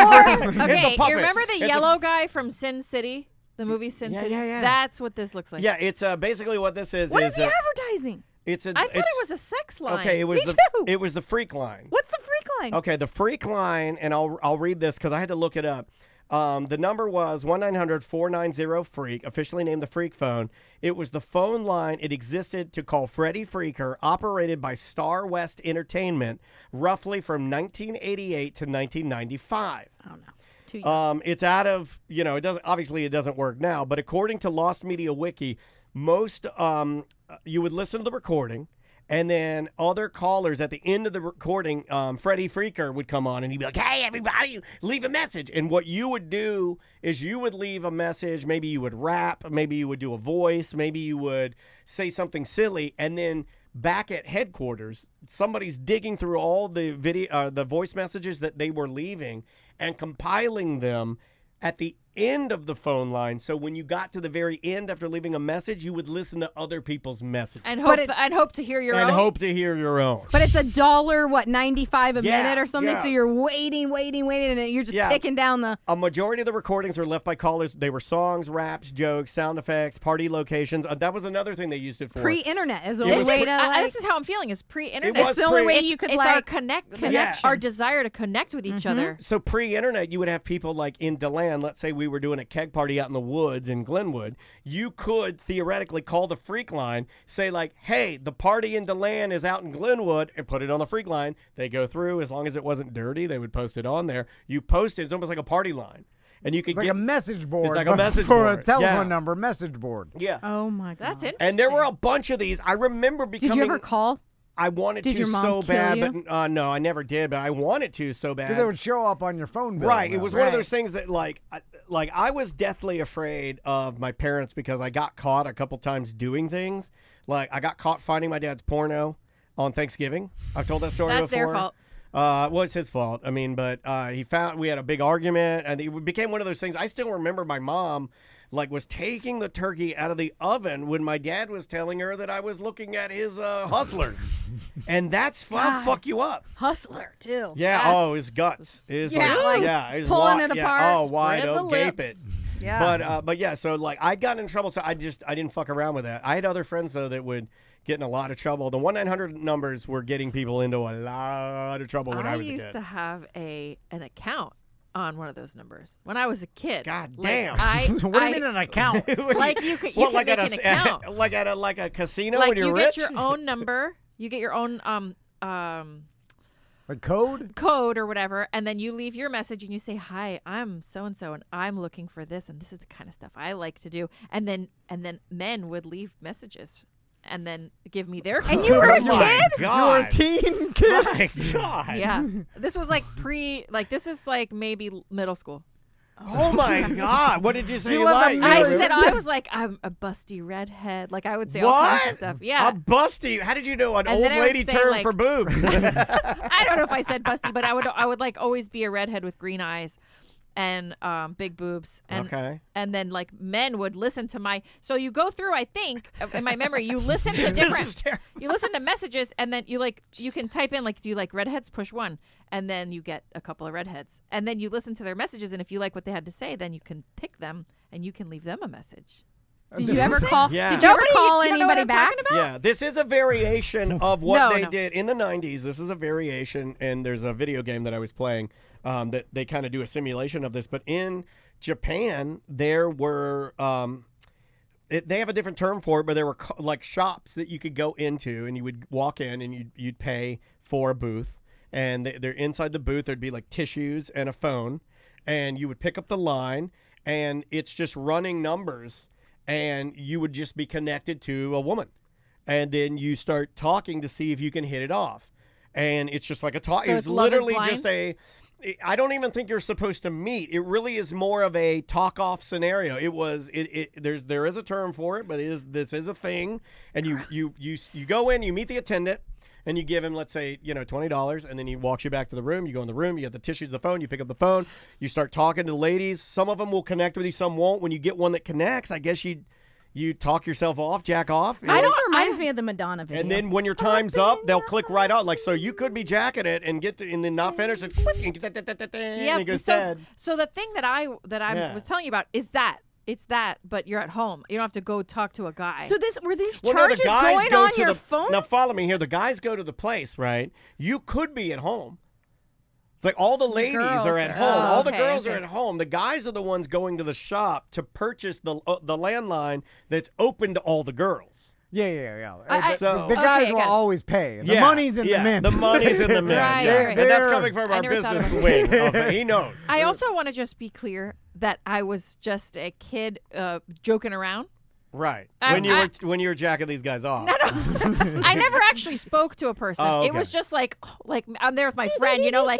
Okay, you remember the yellow guy from Sin City? The movie Sin City? Yeah. That's what this looks like. Yeah, it's basically what this is. What is he advertising? I thought it was a sex line. Okay, it was Me too. It was the Freak Line. What's the Freak Line? Okay, the Freak Line, and I'll read this because I had to look it up. The number was 1-900-490-FREAK, officially named the Freak Phone. It was the phone line. It existed to call Freddie Freaker, operated by Star West Entertainment, roughly from 1988 to 1995. Oh, no. Too young. It's out of, it doesn't work now, but according to Lost Media Wiki, most, you would listen to the recording, and then other callers at the end of the recording, Freddie Freaker would come on and he'd be like, hey, everybody, leave a message. And what you would do is you would leave a message. Maybe you would rap. Maybe you would do a voice. Maybe you would say something silly. And then back at headquarters, somebody's digging through all the the voice messages that they were leaving and compiling them at the end of the phone line. So when you got to the very end after leaving a message, you would listen to other people's messages. And hope to hear your own. And hope to hear your own. But it's $1.95 a Yeah, minute or something, yeah. so you're waiting, and you're just ticking down the... A majority of the recordings were left by callers. They were songs, raps, jokes, sound effects, party locations. That was another thing they used it for. Pre-internet is the It only was way to... This is how I'm feeling, is pre-internet. It was It's the only way pre- you could, It's like... our connection. Yeah. Our desire to connect with each other. So pre-internet, you would have people like in DeLand. Let's say we were doing a keg party out in the woods in Glenwood. You could theoretically call the Freak Line, say like, hey, the party in DeLand is out in Glenwood, and put it on the Freak Line. They go through. As long as it wasn't dirty, they would post it on there. You post it. It's almost like a party line. And you could It's like a message board. It's like a message for board. a telephone Yeah. number message board. Yeah. Oh, my God. That's interesting. And there were a bunch of these. I remember becoming... Did you ever call? I wanted Did to your mom so kill bad, you? but no, I never did. But I wanted to so bad Because it would show up on your phone bill. Right. It was one of Right. those things that like I was deathly afraid of my parents because I got caught a couple times doing things. Like I got caught finding my dad's porno on Thanksgiving. I've told that story That's before. their fault. Well, it's his fault. I mean, but we had a big argument, and it became one of those things. I still remember my mom was taking the turkey out of the oven when my dad was telling her that I was looking at his Hustlers, and that's fuck you up. Hustler too. Yeah. Yes. Oh, his guts. His his pulling it apart. Oh, wide spread the open, gape it. lips. Yeah. But yeah. So I got in trouble. So I didn't fuck around with that. I had other friends though that would get in a lot of trouble. The 1-900 numbers were getting people into a lot of trouble when I was a kid. I used to have an account on one of those numbers when I was a kid. God Like, damn. What do you mean an account? Like you could make an account. Like at a casino Like when you're you rich? get your own number. You get your own a code or whatever, and then you leave your message and you say, "Hi, I'm so and so, and I'm looking for this, and this is the kind of stuff I like to do." And then men would leave messages and then give me their code. And you were a kid? God. You were a teen kid? My God. Yeah. This was this is like maybe middle school. Oh my God! What did you say? You left a I million- said I was like, I'm a busty redhead. Like I would say all kinds of stuff. Yeah. A busty? How did you know an And old then I would lady say, term like- for boobs? I don't know if I said busty, but I would like always be a redhead with green eyes and big boobs. And, Okay. And then like men would listen to my. So you go through. I think in my memory, you listen to different. You listen to messages, and then you can type in do you like redheads? Push 1, and then you get a couple of redheads, and then you listen to their messages, and if you like what they had to say, then you can pick them and you can leave them a message. Did you ever call? Yeah. Did you ever call you don't know what anybody I'm back? talking about? Yeah, this is a variation of what No, they no. did in the 90s. This is a variation, and there's a video game that I was playing that they kind of do a simulation of this. But in Japan, there were they have a different term for it, but there were shops that you could go into, and you would walk in, and you'd pay for a booth, and they're inside the booth. There'd be like tissues and a phone, and you would pick up the line, and it's just running numbers. And you would just be connected to a woman. And then you start talking to see if you can hit it off. And it's just like a talk. So It's it's Love is literally Blind? just I don't even think you're supposed to meet. It really is more of a talk-off scenario. There is a term for it, but this is a thing. And you go in, you meet the attendant, and you give him, let's say, $20, and then he walks you back to the room. You go in the room, you get the tissues, the phone, you pick up the phone, you start talking to the ladies. Some of them will connect with you, some won't. When you get one that connects, I guess you talk yourself off, jack off. It almost reminds me of the Madonna video. And then when your time's up, they'll click right on. So you could be jacking it and and then not finish it. And it goes dead. So the thing that I Yeah. was telling you about is that. It's that, but you're at home. You don't have to go talk to a guy. So were these Well, no, charges the guys going go on to your the phone? Now follow me here. The guys go to the place, right? You could be at home. It's like all the ladies girls are at are- home. Oh, All the okay, girls are okay. at home. The guys are the ones going to the shop to purchase the landline that's open to all the girls. Yeah. So- the guys Okay, will got it. always pay. The Yeah, money's in yeah, the men. The money's in the men. Right, yeah. right. And that's They're- coming from I our never thought business about wing. He knows. I also want to just be clear that I was just a kid joking around. Right. I- When you were jacking these guys off. I never actually spoke to a person. Oh, okay. It was just like I'm there with my friend, like, oh my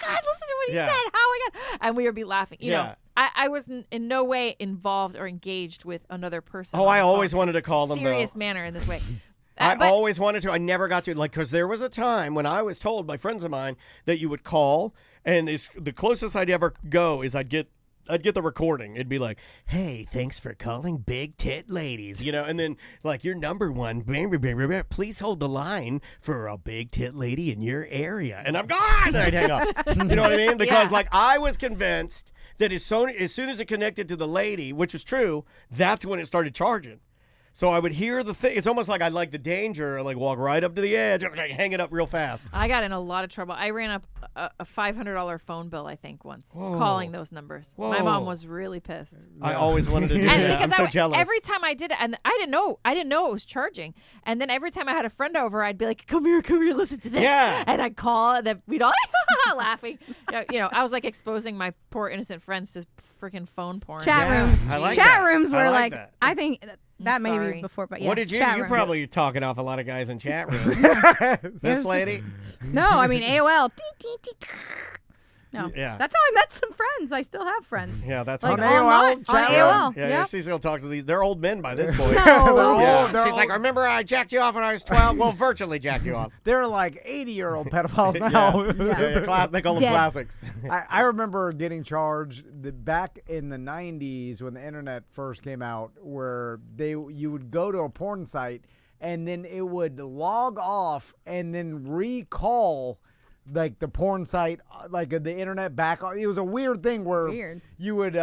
God, listen to what he Yeah. said. Oh my God. And we would be laughing. You Yeah. know, I was in no way involved or engaged with another person. Oh, on I the always phone. wanted to call them, though. Serious manner in this way. I But- always wanted to. I never got to, because there was a time when I was told by friends of mine that you would call, and the closest I'd ever go is I'd get the recording. It'd be like, hey, thanks for calling Big Tit Ladies, and then like your number one, please hold the line for a big tit lady in your area. And I'm gone. And I'd hang up. You know what I mean? Because I was convinced that as soon as it connected to the lady, which is true, that's when it started charging. So I would hear the thing. It's almost like I'd like the danger, like walk right up to the edge, hang it up real fast. I got in a lot of trouble. I ran up a $500 phone bill, I think, once, calling those numbers. Whoa. My mom was really pissed. I always wanted to do And that. because I'm so jealous. every time I did it, and I didn't know it was charging. And then every time I had a friend over, I'd be like, come here, listen to this. Yeah. And I'd call, and then we'd all not laughing. I was like exposing my poor innocent friends to freaking phone porn. Chat room. I like Chat that. rooms I were like like, that. I think that may sorry. be before, but yeah. What did you? chat You room. probably talking off a lot of guys in chat rooms. This lady. No, I mean AOL. No. Yeah. That's how I met some friends. I still have friends. Yeah, that's like on online, on AOL. Yeah, Yep. she still talks to these. They're old men by this point. No. Yeah. They're She's like, remember I jacked you off when I was 12? Well, virtually jacked you off. They're like 80-year-old pedophiles now. They call them classics. I remember getting charged back in the 90s when the internet first came out, where you would go to a porn site and then it would log off and then recall like the porn site, like the internet back. It was a weird thing where you would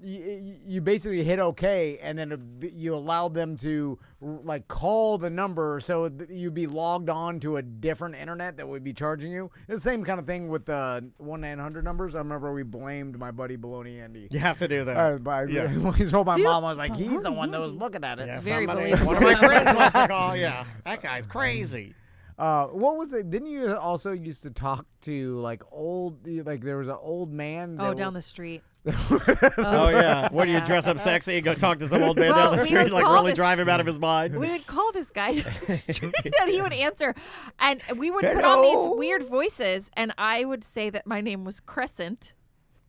you basically hit OK and then you allowed them to like call the number, so you'd be logged on to a different internet that would be charging you. It's the same kind of thing with the 1-900 numbers. I remember we blamed my buddy Baloney Andy. You have to do that. When he told my mom, I was like, he's the one that was looking at it. Yeah, Very somebody, believable. one of my friends was like, oh yeah, that guy's crazy. What was it? Didn't you also used to talk to like there was an old man? Down the street. Oh yeah, where do you dress up sexy and go talk to some old man down the street, like really drive him out of his mind? We would call this guy down the street and he would answer, and we would put on these weird voices, and I would say that my name was Crescent.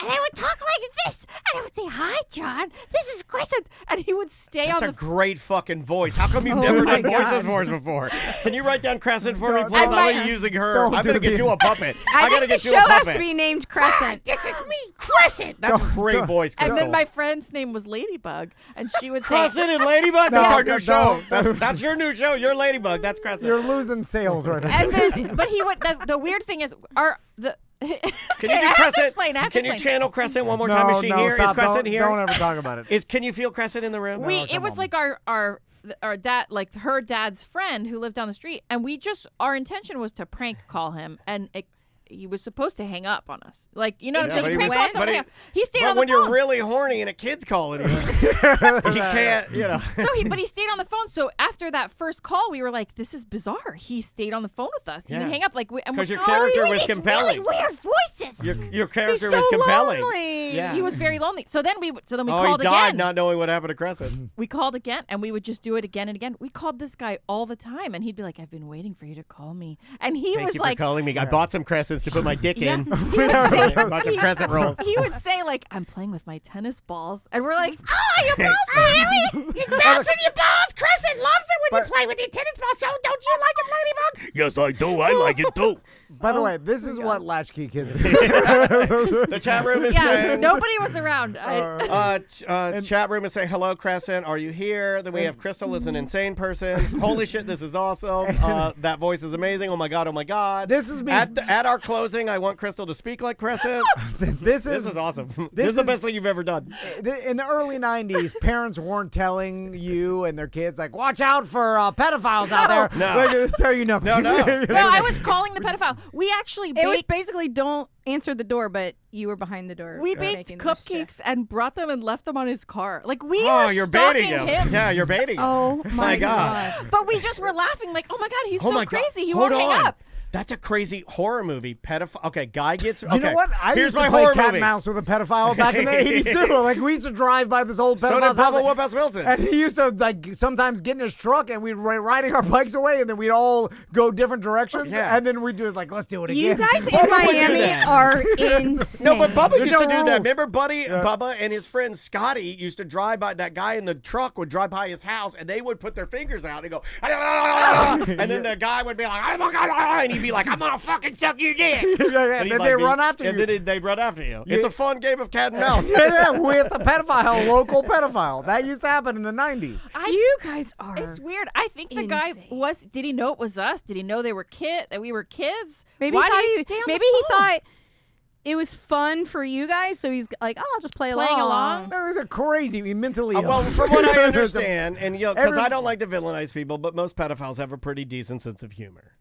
And I would talk like this, and I would say, "Hi, John. This is Crescent," and he would stay on the. That's a great fucking voice. How come you've never done voices for us before? Can you write down Crescent for me, please? I'm not using her. I'm gonna get you a puppet. I think the show has to be named Crescent. This is me, Crescent. That's a great voice, Crystal. And then my friend's name was LadyBug, and she would say, Crescent and LadyBug. That's our new show. That's your new show. You're LadyBug. That's Crescent. You're losing sales right now. And then, but he would. The weird thing is, Can you do Crescent? Can you channel Crescent one more time? Is she here? Stop. Is Crescent here? Don't ever talk about it. Can you feel Crescent in the room? It was like our dad, like her dad's friend who lived down the street, and our intention was to prank call him, and he was supposed to hang up on us, just prank call someone. He stayed on the phone. But when you're really horny and a kid's calling you, you can't, So but he stayed on the phone. So after that first call, we were like, "This is bizarre." He stayed on the phone with us. He didn't hang up. Because your character was compelling. Really weird voices. Your character He's was so compelling. Lonely. Yeah. He was very lonely. So then we called he died again. not knowing what happened to Crescent. We called again, and we would just do it again and again. We called this guy all the time, and he'd be like, "I've been waiting for you to call me," and he Thank was you like, for calling me. I bought some Crescents to put my dick in. He would say, Bunch of Crescent rolls. He would say, like, "I'm playing with my tennis balls," and we're like, "Oh, your balls are hairy! You're bouncing your balls. Crescent loves it when you play with your tennis balls. So don't you like them, LadyBug?" Yes, I do. I like it too. By the way, this is what Latchkey Kids do. The chat room is saying. Nobody was around. Chat room is saying, hello, Crescent. Are you here? Then we have Crystal is an insane person. Holy shit, this is awesome. That voice is amazing. Oh my god, oh my god. This is me. At our closing, I want Crystal to speak like Crescent. This is awesome. This is the best thing you've ever done. In the early 90s, parents weren't telling you and their kids, like, watch out for pedophiles out there. No. Like, they tell you nothing. No. No, I was calling the pedophile. We actually It was basically don't answer the door, but you were behind the door. We baked cupcakes and brought them and left them on his car. Like we Oh, were you're stalking baiting him. Yeah, you're baiting him. Oh my god. But we just were laughing like, oh my god, he's Oh so my God. crazy. He Hold won't hang on. up. That's a crazy horror movie. Pedophile. Okay, guy gets. Okay. You know what? I Here's used to my play horror cat movie. and mouse with a pedophile back in the 80s too. Like we used to drive by this old So pedophile's did Pablo house, Whoop-Ass Wilson. and he used to like sometimes get in his truck and we'd riding our bikes away, and then we'd all go different directions. Yeah. And then we'd do it like, let's do it You again. guys in Miami are insane. No, but Bubba There's used no to do that. rules. Remember, Bubba and his friend Scotty used to drive by. That guy in the truck would drive by his house, and they would put their fingers out and go, and then the guy would be like, and he'd be like, I'm gonna fucking suck you dick. And then they run after you. And then they'd run after you. It's a fun game of cat and mouse. Yeah, with a pedophile, local pedophile. That used to happen in the 90s. You guys are. It's weird. I think the guy was. Did he know it was us? Did he know they were that we were kids? Maybe Why he thought did he stay on maybe the he phone? thought it was fun for you guys, so he's like, "Oh, I'll just play along." That was a crazy, mentally ill. Well, from what I understand, and because Every- I don't like to villainize people, but most pedophiles have a pretty decent sense of humor.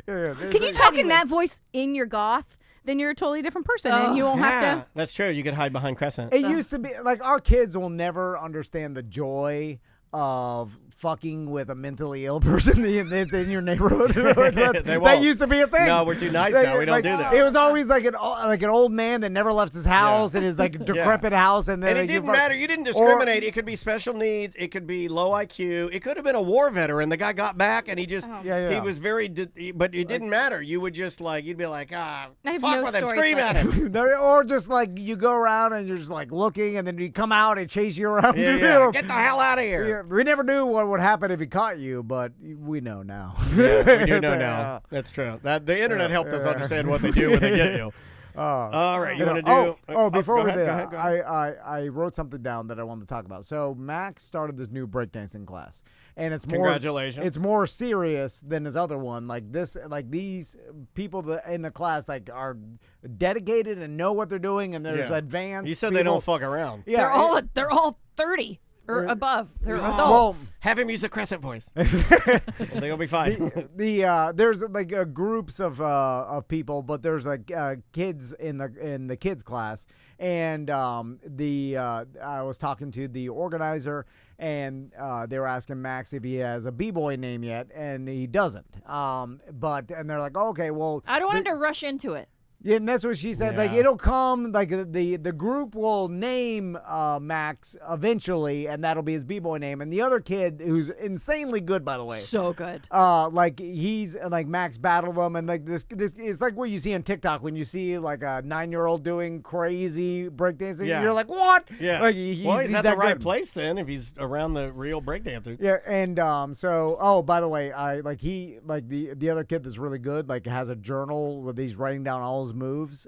Can you talk in that voice in your goth? Then you're a totally different person, and you won't have to. That's true. You could hide behind Crescent. It used to be like our kids will never understand the joy of fucking with a mentally ill person in your neighborhood? They won't. That used to be a thing. No, we're too nice now. We don't do that. It was always like an old man that never left his house in his decrepit house, and then it didn't matter. You didn't discriminate. It could be special needs. It could be low IQ. It could have been a war veteran. The guy got back, and he just he was very. But it didn't matter. You would just you'd be like, fuck with him, scream at him, or just like you go around and you're just like looking, and then you come out and chase you around. Get the hell out of here. Yeah, we never knew what would happen if he caught you, but we know now. Yeah, we do know now. That's true. The internet helped us understand what they do when they get you. All right, you want to do? Before we do, go ahead. I wrote something down that I wanted to talk about. So Max started this new breakdancing class, and it's more congratulations. It's more serious than his other one. These people in the class are dedicated and know what they're doing, and there's advanced. You said people. They don't fuck around. Yeah, they're all 30. Or above. They're adults. Well, have him use a Crescent voice. They'll be fine. There's groups of people, but there's kids in the kids class, and I was talking to the organizer, and they were asking Max if he has a b-boy name yet, and he doesn't. And they're like, okay, well, I don't want him to rush into it. Yeah, and that's what she said. Yeah. It'll come. The group will name Max eventually, and that'll be his b-boy name. And the other kid, who's insanely good, by the way, so good. He's Max battled him, and this is like what you see on TikTok when you see a 9-year-old doing crazy breakdancing. Yeah. You're like, what? Yeah. He's at the right good. place then if he's around the real breakdancer. Yeah, and by the way, the other kid that's really good has a journal where he's writing down all his moves,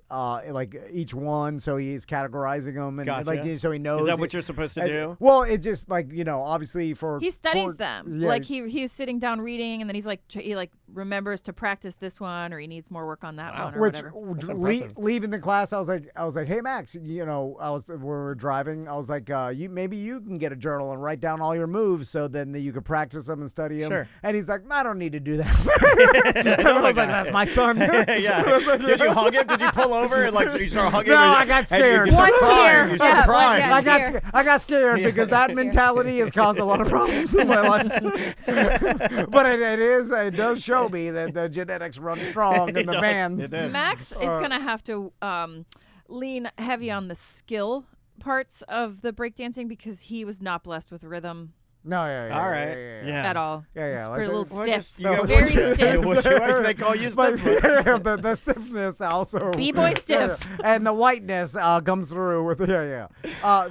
each one, so he's categorizing them, and gotcha. So he knows. Is that what you're supposed to do? Well, it's just obviously he studies them. Yeah. He's sitting down reading, and then he's he remembers to practice this one, or he needs more work on that one, or whatever. Leaving the class, I was like, hey Max, when we were driving, I was like, maybe you can get a journal and write down all your moves, so then you could practice them and study them. Sure. And he's like, I don't need to do that. I was like, that's my son. Yeah. Did you hug him? Did you pull over and you start hugging him? No, I got scared. One tear. You started crying. I got scared because that mentality has caused a lot of problems in my life. But it does show me that the genetics run strong in the fans. Max is going to have to lean heavy on the skill parts of the breakdancing because he was not blessed with rhythm. No, all right, yeah, at all. Yeah. We're a little stiff. Very stiff. They call you stiff. The stiffness also. B-boy stiff. And the whiteness comes through with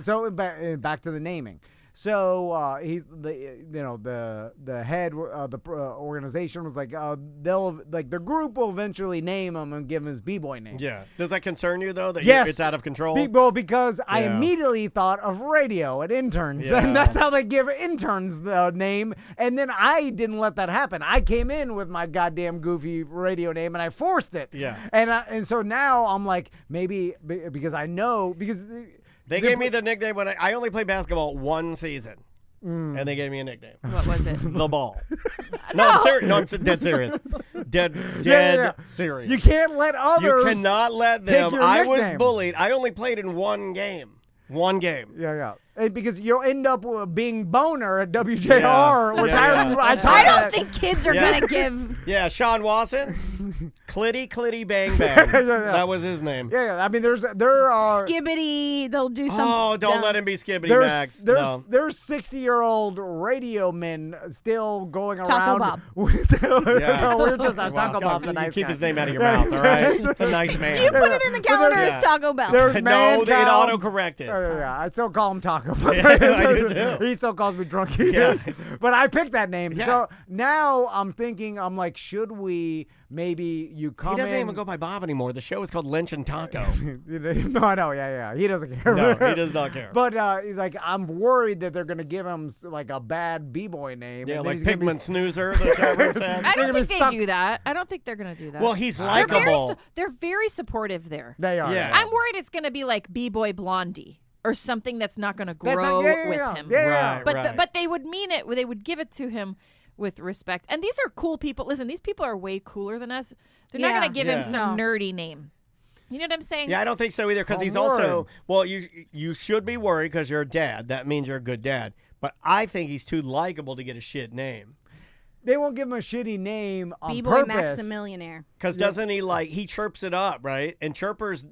so back to the naming. So he's the head of the organization was like the group will eventually name him and give him his b-boy name. Yeah. Does that concern you though? That yes. It's out of control. Because I immediately thought of radio and interns, and that's how they give interns the name. And then I didn't let that happen. I came in with my goddamn goofy radio name and I forced it. Yeah. And so now I'm like maybe because I know because. They gave me the nickname when I only played basketball one season, and they gave me a nickname. What was it? The Ball. No, I'm serious. No, I'm dead serious. Dead serious. You can't let others. You cannot let them. Take your I was nickname. bullied. I only played in one game. Yeah. And because you'll end up being Boner at WJR, which I don't think kids are gonna give. Yeah, Sean Wasson, Clitty Bang Bang. That was his name. Yeah. I mean, there are Skibbity. They'll do something. Oh, don't let him be Skibbity Max. There's 60-year-old radio men still going around. Taco Bob. No, we're just Taco Bob's a nice guy. Keep guy. his name out of your mouth, all right? It's a nice man. You put it in the calendar as Taco Bell. There's no, they Cow. auto-corrected. Yeah, I still call him Taco. I do too. He still calls me Drunky. Yeah. But I picked that name. Yeah. So now I'm thinking, should we maybe you come in? He doesn't even go by Bob anymore. The show is called Lynch and Taco. No, I know. Yeah. He doesn't care. No, he does not care. But I'm worried that they're going to give him a bad b-boy name. Yeah, and like he's gonna Pigman Snoozer, the chat room said. I don't think they do that. I don't think they're going to do that. Well, he's likable. They're very supportive there. They are. Yeah. I'm worried it's going to be like B-Boy Blondie. Or something that's not going to grow with him. Yeah. But they would mean it. They would give it to him with respect. And these are cool people. Listen, these people are way cooler than us. They're not going to give him some nerdy name. You know what I'm saying? Yeah, I don't think so either because he's also, well, you should be worried because you're a dad. That means you're a good dad. but I think he's too likable to get a shit name. They won't give him a shitty name on B-boy purpose. Maximillionaire. Because doesn't he he chirps it up, right? And chirpers,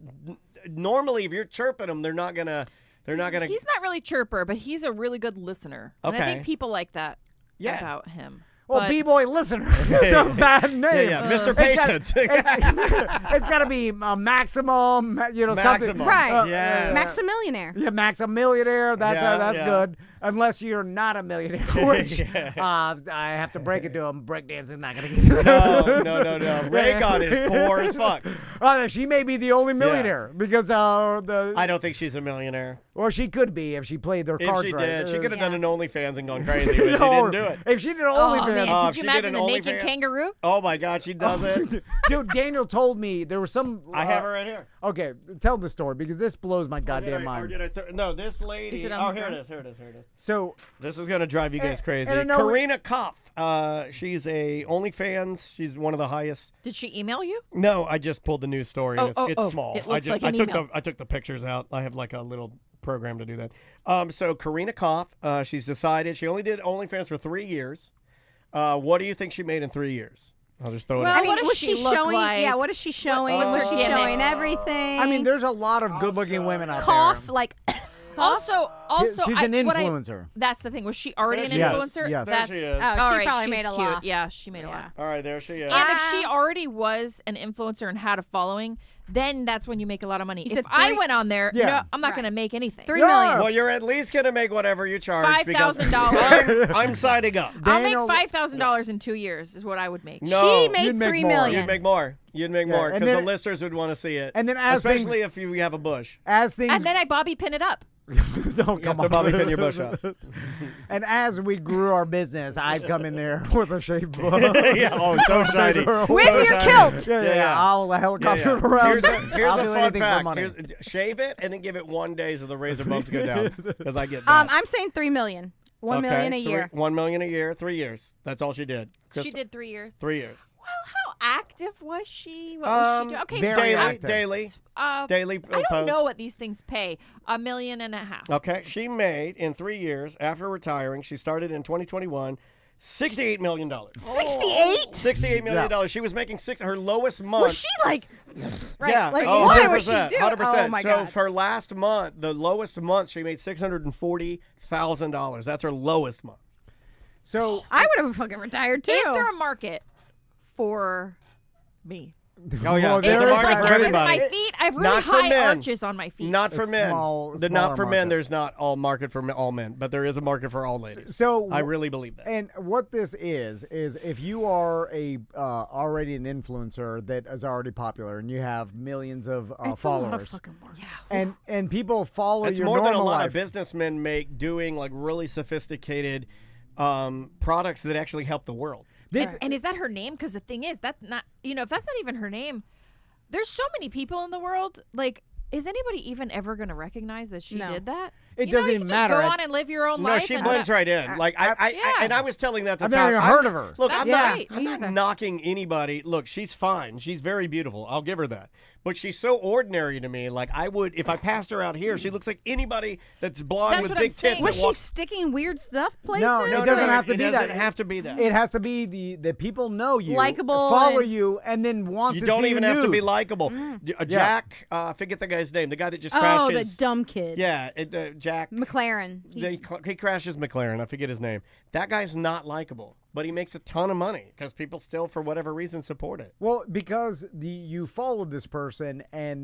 normally if you're chirping them, they're not gonna. He's not really chirper, but he's a really good listener. And I think people like that about him. Well, B-boy listener is a bad name. Yeah, Mr. Patience. It's got to be maximum, something. Right. Yes. Maximillionaire. Yeah, Maximillionaire. That's Yeah. good. Unless you're not a millionaire, which I have to break it to him. Breakdance is not going to get you there. No. Raycon is poor as fuck. She may be the only millionaire because I don't think she's a millionaire. Or she could be if she played their If cards she right. did, she could have done an OnlyFans and gone crazy, but she didn't do it. If she did an Oh, OnlyFans, man. Could if you she did imagine an the naked OnlyFans- kangaroo? Oh my God, she does it. Dude, Daniel told me there was some. I have her right here. Okay, tell the story because this blows my goddamn mind. No, this lady. Is it oh, on here her? it is. Here it is. Here it is. So this is gonna drive you guys crazy. and I know Karina Kopf. She's a OnlyFans. She's one of the highest. Did she email you? No, I just pulled the news story. And it's small. It looks like I an took email. I took the pictures out. I have like a little program to do that. So Karina Kopf, she's decided she only did OnlyFans for 3 years. What do you think she made in 3 years? I'll just throw it Well, out. I mean, what does was she she look showing? like? Yeah, what is she showing? What's her Was she gimmick? showing everything? I mean, there's a lot of good-looking women out cough there. like. Also, She's an influencer. That's the thing. Was she already an Yes, influencer? yes. That's, There she is. Oh, she all right, probably she's made a cute. lot. Yeah, she made a lot. All right, there she is. And if she already was an influencer and had a following, then that's when you make a lot of money. You If said I three- went on there, Yeah. no, I'm not Right. going to make anything. 3 million. Well, you're at least gonna make whatever you charge. because $5,000. I'm signing up. I'll make Daniel- $5,000 in 2 years is what I would make. No, She made you'd make 3 more. million. You'd make more. You'd make Yeah, more and because the then- listeners would want to see it. And then as especially if you have a bush. As things And then I Bobby pin it up. don't You come have to on. Bobby pin your bush up. And as we grew our business, I'd come in there with a shaved bush. Yeah, oh, so shiny. With So your shiny. kilt. Yeah. I'll helicopter it around. Here's I'll a do fun anything for fact. money. Shave it and then give it 1 day so the razor bumps go down. Because I get that. I'm saying 3 million. 1 million a year. 1 million a year, 3 years. That's all she did. She did 3 years. 3 years. Well, how active was she? What was she doing? Okay, very daily, active. daily. Daily I don't post. know what these things pay. $1.5 million. Okay, she made in 3 years after retiring. She started in 2021. $68 million. 68? $68 million. She was making her lowest month. Was she like? Right. Yeah. Like, oh, what 100%, was she doing? 100%. Oh my so god. for her last month, the lowest month, she made $640,000. That's her lowest month. So I would have fucking retired too. Is there a market for me? Oh yeah, Well, there's a there is market a- for there is everybody. My feet, I have really Not for high men. arches on my feet. Not for It's men. small- Not smaller for men. market. There's not all market for all men, but there is a market for all ladies. So I really believe that. And what this is if you are a already an influencer that is already popular and you have millions of It's followers, a lot of fucking work. and people follow It's your more than a normal lot life. of businessmen make doing like really sophisticated products that actually help the world. And is that her name? Because the thing is, that's not, if that's not even her name, there's so many people in the world. Like, is anybody even ever going to recognize that she No. did that? It You know, doesn't you even can matter. Just go on and live your own No, life. she and blends right in. Like and I was telling that to I've Tom. never even heard of her. Look, That's I'm not. right. I'm not knocking anybody. Look, she's fine. She's very beautiful. I'll give her that. But she's so ordinary to me. Like I would, if I passed her out here, she looks like anybody that's blonde That's with what I'm big saying. tits. Was that she walks. sticking weird stuff places? No, it doesn't have to it be doesn't that. have to be that. It has to be the people know you, Likable follow and- you, and then want You to don't see even you have to be nude. likable. Jack, forget the guy's name. The guy that just Oh, crashes. the dumb kid. Yeah, Jack. McLaren. He crashes McLaren. I forget his name. That guy's not likable, but he makes a ton of money because people still, for whatever reason, support it. Well, because you followed this person, and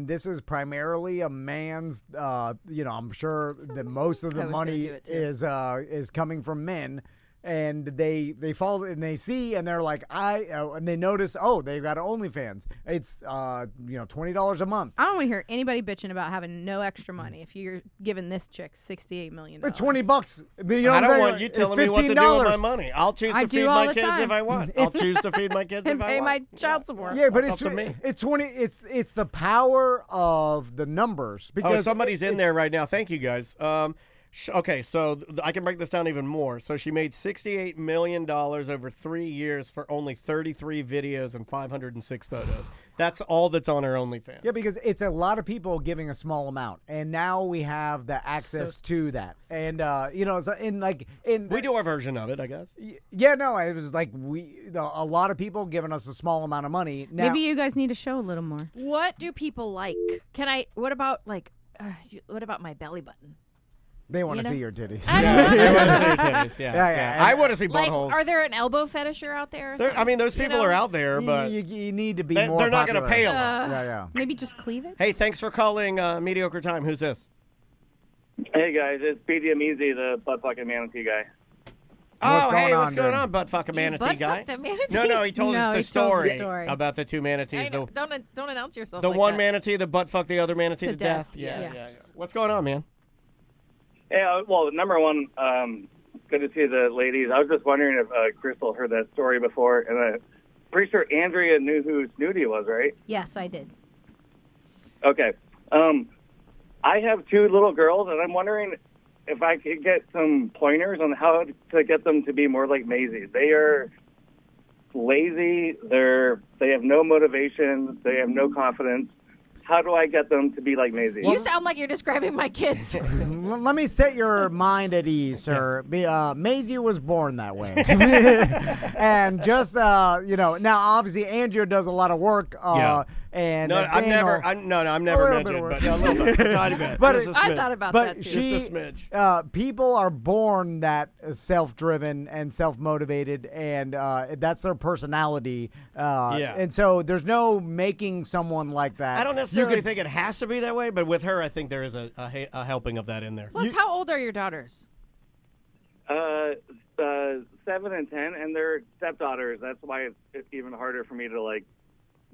this is primarily a man's. I'm sure that most of the I was gonna money do it too. is coming from men, and they follow and they see and they're like and they notice they've got OnlyFans. It's $20 a month. I don't want to hear anybody bitching about having no extra money if you're giving this chick $68 million. It's $20. You know I what I'm don't saying? want you It's telling me what to do with $15. my money. I'll choose I to do feed all my the kids time. if I want. I'll choose to feed my kids and if I pay want. my child support. Yeah, but That's up to me. it's 20. It's the power of the numbers because Somebody's in there right now. Thank you, guys. Okay, so I can break this down even more. So she made $68 million over 3 years for only 33 videos and 506 photos. That's all that's on her OnlyFans. Yeah, because it's a lot of people giving a small amount, and now we have the access to that. And we do our version of it, I guess. Yeah, no, it was like a lot of people giving us a small amount of money. Now, maybe you guys need to show a little more. What do people like? What about my belly button? They want to see your titties. They want to see your titties. Yeah. I want to see buttholes. Are there an elbow fetisher out there? Those people are out there, but you need to be more. They're not going to pay a lot. Yeah. Maybe just cleave it. Hey, thanks for calling Mediocre Time. Who's this? Hey guys, it's BDM Easy, the butt fucking manatee guy. What's going on, butt fucking manatee guy? A manatee? No, he told us the story about the two manatees. Don't announce yourself. The like one that. manatee that butt fucked the other manatee to death. Yeah. What's going on, man? Yeah, well, number one, good to see the ladies. I was just wondering if Crystal heard that story before, and I'm pretty sure Andrea knew who Snooty was, right? Yes, I did. Okay. I have two little girls, and I'm wondering if I could get some pointers on how to get them to be more like Maisie. They are lazy. They have no motivation. They have no confidence. How do I get them to be like Maisie? You sound like you're describing my kids. Let me set your mind at ease, sir. Maisie was born that way. And just, now obviously Andrea does a lot of work. And I've never mentioned, but a little bit, a tiny bit. But I thought about that too. Just a smidge. People are born that self-driven and self-motivated, and that's their personality. And so there's no making someone like that. I don't necessarily think it has to be that way, but with her, I think there is a helping of that in there. Plus, how old are your daughters? 7 and 10, and they're stepdaughters. That's why it's even harder for me to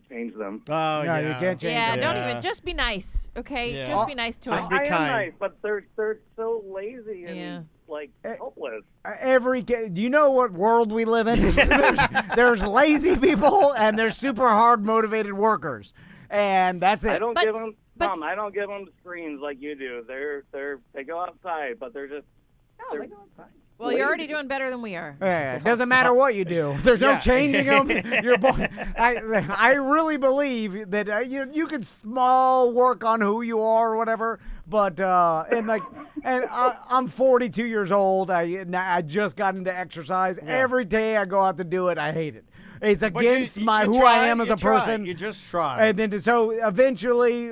change them. Oh, no, you can't change them. Don't even. Just be nice, okay? Yeah. Just be nice to them. be I am kind. nice, but they're so lazy and helpless. Do you know what world we live in? there's lazy people and there's super hard motivated workers, and that's it. I don't give them, Tom. I don't give them screens like you do. They go outside, but they're just. No, they go outside. Well, you're already doing better than we are. Yeah, it doesn't matter what you do. There's no changing them. You're born. I really believe that you can small work on who you are or whatever, but I'm 42 years old. I just got into exercise. Yeah. Every day I go out to do it. I hate it. It's against who I am as a person. You just try. And then so eventually,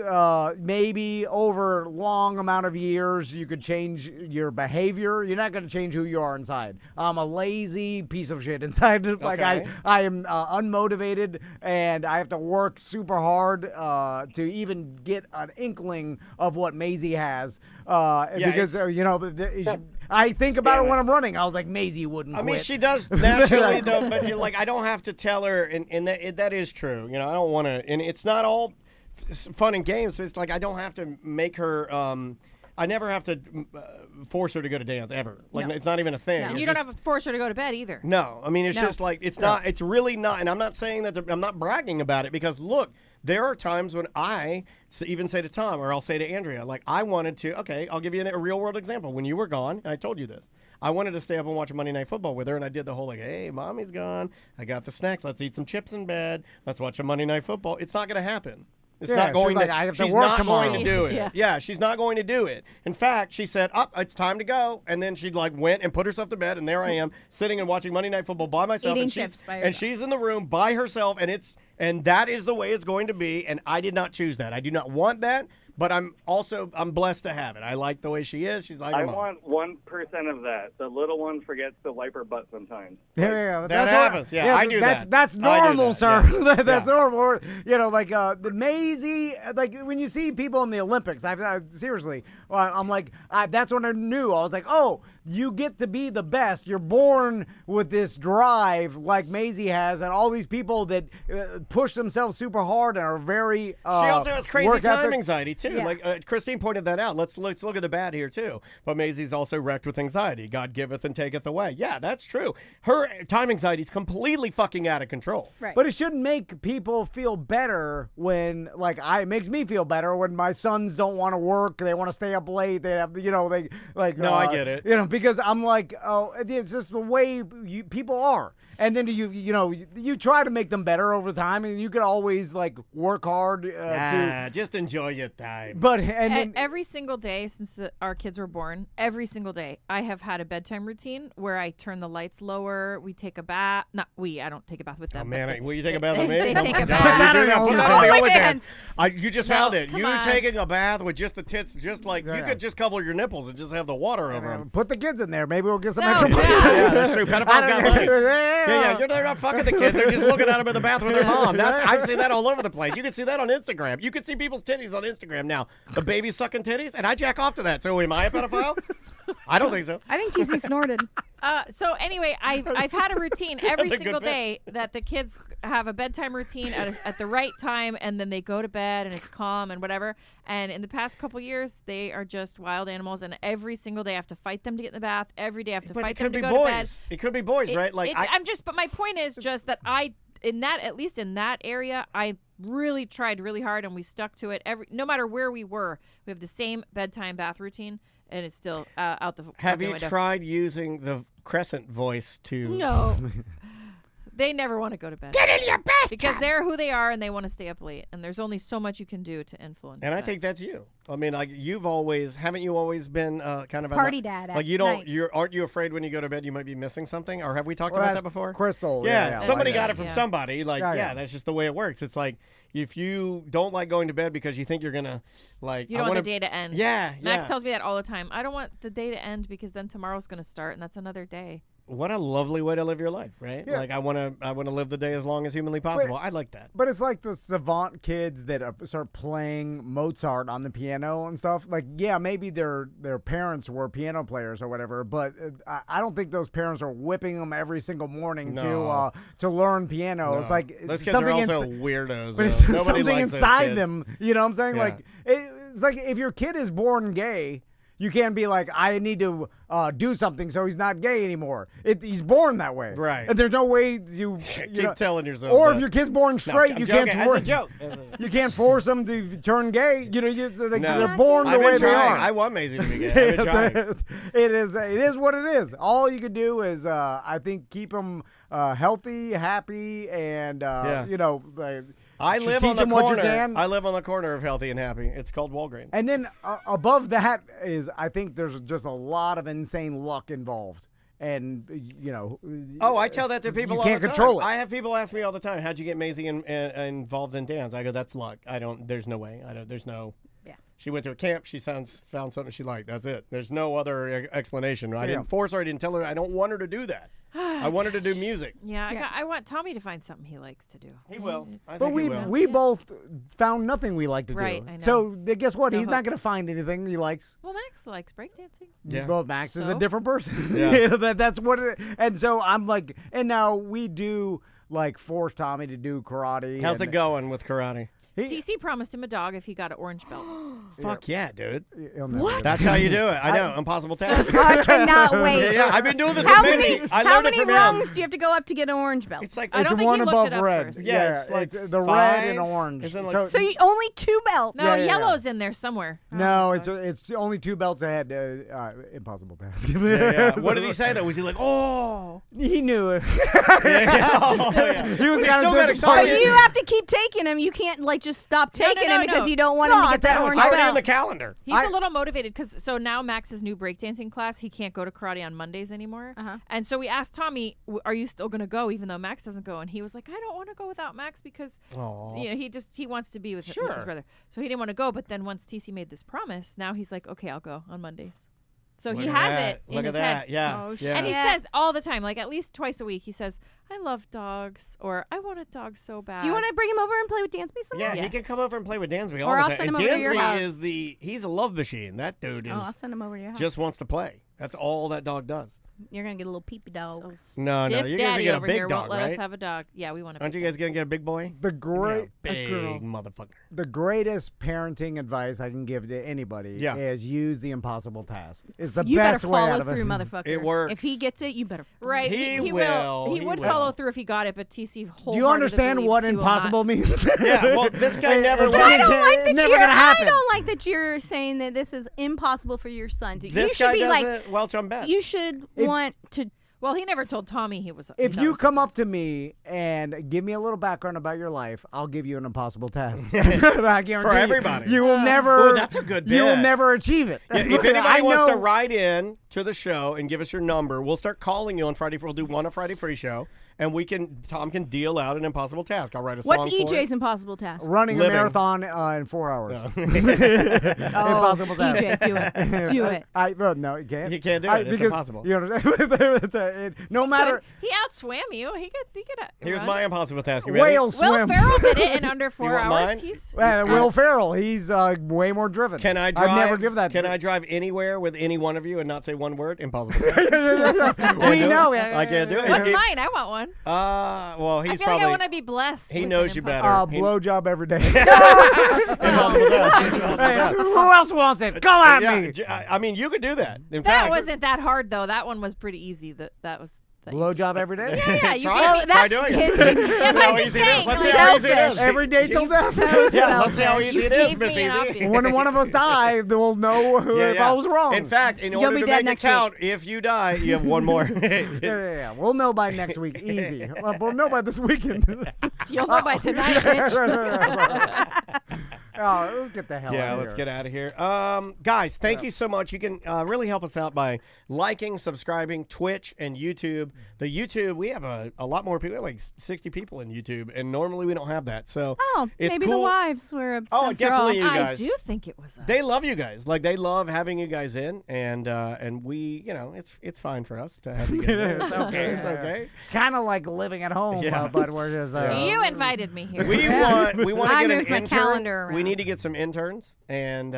maybe over a long amount of years, you could change your behavior. You're not going to change who you are inside. I'm a lazy piece of shit inside. Like I am unmotivated, and I have to work super hard to even get an inkling of what Maisie has. Because I think about it when I'm running. I was like, Maisie wouldn't quit. I mean, she does naturally, though, but I don't have to tell her, and that is true. I don't want to, and it's not all fun and games. So it's like I don't have to make her. I never have to force her to go to dance ever. It's not even a thing. No. You don't have to force her to go to bed either. No, I mean it's just it's not. It's really not. And I'm not saying that. I'm not bragging about it because look, there are times when I even say to Tom or I'll say to Andrea, I wanted to. Okay, I'll give you a real world example. When you were gone, and I told you this. I wanted to stay up and watch Monday Night Football with her, and I did the whole hey, mommy's gone. I got the snacks. Let's eat some chips in bed. Let's watch a Monday Night Football. It's not going to happen. It's not going to. I have to she's work not tomorrow. going to do it. Yeah, she's not going to do it. In fact, she said, it's time to go. And then she went and put herself to bed, and there I am sitting and watching Monday Night Football by myself. Eating chips by herself. And she's in the room by herself, and that is the way it's going to be. And I did not choose that. I do not want that. But I'm blessed to have it. I like the way she is. She's like, I want 1% of that. The little one forgets to wipe her butt sometimes. Yeah, that happens. Yeah, I do that. That's normal, sir. Yeah. That's normal. The Maisie, when you see people in the Olympics, seriously, I'm like, that's when I knew. I was like, oh, you get to be the best. You're born with this drive like Maisie has, and all these people that push themselves super hard and are very. She also has crazy time anxiety too. Yeah. Like Christine pointed that out. Let's look at the bad here too. But Maisie's also wrecked with anxiety. God giveth and taketh away. Yeah, that's true. Her time anxiety is completely fucking out of control. Right. But it shouldn't make people feel better when, like, it makes me feel better when my sons don't want to work. They want to stay up late. They have, they like. No, I get it. Because I'm like, oh, it's just the way people are. And then you try to make them better over time, and you can always like work hard to just enjoy your time. But then, every single day since our kids were born, every single day, I have had a bedtime routine where I turn the lights lower. We take a bath. Not we. I don't take a bath with them. Oh man, will you take a bath with me? They take a No, bath. you do that. Put that on the OnlyFans. You just No, found it. come You on. taking a bath with just the tits, just like you could just cover your nipples and just have the water over them. Put the kids in there. Maybe we'll get some No, extra money. Yeah, that's true. Pedophiles got money. Yeah. They're not fucking the kids. They're just looking at them in the bath with their mom. I've seen that all over the place. You can see that on Instagram. You can see people's titties on Instagram now. The baby sucking titties, and I jack off to that. So am I a pedophile? I don't think so. I think TC snorted. So anyway, I've had a routine every That's a single good bit. day that the kids have a bedtime routine at the right time, and then they go to bed and it's calm and whatever. And in the past couple years, they are just wild animals, and every single day I have to fight them to get in the bath. Every day I have to fight them to go to bed. It could be boys, right? Like but my point is just that at least in that area, I really tried really hard, and we stuck to it. No matter where we were, we have the same bedtime bath routine, and it's still out the. Have you window. tried using the Crescent voice to? No. They never want to go to bed. Get in your bed! Because they're who they are, and they want to stay up late. And there's only so much you can do to influence. And I that. think that's you. I mean, like haven't you always been kind of Party dad at Like you don't, night. aren't you afraid when you go to bed you might be missing something? Or have we talked about that before? Crystal. Yeah, somebody like got that. it from somebody. Like, Yeah. that's just the way it works. It's like if you don't like going to bed because you think you're gonna like, You don't want the day to end. Yeah, Max tells me that all the time. I don't want the day to end because then tomorrow's going to start, and that's another day. What a lovely way to live your life, right? Yeah. Like I want to live the day as long as humanly possible. I like that. But it's like the savant kids that start playing Mozart on the piano and stuff. Like, yeah, maybe their parents were piano players or whatever, but I don't think those parents are whipping them every single morning to learn piano. No. It's like Those kids something are also weirdos. But it's Nobody something likes those inside kids. them. You know what I'm saying? Yeah. Like it's like if your kid is born gay. You can't be like, I need to do something so he's not gay anymore. He's born that way. Right. And there's no way you Keep telling yourself Or that. if your kid's born straight, I'm you joking. can't As force a joke. You can't force them to turn gay. You know, they're No. born the I've way been they trying. are. I want Maisie to be gay. I've been trying. It is what it is. All you can do is, I think, keep them healthy, happy, and I live teach on the them what you corner. can. I live on the corner of healthy and happy. It's called Walgreens. And then above that is, I think there's just a lot of insane luck involved. And, Oh, I tell that to people you all can't the time. control it. I have people ask me all the time, how'd you get Maisie involved in dance? I go, that's luck. There's no way. There's no. Yeah. She went to a camp. She found something she liked. That's it. There's no other explanation. I didn't force her. I didn't tell her. I don't want her to do that. I want her to do music. Yeah, I want Tommy to find something he likes to do. He will. I But think he will. we both found nothing we like to Right, do. I know. So guess what? No He's hope. not going to find anything he likes. Well, Max likes breakdancing. Yeah. Well, Max is a So? different person. Yeah. That's what it. And so I'm like, and now we do like force Tommy to do karate. How's and it going with karate? TC promised him a dog if he got an orange belt. Fuck yeah, dude. He'll never do That's that. how you do it. I know. Impossible task. I cannot wait. Yeah, I've been doing this How with many, Maisie. I how learned it many from him. rungs do you have to go up to get an orange belt? It's like I don't It's think one he looked above it up red. first. Yeah, it's like the red 5. and orange. Isn't it So- like So you only 2 belts. No, Yeah. yellow's in there somewhere. No, it's only 2 belts ahead. Impossible task. Yeah. What did he say though? Was he like, oh? He knew it. Oh, yeah. He was But he kind still of got But excited. you have to keep taking him. You can't just stop taking no, him because no. you don't want him to get that No, orange it's already belt. in the calendar. He's a little motivated because now Max's new breakdancing class, he can't go to karate on Mondays anymore. And so we asked Tommy, are you still going to go even though Max doesn't go? And he was like, I don't want to go without Max because he wants to be with his brother. So he didn't want to go. But then once TC made this promise, now he's like, okay, I'll go on Mondays. So he has it in his head. Yeah. Oh, yeah. And he says all the time, like at least twice a week, he says, I love dogs, or I want a dog so bad. Do you want to bring him over and play with Dansby some Yeah, more? he can come over and play with Dansby all Or the I'll time. send him And over to your Dansby house. is he's a love machine. That dude Oh, I'll send him over to your house. just wants to play. That's all that dog does. You're gonna get a little peepee dog. No, Stiff you guys Daddy get a over big here dog, won't let right? us have a dog. Yeah, we want a Aren't big you guys gonna get a big boy? The great big girl. motherfucker. The greatest parenting advice I can give to anybody is use the impossible task. It's the You best better way follow out of through, it. motherfucker. It works. If he gets it, you better. Right. He will. He will. would follow through if he got it, but TC Do you understand what impossible means? Yeah, well, this guy never But I don't like that never you're. gonna happen. I don't like that you're saying that this is impossible for your son to. This you should guy be does like. it Welch on bets. You should want to. Well, he never told Tommy he was. If you come up to me and give me a little background about your life, I'll give you an impossible task. I guarantee For everybody. You will never. Ooh, that's a good You will bit. never achieve it. Yeah, if anybody I wants to know- write in to the show and give us your number, we'll start calling you on Friday. We'll do one a Friday free show, and Tom can deal out an impossible task. I'll write a song What's for it. EJ's impossible task? Running Living. a marathon in 4 hours. Oh, Impossible task. EJ, do it. Do it. No, you can't. You can't do it. It's because, impossible. You know, no matter. He outswam you. He could. Here's my impossible task. You Whale ready? swim. Will Ferrell did it in under 4 You want hours. mine? He's Will Ferrell, he's way more driven. Can I drive? I'd never give that. Can I drive anywhere with any one of you and not say one word? Impossible. We know. I can't do it. What's mine? I want one. Well, he's I feel probably. like I want to be blessed. He with knows an you impossible- better. Blowjob every day. Impossible task. Hey, who else wants it? Come at me. I mean, you could do that. In That fact, wasn't that hard though. That one was pretty easy. That was. Blowjob every day? Yeah, you Try gave it. me- Try that's doing his- it. Yeah, but I'm just saying, Let's see how easy it is. Every day till death. Yeah, let's see how easy it is, Miss Easy. When one of us die, we'll know if I was wrong. In fact, in You'll order be to dead make it next count, if you die, you have one more. Yeah. We'll know by next week. Easy. We'll know by this weekend. You'll know by tonight, bitch. Oh, let's get the hell out of here. Let's get out of here. Guys, thank you so much. You can really help us out by liking, subscribing, Twitch, and YouTube. The YouTube, we have a lot more people. We have like 60 people in YouTube, and normally we don't have that. So it's maybe cool. the wives were a definitely you guys. I do think it was us. They love you guys. Like, they love having you guys in, and we, it's fine for us to have you guys in. It's okay. It's okay. It's kind of like living at home, but we're just. You invited me here. We want to get an moved my intern. calendar We need to get some interns, and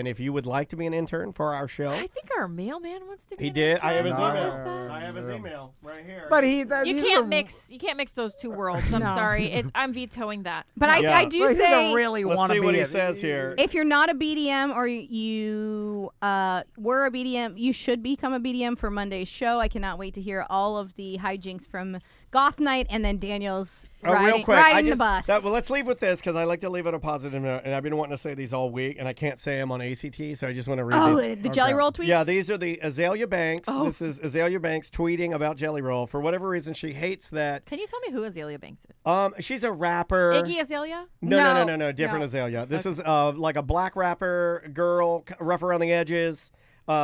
if you would like to be an intern for our show, I think our mailman wants to be. he an did. intern. I have his What email. was that? I have his email right here. But You can't mix those two worlds. I'm No. sorry. I'm vetoing that. But I do He say, doesn't really Let's want see to what be he it. says here. if you're not a BDM or you were a BDM, you should become a BDM for Monday's show. I cannot wait to hear all of the hijinks from Goth Night and then Daniel's real quick, riding the bus. well, let's leave with this because I like to leave it a positive note, and I've been wanting to say these all week, and I can't say them on ACT, so I just want to read Oh, these. the Jelly Roll tweets? Yeah, these are the Azalea Banks. Oh. This is Azalea Banks tweeting about Jelly Roll. For whatever reason, she hates that. Can you tell me who Azalea Banks is? She's a rapper. Iggy Azalea? No. Different Azalea. This is like a black rapper girl, rough around the edges,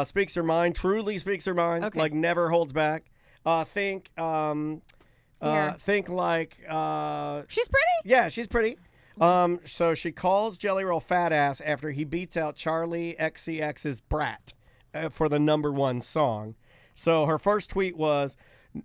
speaks her mind, truly speaks her mind, like never holds back. Think like she's pretty. Yeah, she's pretty. So she calls Jelly Roll fat ass after he beats out Charlie XCX's Brat for the #1 song. So her first tweet was,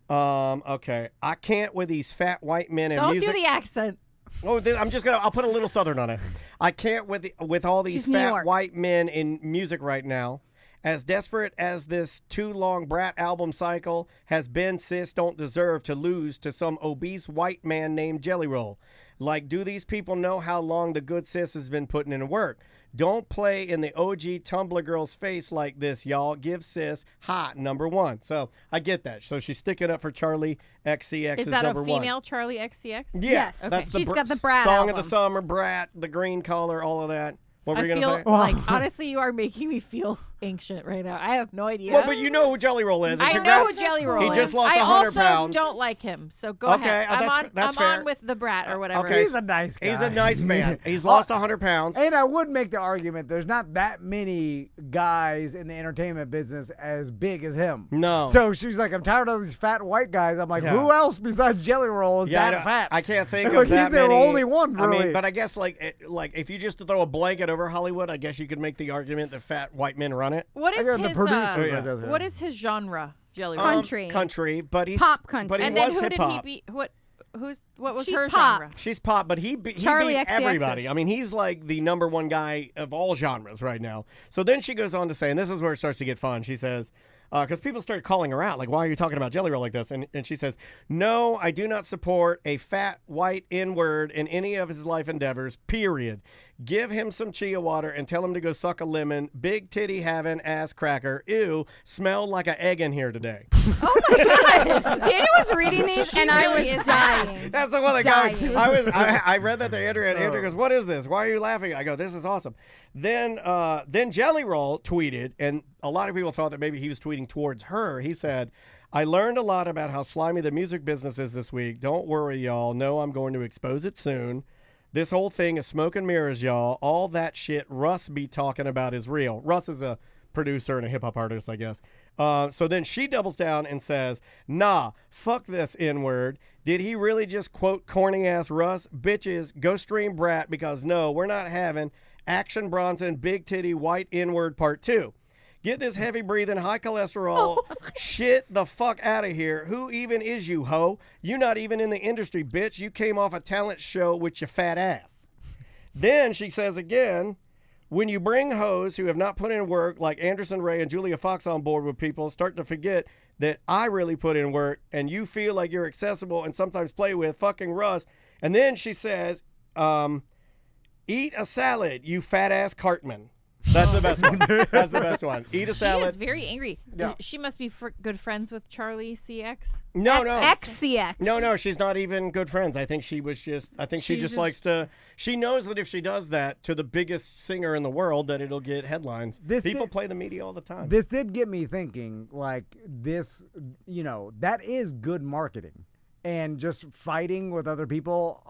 okay, I can't with these fat white men in music. Don't do the accent. Oh, I'll put a little Southern on it. I can't with all these She's New fat York. white men in music right now. As desperate as this too long Brat album cycle has been, sis don't deserve to lose to some obese white man named Jelly Roll. Like, do these people know how long the good sis has been putting in work? Don't play in the OG Tumblr girl's face like this, y'all. Give sis hot #1. So I get that. So she's sticking up for Charlie XCX. Is that a #1. female Charlie XCX? Yes. Okay. That's She's got the Brat song album. of the summer, Brat, the green color, all of that. What were you I going to feel say? like, honestly, you are making me feel ancient right now. I have no idea. Well, but you know who Jelly Roll is. and I know congrats. who Jelly Roll is. He just lost I 100 also pounds. don't like him, so go Okay, ahead. I'm that's fair. on with the Brat or whatever. Okay. He's a nice guy. He's a nice man. He's lost 100 pounds. And I would make the argument there's not that many guys in the entertainment business as big as him. No. So she's like, I'm tired of these fat white guys. I'm like, Yeah. who else besides Jelly Roll is that fat? I can't think Like, of that he's the many. only one, I really. mean, but I guess like if you just throw a blanket over Hollywood, I guess you could make the argument that fat white men run it. What is I got the his producers, I guess, yeah. what is his genre? Jelly Roll. Country. Country, but he's Pop country. But he and was then who hip did he hop. beat? What? what was She's her pop. genre? She's pop, but he beat Charlie XCX. everybody. I mean, he's like the number one guy of all genres right now. So then she goes on to say, and this is where it starts to get fun. She says, because people started calling her out, like, why are you talking about Jelly Roll like this? And she says, no, I do not support a fat, white N-word in any of his life endeavors, period. Give him some chia water and tell him to go suck a lemon. Big titty having ass cracker. Ew, smelled like an egg in here today. Oh my God. Daniel was reading these and I was dying. That's the one that got me. I read that to Andrea, and Andrea goes, what is this? Why are you laughing? I go, this is awesome. Then Jelly Roll tweeted, and a lot of people thought that maybe he was tweeting towards her. He said, I learned a lot about how slimy the music business is this week. Don't worry, y'all. No, I'm going to expose it soon. This whole thing is smoke and mirrors, y'all. All that shit Russ be talking about is real. Russ is a producer and a hip-hop artist, I guess. So then she doubles down and says, nah, fuck this N-word. Did he really just quote corny-ass Russ? Bitches, go stream Brat because no, we're not having Action Bronson, Big Titty, White N-word Part 2. Get this heavy-breathing, high-cholesterol shit the fuck out of here. Who even is you, ho? You not even in the industry, bitch. You came off a talent show with your fat ass. Then she says again, when you bring hoes who have not put in work like Anderson Ray and Julia Fox on board with people, start to forget that I really put in work and you feel like you're accessible and sometimes play with fucking Russ. And then she says, eat a salad, you fat-ass Cartman. That's the best one. That's the best one. Eat a salad. She is very angry. Yeah. She must be good friends with Charlie CX. No. XCX. No, she's not even good friends. I think she was just, she just likes to, she knows that if she does that to the biggest singer in the world, that it'll get headlines. People play the media all the time. This did get me thinking, like, this, that is good marketing. And just fighting with other people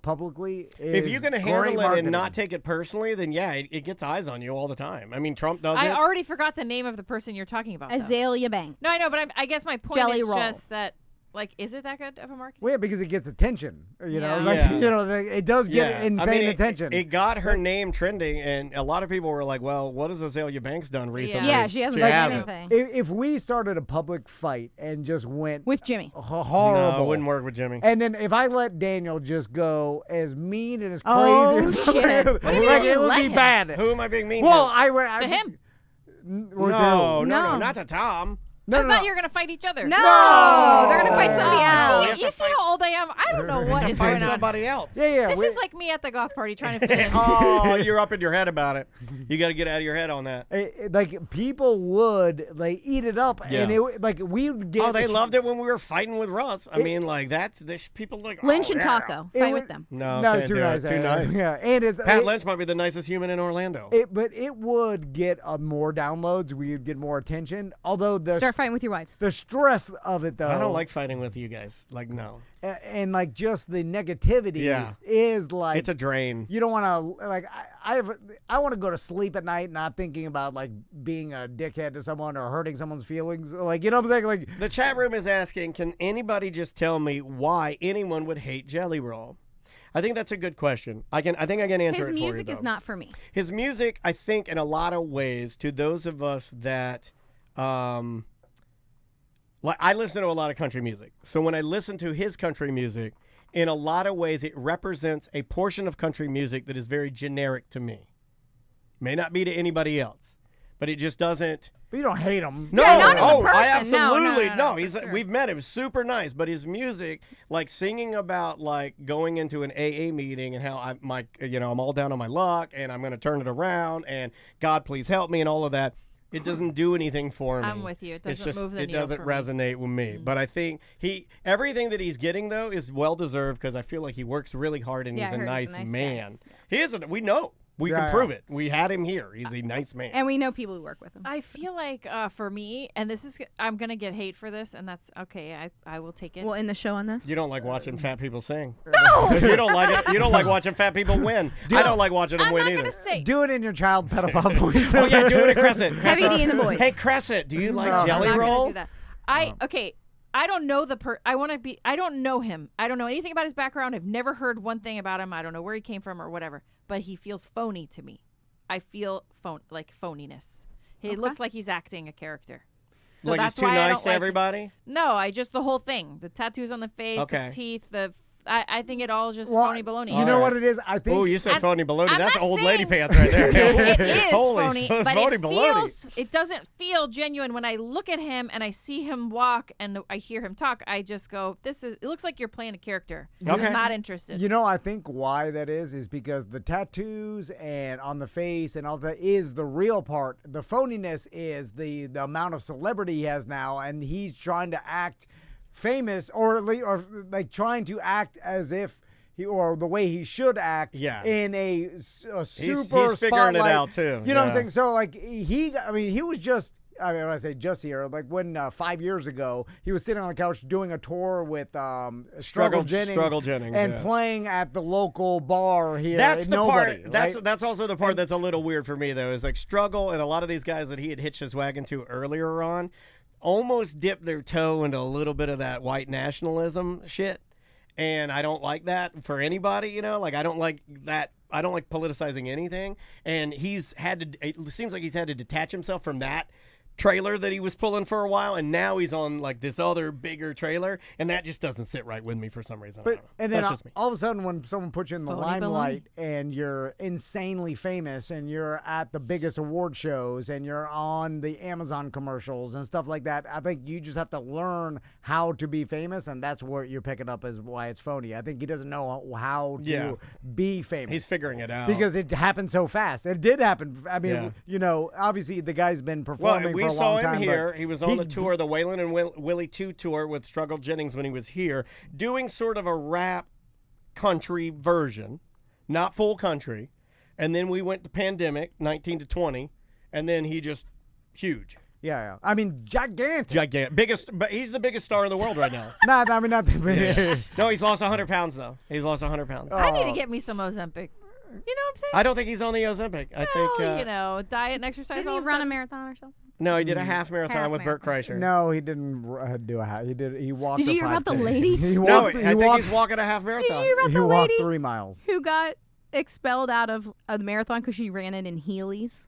publicly is if you can handle it marketing. and not take it personally, then yeah, it gets eyes on you all the time. I mean, Trump does it. I already forgot the name of the person you're talking about. Azalea Banks. No, I know, but I guess my point Jelly is Roll. just that, like, is it that good of a marketing? Well, yeah, because it gets attention. Yeah. It does get insane attention. It got her name trending, and a lot of people were like, well, what has Azalea Banks done recently? Yeah, she hasn't done anything. If we started a public fight and just went with Jimmy, horrible. No, it wouldn't work with Jimmy. And then if I let Daniel just go as mean and as crazy, oh shit, it would be bad. Who am I being mean well, to? To him. No, not to Tom. I thought you were going to fight each other. No, they're going to fight somebody else. You see how old I am? I don't know what is fight going on. somebody else. Yeah. This is like me at the goth party trying to fit in. Oh, you're up in your head about it. You got to get out of your head on that. Like people would eat it up, Yeah. and we'd get. Oh, they loved it when we were fighting with Russ. I mean, like this people like Lynch and Taco fight with them. No, it's too nice. Too nice. Yeah, and it's Pat Lynch might be the nicest human in Orlando. But it would get more downloads. We'd get more attention. Although start fighting with your wives. The stress of it, though. I don't like fighting with you guys. Like, no. And like just the negativity Yeah. is like It's a drain. You don't want to like I want to go to sleep at night not thinking about like being a dickhead to someone or hurting someone's feelings. Like, you know what I'm saying? Like, the chat room is asking, can anybody just tell me why anyone would hate Jelly Roll? I think that's a good question. I think I can answer it for you. His music is not for me. His music, I think, in a lot of ways, to those of us that like, I listen to a lot of country music. So when I listen to his country music, in a lot of ways, it represents a portion of country music that is very generic to me. May not be to anybody else, but it just doesn't. But you don't hate him. No, yeah, not as a person. I absolutely no. He's Sure. We've met him, super nice. But his music, like singing about like going into an AA meeting and how I'm all down on my luck and I'm going to turn it around and God please help me and all of that. It doesn't do anything for me. I'm with you. It doesn't move the It needle doesn't for me. resonate with me. But I think everything that he's getting though is well deserved because I feel like he works really hard and he's a nice man. He isn't. We know. We can prove it. We had him here. He's a nice man. And we know people who work with him. I feel like for me, and I'm going to get hate for this, and that's okay. I will take it. We'll end the show on this. You don't like watching fat people sing. No! You don't like it. You don't like watching fat people win. I don't like watching them win either. I'm not going to say. Do it in your child pedophile voice. Oh, yeah, do it at Crescent. Heavy D and the boys. Hey, Crescent, do you like No, Jelly I'm not Roll? gonna do that. Okay. I don't know I don't know him. I don't know anything about his background. I've never heard one thing about him. I don't know where he came from or whatever. But he feels phony to me. I feel phoniness. He looks like he's acting a character. So like that's he's too why I nice don't to like everybody? No, the whole thing. The tattoos on the face, Okay. the teeth, the I think it all just phony baloney. You know what it is? I think. Oh, you said phony baloney. I'm That's not old saying- lady pants right there. It is Holy phony, so but phony it baloney. it doesn't feel genuine when I look at him and I see him walk and I hear him talk. I just go, it looks like you're playing a character. Okay. I'm not interested. You know, I think why that is because the tattoos and on the face and all that is the real part. The phoniness is the amount of celebrity he has now, and he's trying to act famous or like trying to act as if or the way he should act in a super he's figuring it out too. You know what I'm saying? So like he was just. I mean, when I say just here, like when 5 years ago, he was sitting on the couch doing a tour with Struggle Jennings and playing at the local bar here. That's the Nobody, part. right? That's also the part that's a little weird for me though. Is like Struggle and a lot of these guys that he had hitched his wagon to earlier on, almost dipped their toe into a little bit of that white nationalism shit, and I don't like that for anybody. You know, like I don't like that. I don't like politicizing anything, and he's had to. It seems like he's had to detach himself from that trailer that he was pulling for a while, and now he's on like this other bigger trailer, and that just doesn't sit right with me for some reason. But and then That's just me. all of a sudden, when someone puts you in the Phony limelight and you're insanely famous and you're at the biggest award shows and you're on the Amazon commercials and stuff like that, I think you just have to learn how to be famous, and that's what you're picking up as why it's phony. I think he doesn't know how to be famous. He's figuring it out because it happened so fast. It did happen. I mean, you know, obviously the guy's been performing for a long time. We saw him here. He was on the tour, the Waylon and Willie 2 tour with Struggle Jennings when he was here, doing sort of a rap country version, not full country. And then we went to pandemic, 19 to 20, and then he just huge. Yeah. I mean, gigantic. Biggest, but he's the biggest star in the world right now. Not the biggest. No, he's lost 100 pounds, though. He's lost 100 pounds. I need to get me some Ozempic. You know what I'm saying? I don't think he's on the Ozempic. I think, you know, diet and exercise. Didn't he run a marathon or something? No, he did a half marathon with Bert Kreischer. No, he didn't do a half. He walked. Did you hear about the lady? I think he's walking a half marathon. Did you hear about he the walked lady 3 miles. who got expelled out of a marathon because she ran it in Heelys?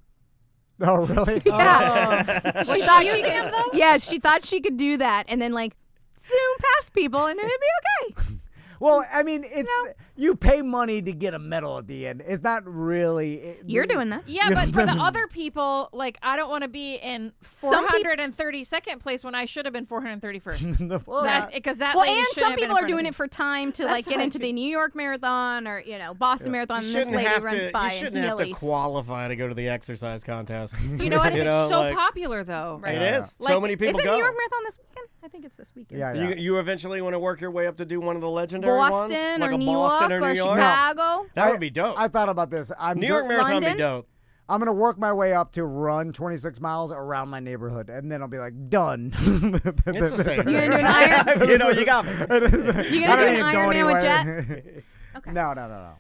Oh, really? Yeah. Was she using them though? Yeah, she thought she could do that and then like zoom past people and it'd be okay. Well, I mean, it's you pay money to get a medal at the end. It's not really. You're doing that. Yeah, but for the other people, like, I don't want to be in 432nd place when I should have been 431st. Because that well, lady and should some have been people in are doing front it for time to That's like get how I into feel. the New York Marathon or Boston Marathon. And this lady runs by You in shouldn't have to Heelys. qualify to go to the exercise contest. You know what? It's so popular, though. It is. Like, So many people is it go. New York Marathon this weekend? I think it's this weekend. Yeah. You eventually want to work your way up to do one of the legendary ones? Boston Like or a New Boston York or or New York? Chicago. That would be dope. I thought about this. New York Marathon would be dope. I'm going to work my way up to run 26 miles around my neighborhood, and then I'll be like, done. It's the same. You gonna do an iron? You know, you got me. You gonna do an Ironman with Jet? Okay. No.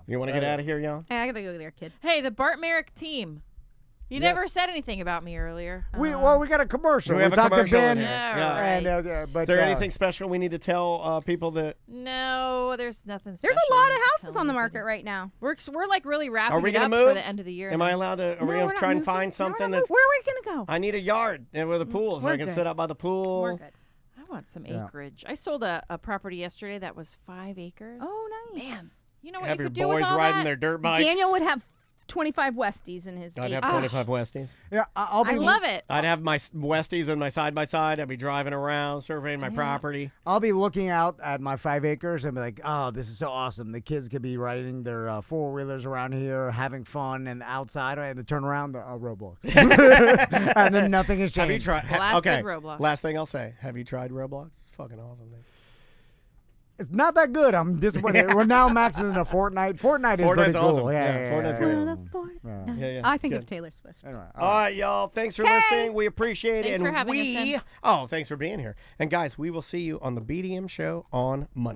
You want to get out of here, y'all? Hey, I gotta go there, kid. Hey, the Bart Merrick team. You never said anything about me earlier. We got a commercial. We have a talked commercial to in Ben. here. And, but, Is there anything special we need to tell people that? No, there's nothing special. There's a lot of houses on the market right now. We're like really wrapping Are we it gonna up move for the end of the year. Am I allowed to? Are we gonna try and find something that's? Where are we gonna go? I need a yard with a pool so I can sit out by the pool. We're good. I want some acreage. I sold a property yesterday that was 5 acres. Oh, nice. Man, you know what Have you your could do with boys all riding that? their dirt bikes. Daniel would have 25 Westies in his. I'd eight. have 25 Westies. Yeah, I'll be. I love it. I'd have my Westies and my side by side. I'd be driving around, surveying my property. I'll be looking out at my 5 acres and be like, oh, this is so awesome. The kids could be riding their 4-wheelers around here, having fun, and outside, and they turn around, they're Roblox. And then nothing has changed. Have you tried? Blasted Roblox. Last thing I'll say. Have you tried Roblox? It's fucking awesome, dude. It's not that good. I'm disappointed. Well, now Max is in a Fortnite. Fortnite is pretty cool. Awesome. Yeah, Fortnite's great. Yeah. I think It's of Taylor Swift. Anyway, all right, y'all. Thanks for listening. We appreciate it. Thanks for having us in. Thanks for being here. And guys, we will see you on the BDM show on Monday.